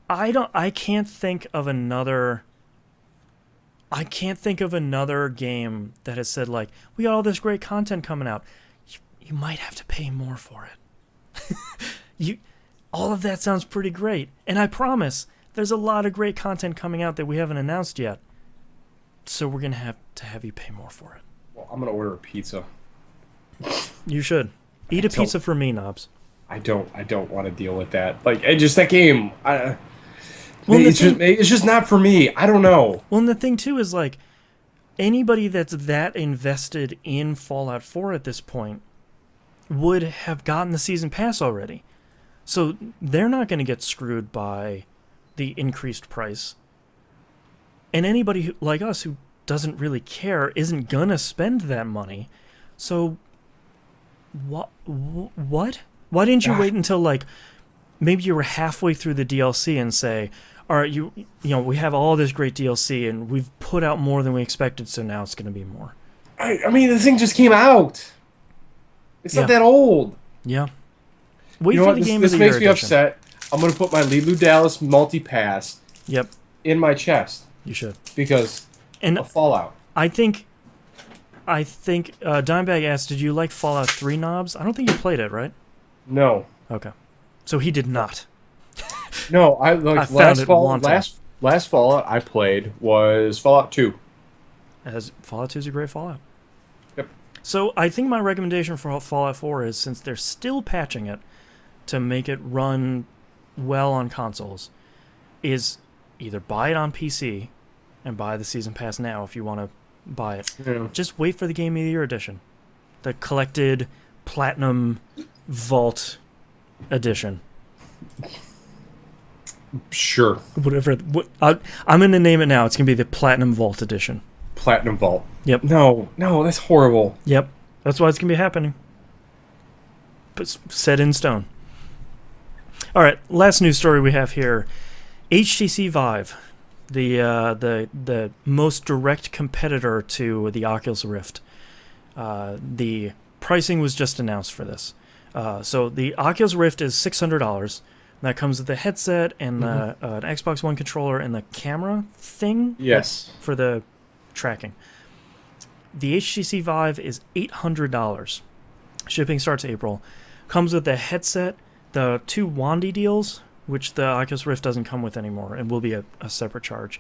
S1: I can't think of another game that has said, like, we got all this great content coming out. You might have to pay more for it. All of that sounds pretty great. And I promise, there's a lot of great content coming out that we haven't announced yet. So we're going to have you pay more for it.
S2: Well, I'm going to order a pizza.
S1: You should. Eat a pizza for me, Knobs.
S2: I don't want to deal with that. Like, just that game... it's just not for me. I don't know.
S1: Well, and the thing, too, is, like, anybody that's that invested in Fallout 4 at this point would have gotten the season pass already. So they're not going to get screwed by the increased price. And anybody like us who doesn't really care isn't going to spend that money. So what? Why didn't you wait until, like, maybe you were halfway through the DLC and say, all right, you know, we have all this great DLC and we've put out more than we expected, so now it's going to be more.
S2: I mean, this thing just came out. It's not that old.
S1: Yeah. Wait for the game of the year. This makes me
S2: upset. I'm going to put my Leeloo Dallas multi-pass in my chest.
S1: You should.
S2: Because of Fallout.
S1: I think Dimebag asked, did you like Fallout 3, Knobs? I don't think you played it, right?
S2: No.
S1: Okay. So he did not.
S2: No, last Fallout I played was Fallout 2.
S1: Fallout 2 is a great Fallout.
S2: Yep.
S1: So I think my recommendation for Fallout 4 is, since they're still patching it to make it run well on consoles, is either buy it on PC and buy the season pass now if you want to buy it.
S2: Yeah.
S1: Just wait for the Game of the Year edition, the collected Platinum Vault edition.
S2: Sure.
S1: Whatever. I'm going to name it now. It's going to be the Platinum Vault edition.
S2: Platinum Vault.
S1: Yep.
S2: No, that's horrible.
S1: Yep. That's why it's going to be happening. But set in stone. All right. Last news story we have here. HTC Vive, the most direct competitor to the Oculus Rift. The pricing was just announced for this. So the Oculus Rift is $600. That comes with the headset and an Xbox One controller and the camera thing.
S2: Yes.
S1: For the tracking. The HTC Vive is $800. Shipping starts April. Comes with the headset, the 2 Wandy deals, which the Oculus Rift doesn't come with anymore and will be a separate charge.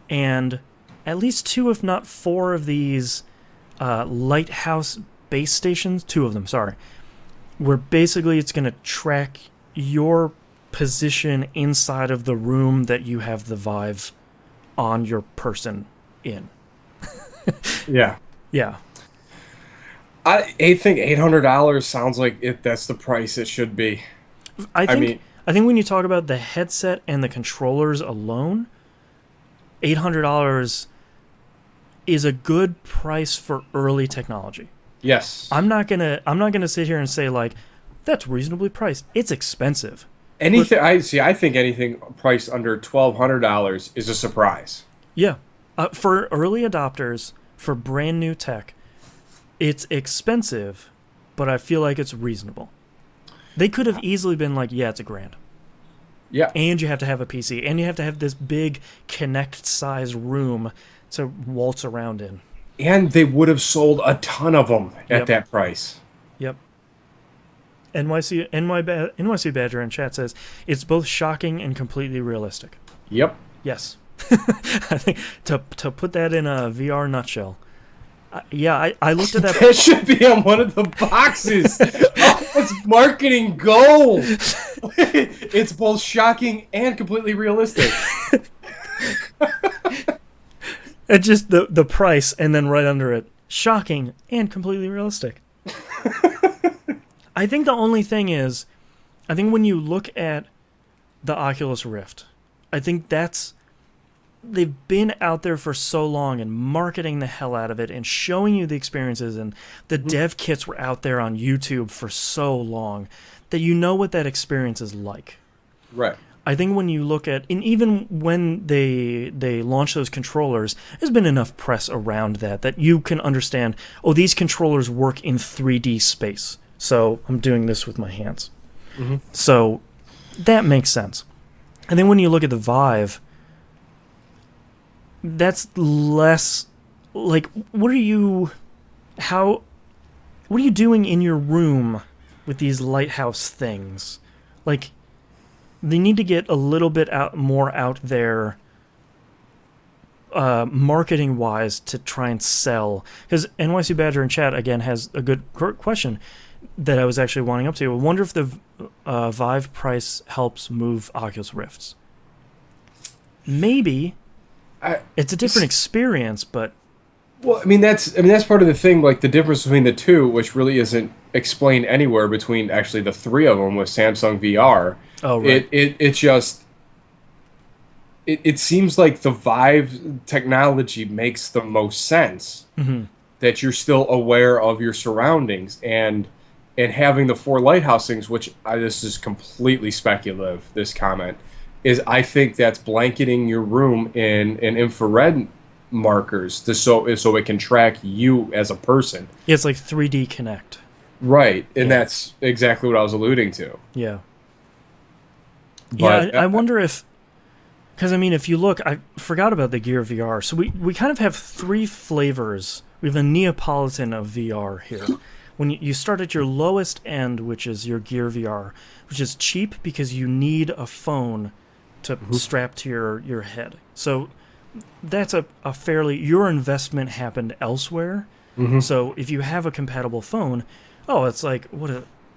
S1: And at least 2, if not 4 of these Lighthouse base stations, 2 of them, sorry, where basically it's going to track your position inside of the room that you have the Vive on your person in.
S2: Yeah.
S1: Yeah.
S2: I think $800 sounds like that's the price it should be.
S1: I think when you talk about the headset and the controllers alone, $800 is a good price for early technology.
S2: Yes.
S1: I'm not gonna sit here and say like that's reasonably priced. It's expensive.
S2: I think anything priced under $1,200 is a surprise.
S1: Yeah. For early adopters, for brand new tech, it's expensive, but I feel like it's reasonable. They could have easily been like, yeah, it's $1,000.
S2: Yeah.
S1: And you have to have a PC, and you have to have this big Kinect-sized room to waltz around in.
S2: And they would have sold a ton of them at that price.
S1: Yep. NYC Badger in chat says, it's both shocking and completely realistic.
S2: Yep.
S1: Yes. I think to put that in a VR nutshell. I looked at that.
S2: That should be on one of the boxes. It's marketing gold. It's both shocking and completely realistic.
S1: It's just the price, and then right under it, shocking and completely realistic. I think the only thing is, I think when you look at the Oculus Rift, I think they've been out there for so long and marketing the hell out of it and showing you the experiences, and the dev kits were out there on YouTube for so long that you know what that experience is like.
S2: Right.
S1: I think when you look at, and even when they launch those controllers, there's been enough press around that you can understand, oh, these controllers work in 3D space. So I'm doing this with my hands. Mm-hmm. So that makes sense. And then when you look at the Vive, that's less like, what are you doing in your room with these lighthouse things? Like, they need to get a little bit more out there marketing wise to try and sell, because NYC Badger in chat again has a good question that I was actually wanting up to. I wonder if the Vive price helps move Oculus Rifts. Maybe. It's a different experience, but
S2: well, I mean that's part of the thing. Like the difference between the two, which really isn't explained anywhere between actually the 3 of them with Samsung VR.
S1: Oh right.
S2: It seems like the Vive technology makes the most sense. Mm-hmm. That you're still aware of your surroundings and having the 4 lighthouse things, which this is completely speculative. This comment is, I think that's blanketing your room in infrared markers so it can track you as a person.
S1: Yeah, it's like 3D Connect.
S2: Right, and that's exactly what I was alluding to.
S1: Yeah.
S2: But,
S1: I wonder if, because I mean, if you look, I forgot about the Gear VR. So we kind of have 3 flavors. We have a Neapolitan of VR here. When you start at your lowest end, which is your Gear VR, which is cheap because you need a phone to strap to your head. So that's a fairly, your investment happened elsewhere. Mm-hmm. So if you have a compatible phone, it's like,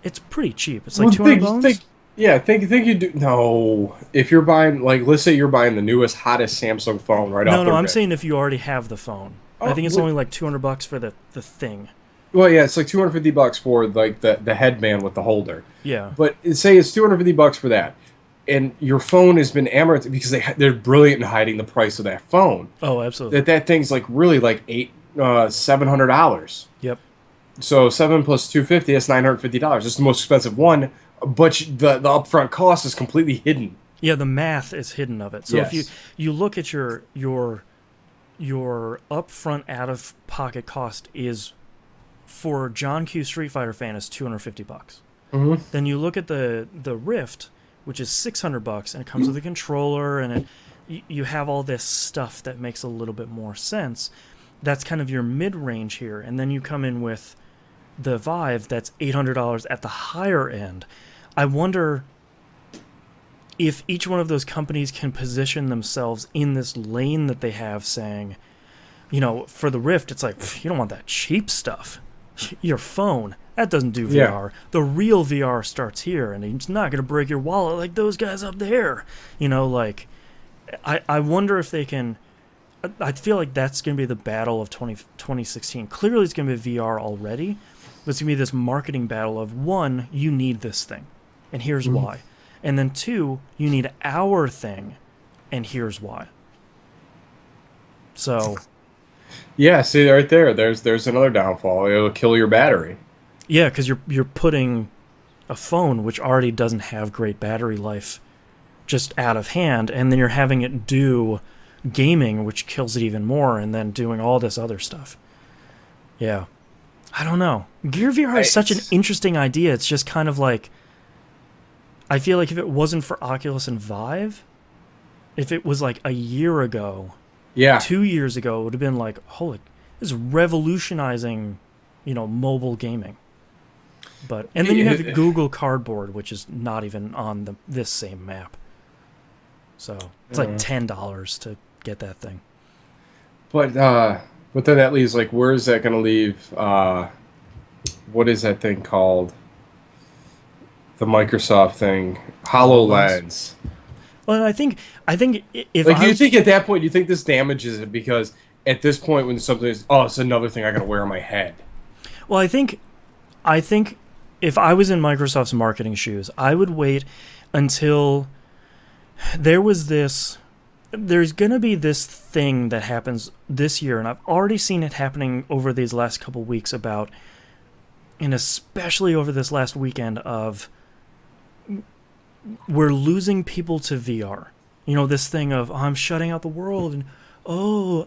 S1: it's pretty cheap. It's like $200.
S2: Yeah, think you do. No, if you're buying, like, let's say you're buying the newest, hottest Samsung phone right
S1: No,
S2: off
S1: no,
S2: the
S1: I'm
S2: rip.
S1: saying if you already have the phone. I
S2: Oh,
S1: think it's only like $200 for the thing.
S2: well, yeah, it's like $250 for like the headband with the holder.
S1: Yeah.
S2: But say it's $250 for that, and your phone has been amortized because they're brilliant in hiding the price of that phone.
S1: Oh, absolutely.
S2: That thing's like really like $700.
S1: Yep.
S2: So 7 plus 250, that's $950. It's the most expensive one, but the upfront cost is completely hidden.
S1: Yeah, the math is hidden of it. So if you
S2: Yes.
S1: you look at your upfront out of pocket cost is for John Q Street Fighter fan is $250.
S2: Hmm.
S1: Then you look at the Rift, which is $600, and it comes with a controller, and you have all this stuff that makes a little bit more sense. That's kind of your mid range here, and then you come in with the Vive, that's $800 at the higher end. I wonder if each one of those companies can position themselves in this lane that they have, saying, for the Rift, it's like, you don't want that cheap stuff. Your phone, that doesn't do
S2: Yeah.
S1: VR. The real VR starts here, and it's not going to break your wallet like those guys up there. Like, I wonder if they can. I feel like that's going to be the battle of 2016. Clearly, it's going to be VR already, but it's going to be this marketing battle of, one, you need this thing, and here's why. And then two, you need our thing, and here's why. So,
S2: Yeah, see right there. There's another downfall. It'll kill your battery.
S1: yeah, because you're putting a phone which already doesn't have great battery life just out of hand, and then you're having it do gaming, which kills it even more, and then doing all this other stuff. Yeah. I don't know. Gear VR is such an
S2: It's,
S1: interesting idea. It's just kind of like, I feel like if it wasn't for Oculus and Vive, if it was like a year ago,
S2: yeah.
S1: 2 years ago, it would have been like, holy, this is revolutionizing, mobile gaming. But and then you have Google Cardboard, which is not even on this same map. So it's like $10 to get that thing.
S2: But but then that leaves, like, where is that going to leave? What is that thing called? The Microsoft thing,
S1: HoloLens.
S2: HoloLens.
S1: Well, and I think if
S2: Like, do you
S1: I
S2: think at that point, do you think this damages it because at this point when something is, oh, it's another thing I got to wear on my head.
S1: well, I think if I was in Microsoft's marketing shoes, I would wait until there was this. There's gonna be this thing that happens this year, and I've already seen it happening over these last couple weeks and especially over this last weekend of we're losing people to VR. This thing of, oh, I'm shutting out the world, and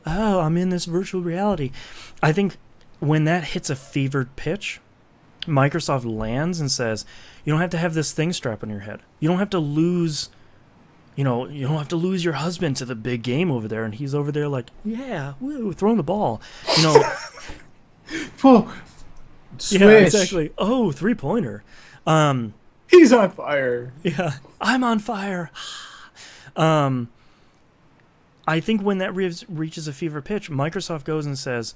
S1: I'm in this virtual reality. I think when that hits a fevered pitch, Microsoft lands and says, you don't have to have this thing strapped on your head. You don't have to lose. You don't have to lose your husband to the big game over there, and he's over there like, yeah, woo, throwing the ball. You know,
S2: Whoa,
S1: yeah,
S2: swish.
S1: exactly. Oh, 3-pointer. Um,
S2: He's on fire.
S1: yeah, I'm on fire. Um, I think when that reaches a fever pitch, Microsoft goes and says,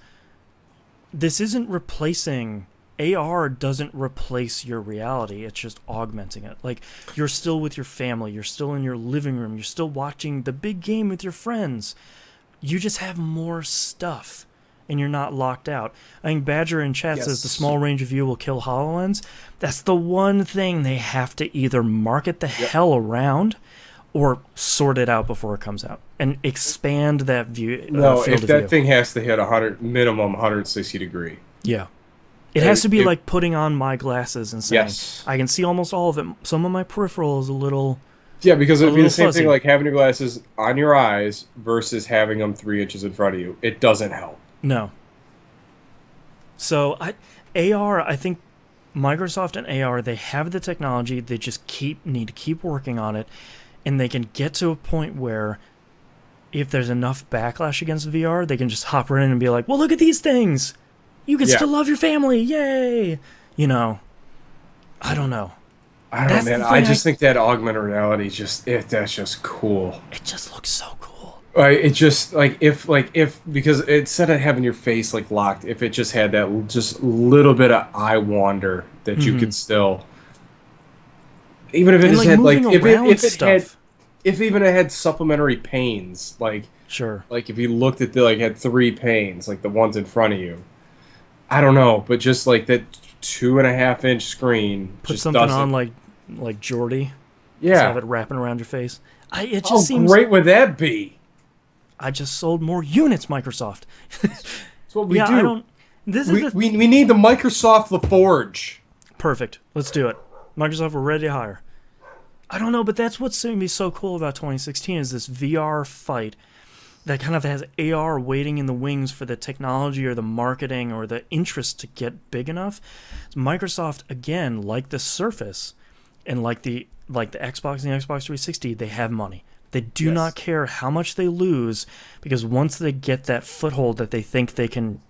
S1: this isn't replacing. AR doesn't replace your reality. It's just augmenting it. Like, you're still with your family. You're still in your living room. You're still watching the big game with your friends. You just have more stuff, and you're not locked out. I think Badger in chat says the
S2: Yes.
S1: small range of view will kill HoloLens. That's the one thing they have to either market the
S2: Yep.
S1: hell around or sort it out before it comes out and expand that view.
S2: No,
S1: field
S2: if
S1: of
S2: that
S1: view.
S2: thing has to hit 100 minimum 160 degree.
S1: Yeah. It has to be
S2: It-
S1: like putting on my glasses and saying,
S2: Yes.
S1: I can see almost all of it. Some of my peripheral is a little.
S2: Yeah, because it would be the
S1: little
S2: same
S1: fuzzy.
S2: thing like having your glasses on your eyes versus having them 3 inches in front of you. It doesn't help.
S1: No. So AR, I think Microsoft and AR, they have the technology. They just need to keep working on it, and they can get to a point where if there's enough backlash against VR, they can just hop right in and be like, well, look at these things. You can
S2: Yeah.
S1: still love your family. Yay. I don't know.
S2: I don't know,
S1: That's
S2: man.
S1: the
S2: I
S1: thing
S2: just think that augmented reality that's just cool.
S1: It just looks so cool.
S2: It just if because instead of having your face like locked, if it just had that just little bit of eye wander that you
S1: Mm-hmm.
S2: could still even if it
S1: and
S2: just
S1: like
S2: had like
S1: moving around
S2: if it had
S1: stuff.
S2: if even it had supplementary panes,
S1: Sure.
S2: like if you looked at the like had three panes, like the ones in front of you. I don't know, but just like that 2.5 inch screen
S1: Put
S2: just
S1: something
S2: doesn't.
S1: on like Jordy. Just have
S2: Yeah,
S1: it wrapping around your face. It
S2: how
S1: just seems
S2: great would that be?
S1: I just sold more units, Microsoft.
S2: That's what we
S1: Yeah, I
S2: do.
S1: don't. This is
S2: We,
S1: the
S2: we we need the Microsoft LaForge.
S1: perfect. Let's do it. Microsoft, we're ready to hire. I don't know, but that's what's going to be so cool about 2016 is this VR fight that kind of has AR waiting in the wings for the technology or the marketing or the interest to get big enough. Microsoft, again, like the Surface and like the Xbox and the Xbox 360, they have money. They do not
S2: Yes.
S1: care how much they lose because once they get that foothold that they think they can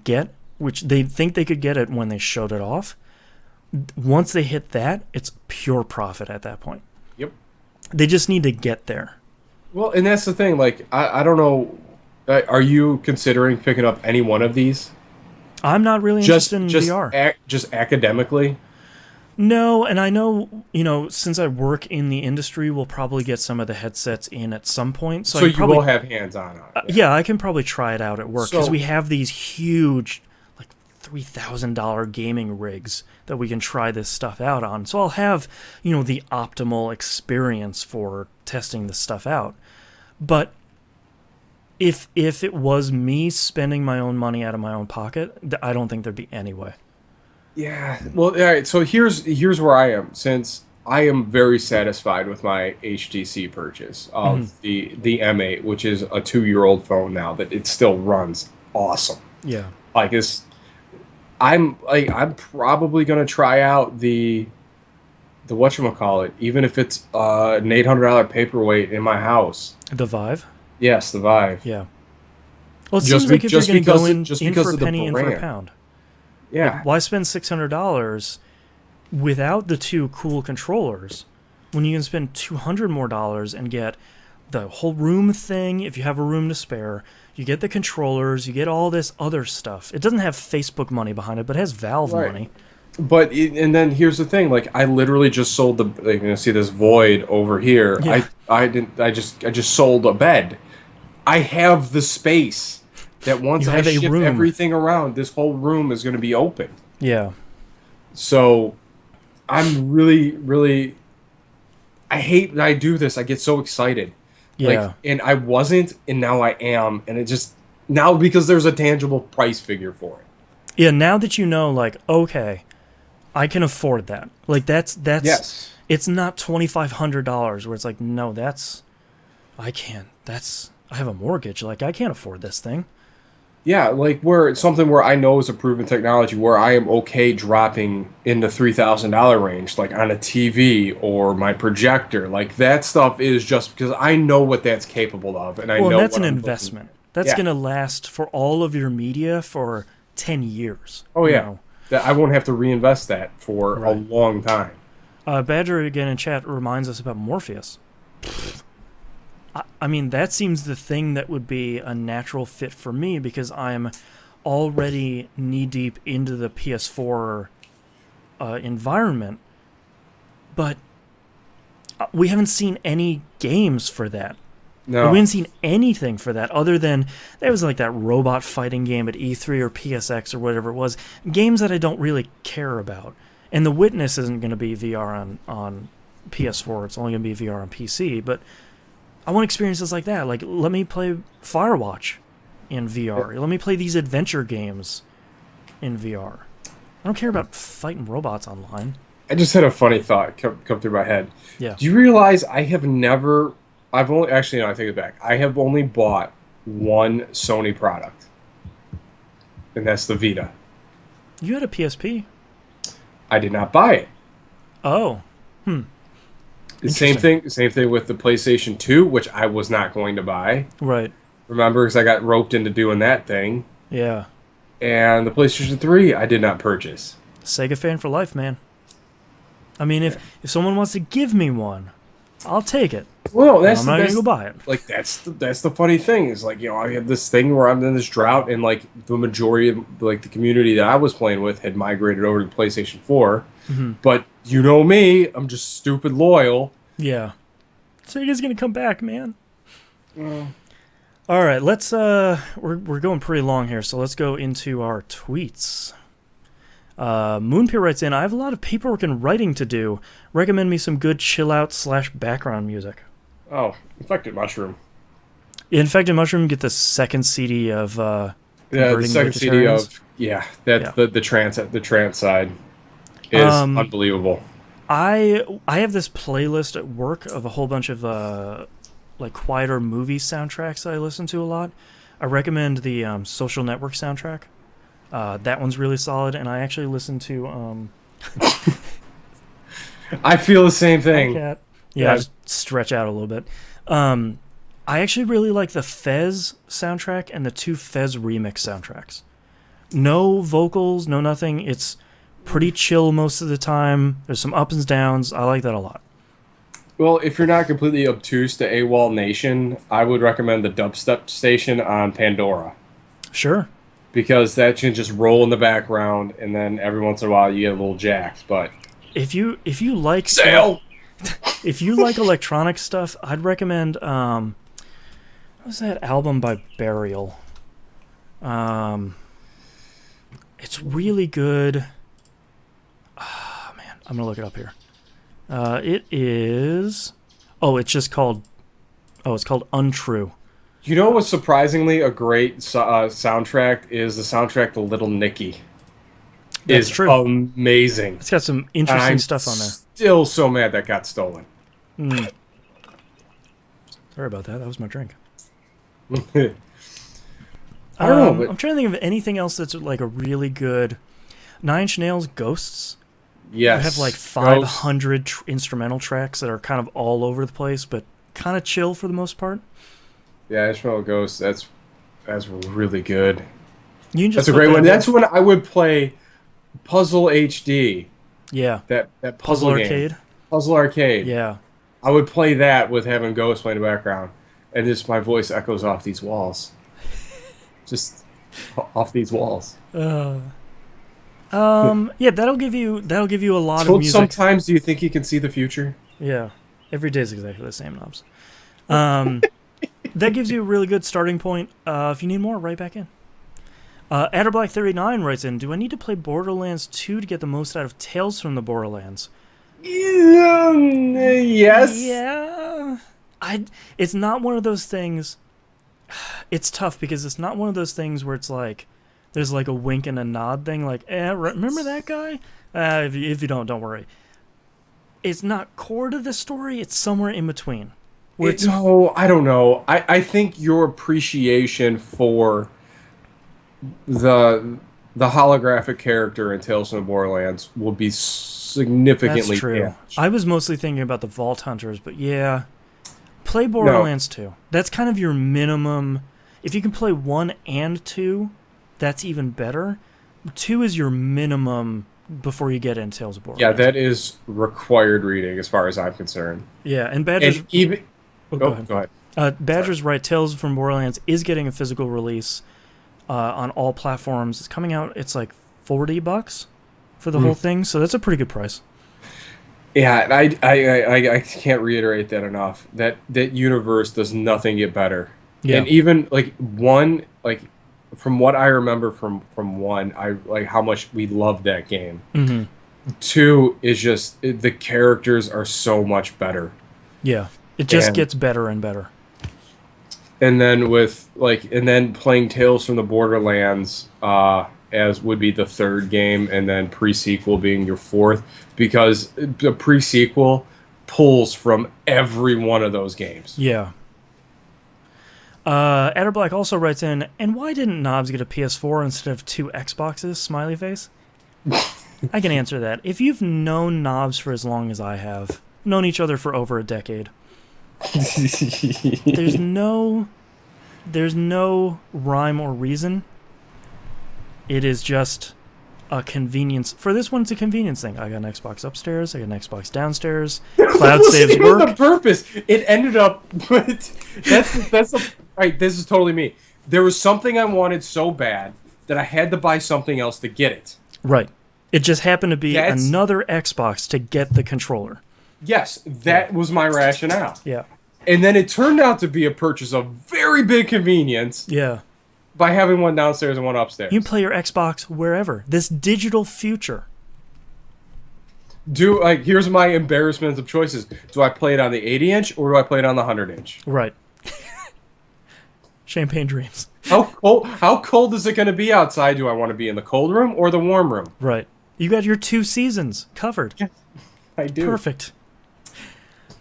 S1: get, which they think they could get it when they showed it off. Once they hit that, it's pure profit at that point.
S2: Yep.
S1: They just need to get there.
S2: Well, and that's the thing. Like, I don't know. Are you considering picking up any one of these?
S1: I'm not really interested in VR.
S2: Just academically.
S1: No, and I know, since I work in the industry, we'll probably get some of the headsets in at some point.
S2: So you will have hands on it.
S1: Yeah, I can probably try it out at work because
S2: So
S1: we have these huge, like $3,000 gaming rigs that we can try this stuff out on. So I'll have, the optimal experience for testing this stuff out. But if it was me spending my own money out of my own pocket, I don't think there'd be any way.
S2: yeah. Well, all right. So here's where I am. Since I am very satisfied with my HTC purchase of the M8, which is a 2-year-old phone now that it still runs awesome.
S1: Yeah.
S2: Like it's I'm probably gonna try out the whatchamacallit, even if it's an $800 paperweight in my house.
S1: The Vive?
S2: Yes, the Vive.
S1: Yeah. Well, it
S2: Just
S1: seems like if you're
S2: just
S1: going to go
S2: because
S1: in,
S2: just
S1: in
S2: because
S1: for a
S2: of the
S1: penny, in for a
S2: brand.
S1: pound.
S2: Yeah.
S1: Like, why spend $600 without the two cool controllers when you can spend $200 more and get the whole room thing if you have a room to spare? You get the controllers, you get all this other stuff. It doesn't have Facebook money behind it, but it has Valve
S2: Right.
S1: money.
S2: And then here's the thing, like I literally just sold the like, you're gonna see this void over here.
S1: Yeah.
S2: I just sold a bed. I have the space that once
S1: You
S2: I
S1: have a
S2: shift
S1: room.
S2: everything around, this whole room is gonna be open.
S1: Yeah.
S2: So I'm really, really I hate that I do this. I get so excited.
S1: Yeah.
S2: Like and I wasn't and now I am and it just now because there's a tangible price figure for it.
S1: Yeah, now that you know, like, okay, I can afford that. Like, that's
S2: Yes.
S1: it's not $2,500 where it's like, no, I can't. I have a mortgage. Like, I can't afford this thing.
S2: Yeah, like where it's something where I know is a proven technology where I am okay dropping in the $3,000 range, like on a TV or my projector. Like that stuff is just because I know what that's capable of, and I
S1: Well,
S2: know
S1: and that's
S2: what
S1: an
S2: I'm
S1: investment.
S2: looking-
S1: That's
S2: Yeah.
S1: going to last for all of your media for 10 years.
S2: Oh
S1: you
S2: yeah,
S1: know.
S2: that I won't have to reinvest that for a
S1: Right.
S2: long time.
S1: Badger again in chat reminds us about Morpheus. I mean, that seems the thing that would be a natural fit for me because I'm already knee deep into the PS4 environment, but we haven't seen any games for that.
S2: No,
S1: We haven't seen anything for that other than there was like that robot fighting game at E3 or PSX or whatever it was. Games that I don't really care about. And The Witness isn't going to be VR on PS4. It's only going to be VR on PC. But I want experiences like that. Like, let me play Firewatch in VR. Let me play these adventure games in VR. I don't care about fighting robots online.
S2: I just had a funny thought come through my head.
S1: Yeah.
S2: Do you realize I've only actually no, I take it back. I have only bought one Sony product, and that's the Vita.
S1: You had a PSP?
S2: I did not buy it.
S1: Oh.
S2: The same thing with the PlayStation 2, which I was not going to buy.
S1: Right.
S2: Remember, because I got roped into doing that thing.
S1: Yeah.
S2: And the PlayStation 3, I did not purchase.
S1: Sega fan for life, man. I mean, if someone wants to give me one, I'll take it.
S2: Well,
S1: I'm not gonna go buy it.
S2: Like that's the funny thing is like I have this thing where I'm in this drought and like the majority of like the community that I was playing with had migrated over to the PlayStation 4, but you know me, I'm just stupid loyal.
S1: Yeah, Sega's gonna come back, man. All right, let's we're going pretty long here, so let's go into our tweets. Moonpier writes in, I have a lot of paperwork and writing to do. Recommend me some good chill out / background music.
S2: Oh, Infected Mushroom.
S1: Infected Mushroom, get the second CD of
S2: The second CD of the trance side is unbelievable.
S1: I have this playlist at work of a whole bunch of like quieter movie soundtracks that I listen to a lot. I recommend the Social Network soundtrack. That one's really solid, and I actually listen to
S2: I feel the same thing.
S1: Yeah, just stretch out a little bit. I actually really like the Fez soundtrack and the 2 Fez remix soundtracks. No vocals, no nothing. It's pretty chill most of the time. There's some ups and downs. I like that a lot.
S2: Well, if you're not completely obtuse to AWOL Nation, I would recommend the dubstep station on Pandora.
S1: Sure.
S2: Because that can just roll in the background, and then every once in a while you get a little jacked. But
S1: if you like if you like electronic stuff, I'd recommend what was that album by Burial? It's really good. Oh man, I'm gonna look it up here. It is. It's called Untrue.
S2: You know what's surprisingly a great soundtrack is the soundtrack to Little Nicky.
S1: That's true.
S2: Amazing.
S1: It's got some interesting stuff on there.
S2: Still so mad that got stolen.
S1: Sorry about that. That was my drink.
S2: I don't know. But
S1: I'm trying to think of anything else that's like a really good. 9 Inch Nails Ghosts.
S2: Yes.
S1: I have like 500 instrumental tracks that are kind of all over the place, but kind of chill for the most part.
S2: Yeah, Ishmael Ghost. That's really good.
S1: That's
S2: a great one. That's when I would play Puzzle HD.
S1: Yeah.
S2: That
S1: Puzzle
S2: game.
S1: Arcade.
S2: Puzzle Arcade.
S1: Yeah.
S2: I would play that with having Ghost play in the background, and just my voice echoes off these walls. Just off these walls.
S1: Yeah, that'll give you a lot of music.
S2: Sometimes do you think you can see the future?
S1: Yeah. Every day is exactly the same, Knobs. That gives you a really good starting point. If you need more, right back in. Adderblack39 writes in, do I need to play Borderlands 2 to get the most out of Tales from the Borderlands?
S2: Yes.
S1: Yeah. It's not one of those things. It's tough because it's not one of those things where it's like there's like a wink and a nod thing, like, remember that guy? If you don't worry. It's not core to the story. It's somewhere in between.
S2: No, I don't know. I think your appreciation for the holographic character in Tales from the Borderlands will be significantly
S1: That's true.
S2: damaged.
S1: I was mostly thinking about the Vault Hunters, but yeah. Play Borderlands 2. That's kind of your minimum. If you can play 1 and 2, that's even better. 2 is your minimum before you get into Tales of Borderlands.
S2: Yeah, that is required reading as far as I'm concerned.
S1: Yeah, and Badger's...
S2: And even...
S1: go ahead. Badger's right. Tales from Borderlands is getting a physical release on all platforms. It's coming out, it's like $40 for the whole thing, so that's a pretty good price.
S2: Yeah, I can't reiterate that enough. That universe does nothing get better. Yeah. And even like 1, like from what I remember from 1, I like how much we loved that game. 2 is just the characters are so much better.
S1: Yeah. It just gets better and better.
S2: And then playing Tales from the Borderlands as would be the 3rd game, and then pre-sequel being your 4th, because the pre-sequel pulls from every one of those games.
S1: Yeah. Adderblack also writes in, and why didn't Knobs get a PS4 instead of 2 Xboxes? Smiley face. I can answer that. If you've known Knobs for as long as I have, known each other for over a decade, there's no rhyme or reason. It is just
S2: Yeah.
S1: a convenience. For this one, it's a convenience thing. I got an Xbox upstairs. I got an Xbox downstairs. Cloud saves work.
S2: The purpose. It ended up. That's the right. This is totally me. There was something I wanted so bad that I had to buy something else to get it.
S1: Right. It just happened to be another Xbox to get the controller.
S2: Yes, that was my rationale.
S1: Yeah.
S2: And then it turned out to be a purchase of very big convenience.
S1: Yeah.
S2: By having one downstairs and one upstairs.
S1: You can play your Xbox wherever. This digital future.
S2: Here's my embarrassment of choices. Do I play it on the 80-inch or do I play it on the 100-inch?
S1: Right. Champagne dreams.
S2: How cold is it going to be outside? Do I want to be in the cold room or the warm room?
S1: Right. You got your 2 seasons covered.
S2: Yes, I do.
S1: Perfect.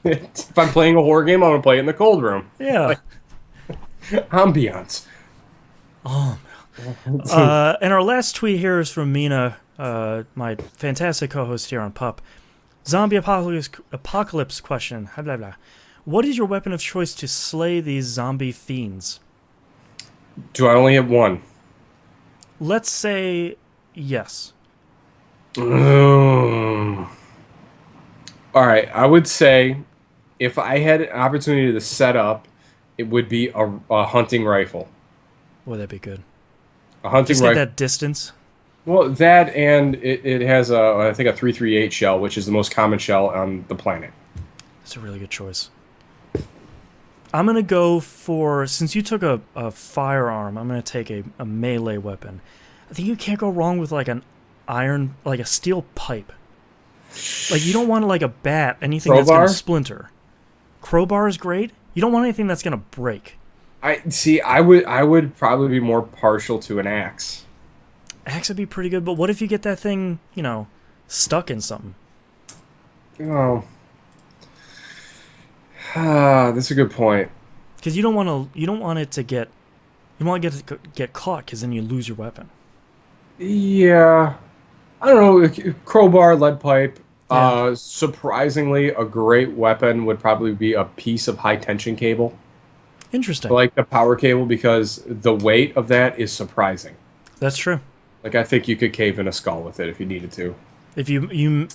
S2: If I'm playing a horror game, I'm going to play it in the cold room.
S1: Yeah.
S2: Ambiance.
S1: Oh, and our last tweet here is from Mina, my fantastic co-host here on Pup. Zombie apocalypse question. Blah, blah, blah. What is your weapon of choice to slay these zombie fiends?
S2: Do I only have one?
S1: Let's say yes.
S2: All right, I would say if I had an opportunity to set up, it would be a hunting rifle.
S1: Would that be good?
S2: A hunting
S1: rifle. Just that distance?
S2: Well, that and it has I think a 338 shell, which is the most common shell on the planet.
S1: That's a really good choice. I'm going to go for, since you took a firearm, I'm going to take a melee weapon. I think you can't go wrong with like an iron, like a steel pipe. Like you don't want like a bat, anything that's going to splinter. Crowbar is great. You don't want anything that's going to break.
S2: I would probably be more partial to an axe.
S1: Axe would be pretty good, but what if you get that thing, stuck in something?
S2: Oh. That's a good point.
S1: Because you don't want it to get caught, because then you lose your weapon.
S2: Yeah, I don't know. Crowbar, lead pipe. Yeah. Surprisingly, a great weapon would probably be a piece of high tension cable.
S1: Interesting.
S2: Like the power cable, because the weight of that is surprising.
S1: That's true.
S2: Like I think you could cave in a skull with it if you needed to.
S1: If you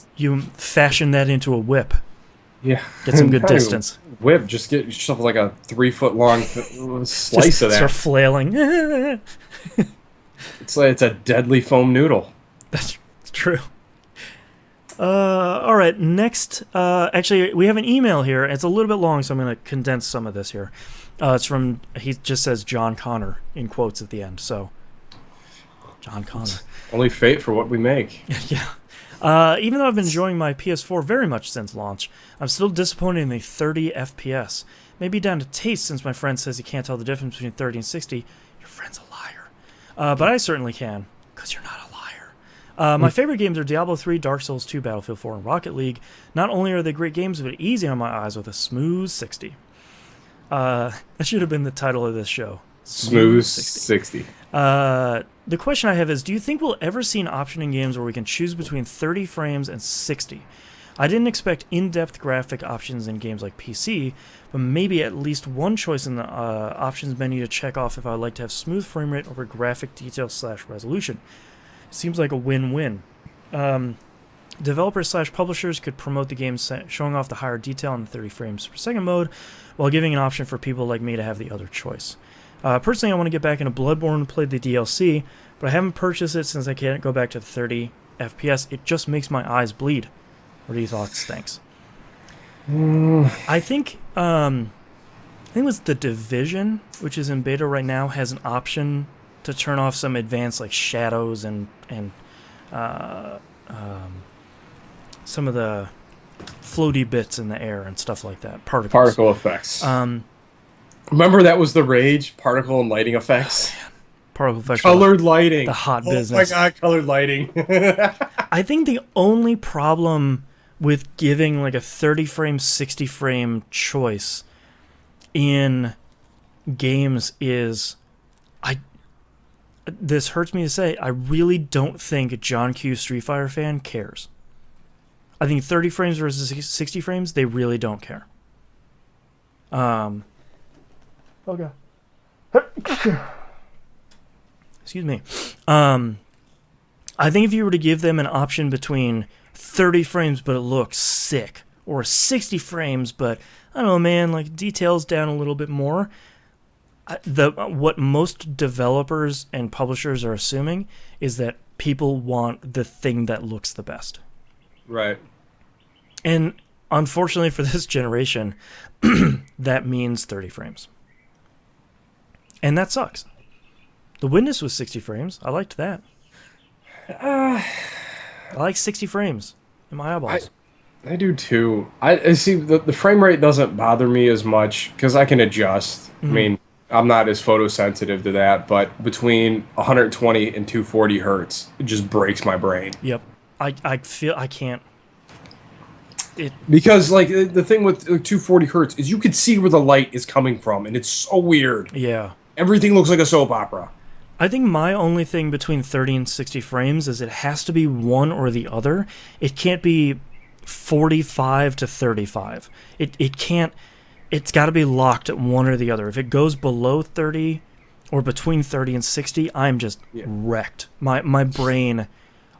S1: fashion that into a whip.
S2: Yeah.
S1: Get some good distance.
S2: Whip, just get yourself like a 3-foot long slice of that.
S1: Start flailing.
S2: It's a deadly foam noodle.
S1: That's true. All right, next. Actually, we have an email here. It's a little bit long, so I'm going to condense some of this here. It's from, he just says John Connor in quotes at the end. So, John Connor. It's
S2: only fate for what we make.
S1: Yeah. Even though I've been enjoying my PS4 very much since launch, I'm still disappointed in the 30 FPS. Maybe down to taste, since my friend says he can't tell the difference between 30 and 60. Your friend's a liar. But I certainly can, because you're not a liar. My favorite games are Diablo 3, Dark Souls 2, Battlefield 4, and Rocket League. Not only are they great games, but easy on my eyes with a smooth 60. That should have been the title of this show.
S2: Smooth 60.
S1: The question I have is, do you think we'll ever see an option in games where we can choose between 30 frames and 60? I didn't expect in-depth graphic options in games like PC, but maybe at least one choice in the options menu to check off if I would like to have smooth frame rate over graphic detail / resolution. It seems like a win-win. Developers / publishers could promote the game showing off the higher detail in the 30 frames per second mode, while giving an option for people like me to have the other choice. Personally, I want to get back into Bloodborne and play the DLC, but I haven't purchased it since I can't go back to 30 FPS. It just makes my eyes bleed. What are your thoughts? Thanks. I think it was The Division, which is in beta right now, has an option to turn off some advanced like shadows and some of the floaty bits in the air and stuff like that.
S2: Particle effects. Remember that was the rage? Particle and lighting effects.
S1: Oh, particle effects.
S2: Colored lighting.
S1: The hot business.
S2: Oh my god, colored lighting.
S1: I think the only problem with giving like a 30 frame, 60 frame choice in games is, this hurts me to say, I really don't think John Q, Street Fighter fan, cares. I think 30 frames versus 60 frames, they really don't care. Okay. Excuse me. I think if you were to give them an option between 30 frames but it looks sick, or 60 frames but, I don't know, man, like details down a little bit more, what most developers and publishers are assuming is that people want the thing that looks the best.
S2: Right.
S1: And unfortunately for this generation, that means 30 frames. And that sucks. The Witness was 60 frames. I liked that. I like 60 frames in my eyeballs.
S2: I do too. I see the frame rate doesn't bother me as much because I can adjust. I mean, I'm not as photosensitive to that, but between 120 and 240 hertz, it just breaks my brain.
S1: Yep. I feel I can't.
S2: Because like the thing with 240 hertz is you can see where the light is coming from, and it's so weird.
S1: Yeah.
S2: Everything looks like a soap opera.
S1: I think my only thing between 30 and 60 frames is it has to be one or the other. It can't be 45 to 35. It can't. It's got to be locked at one or the other. If it goes below 30 or between 30 and 60, I'm just wrecked. My brain,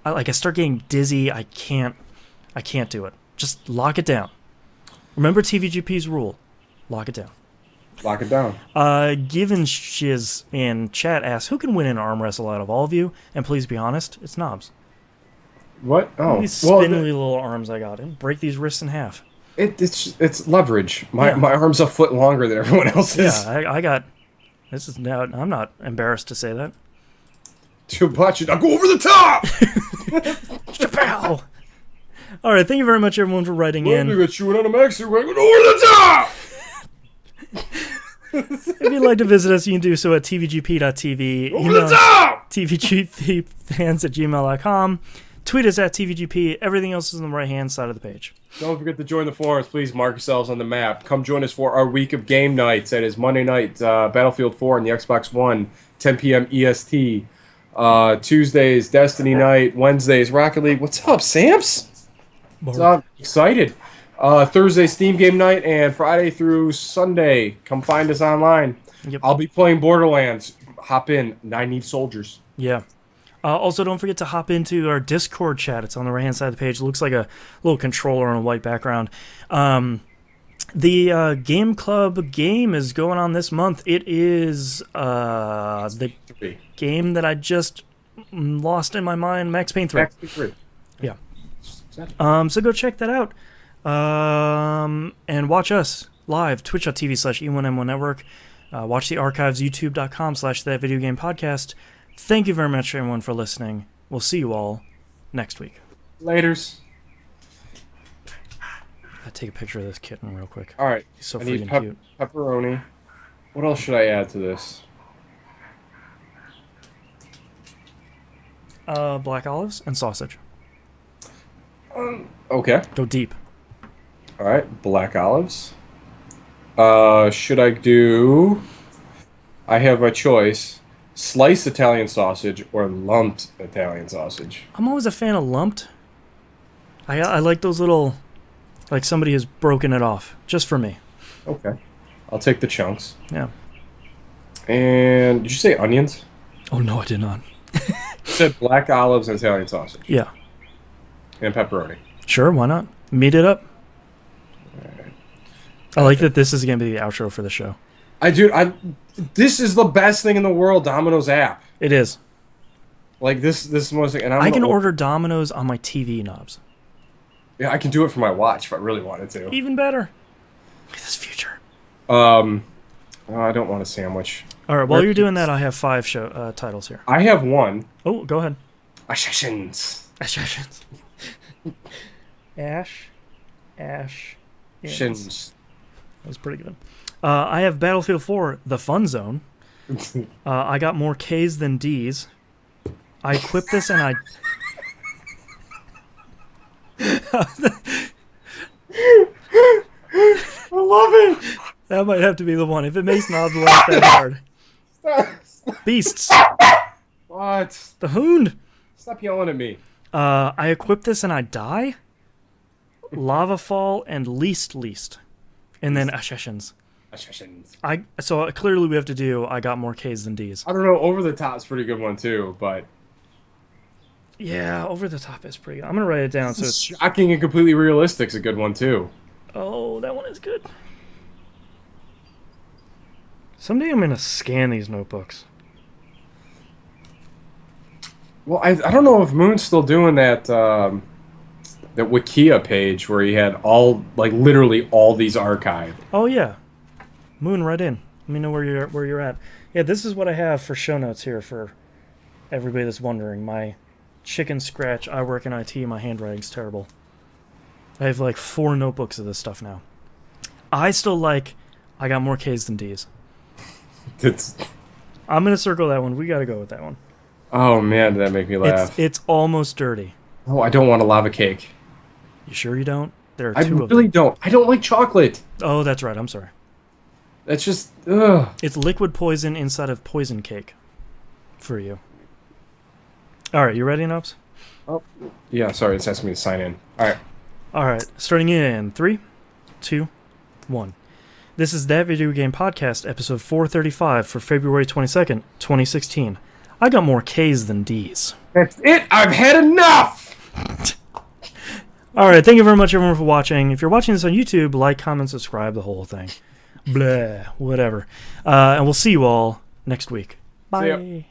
S1: I start getting dizzy. I can't do it. Just lock it down. Remember TVGP's rule. Lock it down.
S2: Lock it down.
S1: Given Shiz in chat asks, who can win an arm wrestle out of all of you? And please be honest, it's Knobs.
S2: What? Oh,
S1: these spindly little arms I got and break these wrists in half.
S2: It's leverage. My arm's a foot longer than everyone else's.
S1: Yeah, I got. This is now. I'm not embarrassed to say that.
S2: To watch it, I'll go over the top.
S1: Chappelle. All right, thank you very much, everyone, for writing in.
S2: We got chewing on a max. We're going over the top.
S1: If you'd like to visit us, you can do so at tvgp.tv.
S2: Over the top!
S1: tvgpfans@gmail.com. Tweet us at tvgp. Everything else is on the right-hand side of the page.
S2: Don't forget to join the forums. Please mark yourselves on the map. Come join us for our week of game nights. That is Monday night, Battlefield 4 on the Xbox One, 10 p.m. EST. Tuesdays, Destiny night. Wednesdays, Rocket League. What's up, Samps? Excited. Thursday, Steam game night, and Friday through Sunday. Come find us online.
S1: Yep.
S2: I'll be playing Borderlands. Hop in. I need soldiers.
S1: Yeah. Also, don't forget to hop into our Discord chat. It's on the right-hand side of the page. It looks like a little controller on a white background. The Game Club game is going on this month. It is the game that I just lost in my mind, Max Payne 3.
S2: Max Payne 3.
S1: Yeah. So go check that out. And watch us live, twitch.tv/E1M1 Network. Watch the archives, youtube.com/thatvideogamepodcast. Thank you very much, everyone, for listening. We'll see you all next week.
S2: Laters.
S1: I'll take a picture of this kitten real quick.
S2: All right.
S1: He's so
S2: I need
S1: freaking cute.
S2: Pepperoni. What else should I add to this?
S1: Black olives and sausage.
S2: Okay.
S1: Go deep.
S2: All right. Black olives. Should I do... I have a choice. Sliced Italian sausage or lumped Italian sausage.
S1: I'm always a fan of lumped. I like those little... Like somebody has broken it off. Just for me.
S2: Okay. I'll take the chunks.
S1: Yeah.
S2: And did you say onions?
S1: Oh, no, I did not.
S2: You said black olives and Italian sausage.
S1: Yeah.
S2: And pepperoni.
S1: Sure, why not? Meat it up. Right. I like that this is going to be the outro for the show.
S2: This is the best thing in the world, Domino's app.
S1: It is.
S2: Like this is one thing, and
S1: I can order Domino's on my TV knobs.
S2: Yeah, I can do it from my watch if I really wanted to.
S1: Even better. Look at this future.
S2: I don't want a sandwich.
S1: All right, while you're doing that, I have 5 show titles here.
S2: I have one.
S1: Oh, go ahead.
S2: Assassins.
S1: Ash.
S2: Shins.
S1: That was pretty good. I have Battlefield 4, The Fun Zone. I got more K's than D's. I equipped this and I...
S2: I love it.
S1: That might have to be the one. If it makes Knobs laugh that hard. Beasts.
S2: What?
S1: The Hound.
S2: Stop yelling at me.
S1: I equip this and I die. Lava Fall and Least. And then Assassins. So clearly we have to do I got more K's than D's.
S2: I don't know. Over the Top's pretty good one too, but
S1: Yeah, Over the Top is pretty good. I'm gonna write it down. So it's
S2: Shocking and completely realistic is a good one too.
S1: oh, that one is good. Someday I'm gonna scan these notebooks.
S2: Well, I don't know if Moon's still doing that that Wikia page where he had all like literally all these archived.
S1: Oh yeah, Moon, right in. Let me know where you're at. Yeah, this is what I have for show notes here for everybody that's wondering. My chicken scratch. I work in IT. My handwriting's terrible. I have like 4 notebooks of this stuff now. I got more K's than D's. I'm gonna circle that one. We gotta go with that one.
S2: Oh man, did that make me laugh?
S1: It's almost dirty.
S2: Oh, I don't want a lava cake.
S1: You sure you don't? There are
S2: I
S1: 2 of them.
S2: really don't. I don't like chocolate.
S1: Oh, that's right. I'm sorry.
S2: That's just ugh.
S1: It's liquid poison inside of poison cake. For you. All right, you ready, Nubs?
S2: Oh, yeah. Sorry, it's asking me to sign in. All right.
S1: All right, starting in 3, 2, 1. This is That Video Game Podcast, episode 435 for February 22nd, 2016. I got more K's than D's.
S2: That's it. I've had enough.
S1: All right, thank you very much, everyone, for watching. If you're watching this on YouTube, like, comment, subscribe, the whole thing. Blah, whatever. And we'll see you all next week. Bye.